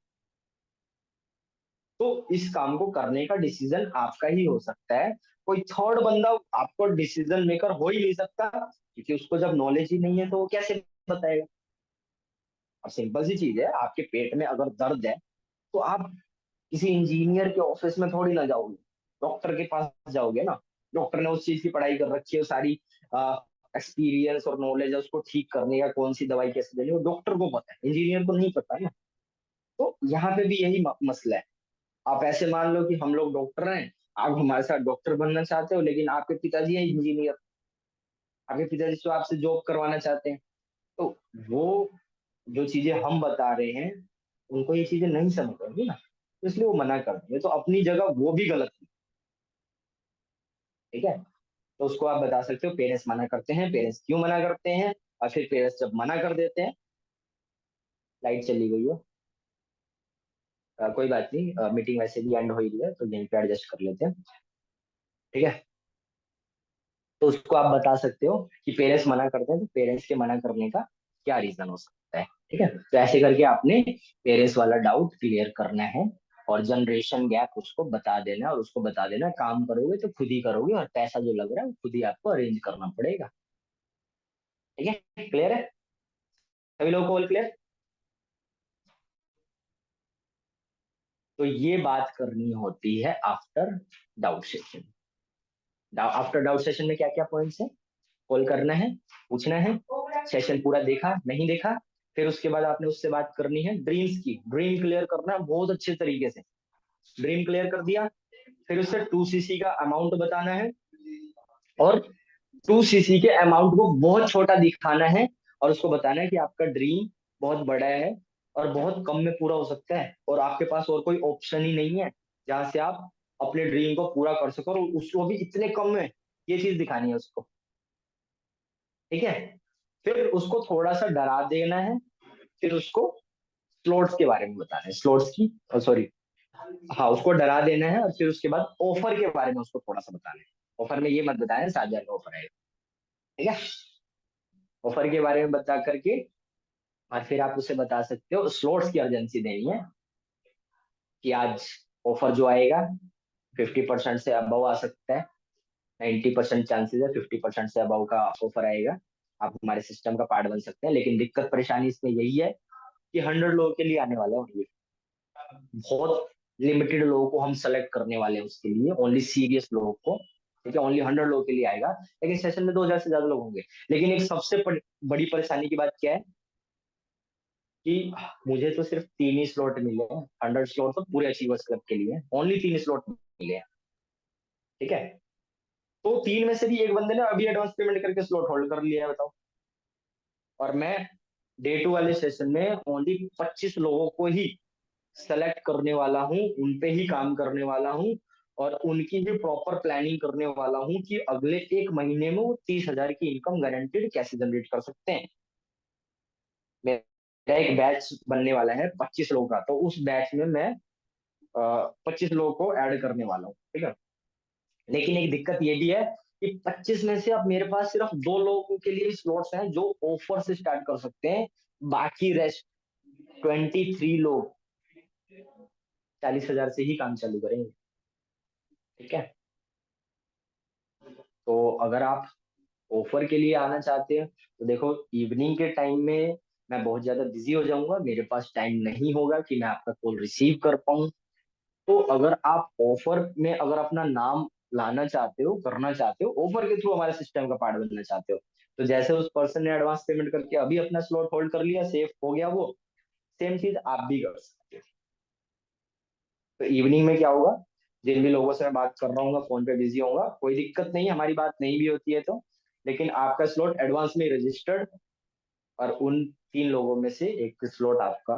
Speaker 1: तो इस काम को करने का डिसीजन आपका ही हो सकता है, कोई थर्ड बंदा आपको डिसीजन मेकर हो ही नहीं सकता, क्योंकि उसको जब नॉलेज ही नहीं है तो वो कैसे बताएगा? और सिंपल सी चीज है, आपके पेट में अगर दर्द है तो आप किसी इंजीनियर के ऑफिस में थोड़ी ना जाओगे, डॉक्टर के पास जाओगे ना। डॉक्टर ने उस चीज की पढ़ाई कर रखी है, सारी एक्सपीरियंस और नॉलेज है उसको ठीक करने का, कौन सी दवाई कैसे देनी है, वो डॉक्टर को पता है, इंजीनियर को नहीं पता ना। तो यहाँ पे भी यही मसला है। आप ऐसे मान लो कि हम लोग डॉक्टर हैं, आप हमारे साथ डॉक्टर बनना चाहते हो, लेकिन आपके पिताजी हैं इंजीनियर, आपके पिताजी तो आपसे जॉब करवाना चाहते हैं। तो वो जो चीजें हम बता रहे हैं उनको ये चीजें नहीं समझ आएंगी ना, तो इसलिए वो मना कर देंगे, तो अपनी जगह वो भी गलत है। ठीक है? तो उसको आप बता सकते हो पेरेंट्स मना करते हैं, पेरेंट्स क्यों मना करते हैं, और फिर पेरेंट्स जब मना कर देते हैं, लाइट चली गई है, कोई बात नहीं, मीटिंग वैसे भी एंड हो रही है तो यहीं पे एडजस्ट कर लेते हैं। ठीक है? तो उसको आप बता सकते हो कि पेरेंट्स मना करते हैं, तो पेरेंट्स के मना करने का क्या रीजन हो सकता है। ठीक है? तो ऐसे करके आपने पेरेंट्स वाला डाउट क्लियर करना है, और जनरेशन गैप उसको बता देना, और उसको बता देना काम करोगे तो खुद ही करोगे, और पैसा जो लग रहा है वो खुद ही आपको अरेंज करना पड़ेगा। ठीक है? क्लियर है? सभी लोगों को ऑल क्लियर? तो ये बात करनी होती है after doubt session. After doubt session में क्या क्या पॉइंट्स है, कॉल करना है, पूछना है, सेशन पूरा देखा नहीं देखा, फिर उसके बाद आपने उससे बात करनी है ड्रीम्स की, ड्रीम क्लियर करना है बहुत अच्छे तरीके से। ड्रीम क्लियर कर दिया, फिर उससे 2cc का अमाउंट बताना है, और 2cc के अमाउंट को बहुत छोटा दिखाना है, और उसको बताना है कि आपका ड्रीम बहुत बड़ा है और बहुत कम में पूरा हो सकता है, और आपके पास और कोई ऑप्शन ही नहीं है जहां से आप अपने ड्रीम को पूरा कर सको, और उसको भी इतने कम में, ये चीज दिखानी है उसको। ठीक है, फिर उसको थोड़ा सा डरा देना है, फिर उसको स्लॉट्स के बारे में बताना है, स्लॉट्स की, सॉरी, हाँ, उसको डरा देना है, और फिर उसके बाद ऑफर के बारे में उसको थोड़ा सा बताना है। ऑफर में ये मत बताया 7,000 का ऑफर है, ठीक है। ऑफर के बारे में बता करके, और फिर आप उसे बता सकते हो स्लॉट्स की अर्जेंसी देनी है, कि आज ऑफर जो आएगा 50% से अबव आ सकता है, 90% चांसेस है 50% से अबव का ऑफर आएगा, आप हमारे सिस्टम का पार्ट बन सकते हैं। लेकिन दिक्कत परेशानी इसमें यही है कि 100 लोगों के लिए आने वाला है, ये बहुत लिमिटेड लोगों को हम सेलेक्ट करने वाले हैं उसके लिए, ओनली सीरियस लोगों को, ठीक है, ओनली 100 लोगों के लिए आएगा। लेकिन सेशन में 2,000 से ज्यादा लोग होंगे। लेकिन एक सबसे बड़ी परेशानी की बात क्या है कि मुझे तो सिर्फ 3 ही स्लॉट मिले हैं, 100 स्लॉट तो पूरे अचीवर्स क्लब के लिए, ओनली 3 स्लॉट मिले हैं, ठीक है। तो 3 में से भी एक बंदे ने अभी एडवांस पेमेंट करके स्लॉट होल्ड कर लिया है, बताओ। और मैं डे 2 वाले सेशन में ओनली 25 लोगों को ही सेलेक्ट करने वाला हूँ, उन पे ही काम करने वाला हूँ, और उनकी भी प्रॉपर प्लानिंग करने वाला हूँ कि अगले 1 महीने में वो 30,000 की इनकम गारंटेड कैसे जनरेट कर सकते हैं। मेरा एक बैच बनने वाला है 25 लोगों का, तो उस बैच में मैं 25 लोगों को ऐड करने वाला हूँ, ठीक है। लेकिन एक दिक्कत ये भी है कि 25 में से अब मेरे पास सिर्फ 2 लोगों के लिए स्लॉट्स हैं जो ऑफर से स्टार्ट कर सकते हैं, बाकी रेस्ट 23 लोग 40,000 से ही काम चालू करेंगे, ठीक है। तो अगर आप ऑफर के लिए आना चाहते हैं तो देखो, इवनिंग के टाइम में मैं बहुत ज्यादा बिजी हो जाऊंगा, मेरे पास टाइम नहीं होगा कि मैं आपका कॉल रिसीव कर पाऊं। तो अगर आप ऑफर में अगर अपना नाम लाना चाहते हो, करना चाहते हो, ऑफर के थ्रू हमारे सिस्टम का पार्ट बनना चाहते हो, तो जैसे उस पर्सन ने एडवांस पेमेंट करके अभी अपना स्लॉट होल्ड कर लिया, सेफ हो गया वो, सेम चीज आप भी कर सकते हो। तो इवनिंग में क्या होगा, जिन भी लोगों से मैं बात कर रहा हूँ फोन पे बिजी होऊंगा, कोई दिक्कत नहीं, हमारी बात नहीं भी होती है तो, लेकिन आपका स्लॉट एडवांस में रजिस्टर्ड, और उन 3 लोगों में से एक स्लॉट आपका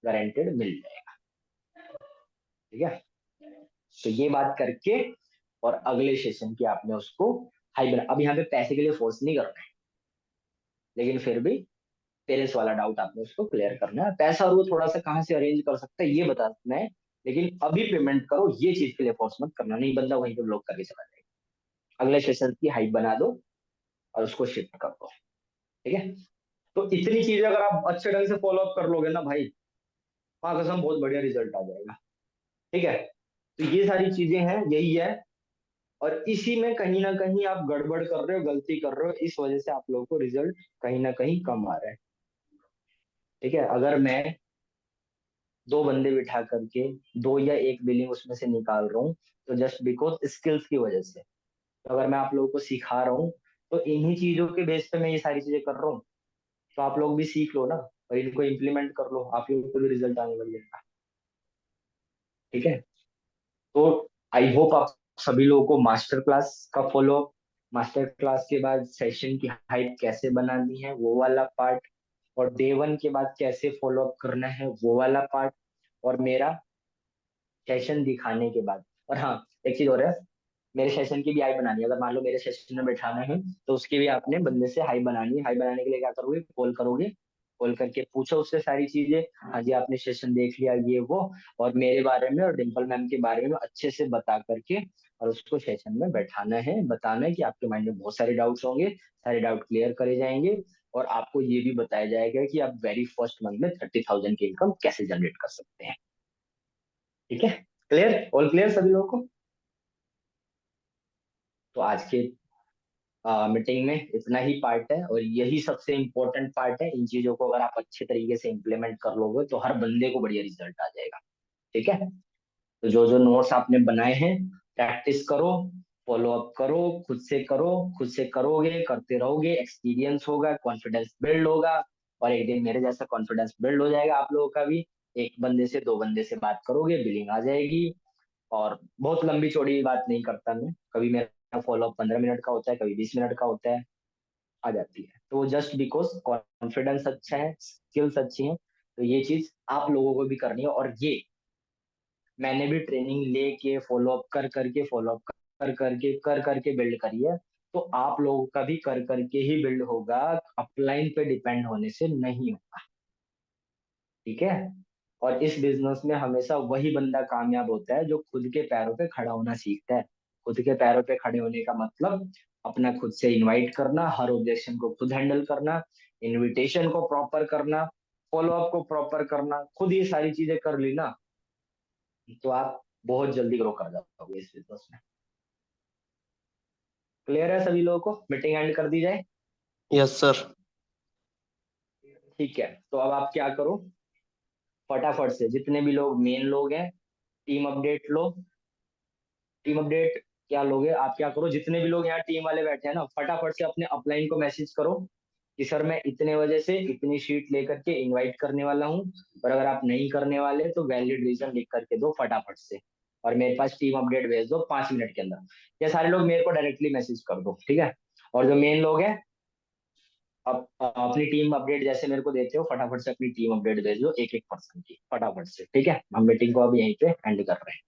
Speaker 1: गारंटेड मिल जाएगा, ठीक है। तो ये बात करके, और अगले सेशन की आपने उसको हाई बना। अब यहाँ पे पैसे के लिए फोर्स नहीं करना है, लेकिन फिर भी पेरेंट्स वाला डाउट आपने उसको क्लियर करना है। पैसा और वो थोड़ा सा कहाँ से अरेंज कर सकता है ये बताना है, लेकिन अभी पेमेंट करो, ये चीज के लिए फोर्स मत करना, नहीं बंदा वहीं पे ब्लॉक करके चला जाएगा। अगले सेशन की हाइप बना दो और उसको शिफ्ट कर दो, ठीक है। तो इतनी चीजें अगर आप अच्छे ढंग से फॉलो अप कर लोगे ना भाई, वहां कसम बहुत बढ़िया रिजल्ट आ जाएगा, ठीक है। तो ये सारी चीजें हैं, यही है, और इसी में कहीं ना कहीं आप गड़बड़ कर रहे हो, गलती कर रहे हो, इस वजह से आप लोगों को रिजल्ट कहीं ना कहीं कम आ रहा है, ठीक है। अगर मैं 2 बंदे बिठा करके 2 या 1 बिलिंग उसमें से निकाल रहा हूँ, तो जस्ट बिकॉज स्किल्स की वजह से, तो अगर मैं आप लोगों को सिखा रहा हूँ, तो इन्हीं चीजों के बेस पे मैं ये सारी चीजें कर रहा हूँ, तो आप लोग भी सीख लो ना, और इनको इम्प्लीमेंट कर लो, आप लोगों को भी रिजल्ट आने लग जाएगा, ठीक है। तो आई होप आप सभी लोगों को मास्टर क्लास का फॉलो, मास्टर क्लास के बाद सेशन की हाइप कैसे बनानी है वो वाला पार्ट, और डे 1 के बाद कैसे फॉलो अप करना है वो वाला पार्ट, और मेरा सेशन दिखाने के बाद, और हाँ, एक चीज और है, मेरे सेशन की भी हाई बनानी है। अगर मान लो मेरे सेशन में बैठाना है, तो उसकी भी आपने बंदे से हाई बनानी है। हाई बनाने के लिए क्या करोगे, कॉल करोगे, कॉल करके पूछो उससे सारी चीजें, हाँ जी आपने सेशन देख लिया ये वो, और मेरे बारे में और डिम्पल मैम के बारे में अच्छे से बता करके, और उसको सेशन में बैठाना है, बताना है कि आपके माइंड में बहुत सारे डाउट्स होंगे, सारे डाउट क्लियर करे जाएंगे, और आपको ये भी बताया जाएगा कि आप वेरी फर्स्ट मंथ में 30,000 की इनकम कैसे जनरेट कर सकते हैं, ठीक है। क्लियर, ऑल क्लियर सभी लोगों को। तो आज के मीटिंग में इतना ही पार्ट है, और यही सबसे इम्पोर्टेंट पार्ट है। इन चीजों को अगर आप अच्छे तरीके से इम्प्लीमेंट कर लोगे तो हर बंदे को बढ़िया रिजल्ट आ जाएगा, ठीक है। तो जो जो नोट्स आपने बनाए हैं प्रैक्टिस करो, फॉलो अप करो, खुद से करो, खुद से करोगे, करते रहोगे, एक्सपीरियंस होगा, कॉन्फिडेंस बिल्ड होगा, और एक दिन मेरे जैसा कॉन्फिडेंस बिल्ड हो जाएगा आप लोगों का भी। एक बंदे से 2 बंदे से बात करोगे, बिलिंग आ जाएगी। और बहुत लंबी चौड़ी बात नहीं करता मैं, कभी मेरा फॉलो अप 15 मिनट का होता है, कभी 20 मिनट का होता है, आ जाती है। तो जस्ट बिकॉज कॉन्फिडेंस अच्छा है, स्किल्स अच्छी हैं, तो ये चीज आप लोगों को भी करनी है। और ये मैंने भी ट्रेनिंग लेके फॉलो अप करके फॉलो अप कर करके बिल्ड करी है। तो आप लोगों का भी कर करके ही बिल्ड होगा, अपलाइन पे डिपेंड होने से नहीं होगा। ठीक है। और इस बिजनेस में हमेशा वही बंदा कामयाब होता है जो खुद के पैरों पे खड़ा होना सीखता है। खुद के पैरों पे खड़े होने का मतलब अपना खुद से इनवाइट करना, हर ऑब्जेक्शन को खुद हैंडल करना, इनविटेशन को प्रॉपर करना, फॉलो अप को प्रॉपर करना, खुद ये सारी चीजें कर ली ना, तो आप बहुत जल्दी ग्रो कर जाओगे इस बिजनेस में। क्लियर है सभी लोगों को? मीटिंग एंड कर दी जाए?
Speaker 5: Yes sir.
Speaker 1: ठीक है, तो अब आप क्या करो, फटाफट से जितने भी लोग मेन लोग हैं, टीम अपडेट लो। टीम अपडेट क्या लोगे आप, क्या करो, जितने भी लोग यहाँ टीम वाले बैठे हैं ना, फटाफट से अपने अपलाइन को मैसेज करो कि सर मैं इतने बजे से इतनी शीट लेकर के इनवाइट करने वाला हूँ, और अगर आप नहीं करने वाले तो वैलिड रीजन लिख करके दो फटाफट से, और मेरे पास टीम अपडेट भेज दो 5 मिनट के अंदर। ये सारे लोग मेरे को डायरेक्टली मैसेज कर दो, ठीक है। और जो मेन लोग हैं, अब अपनी टीम अपडेट जैसे मेरे को देते हो, फटाफट से अपनी टीम अपडेट भेज दो एक एक पर्सन की, फटाफट से। ठीक है, हम मीटिंग को अब यहीं पे एंड कर रहे हैं।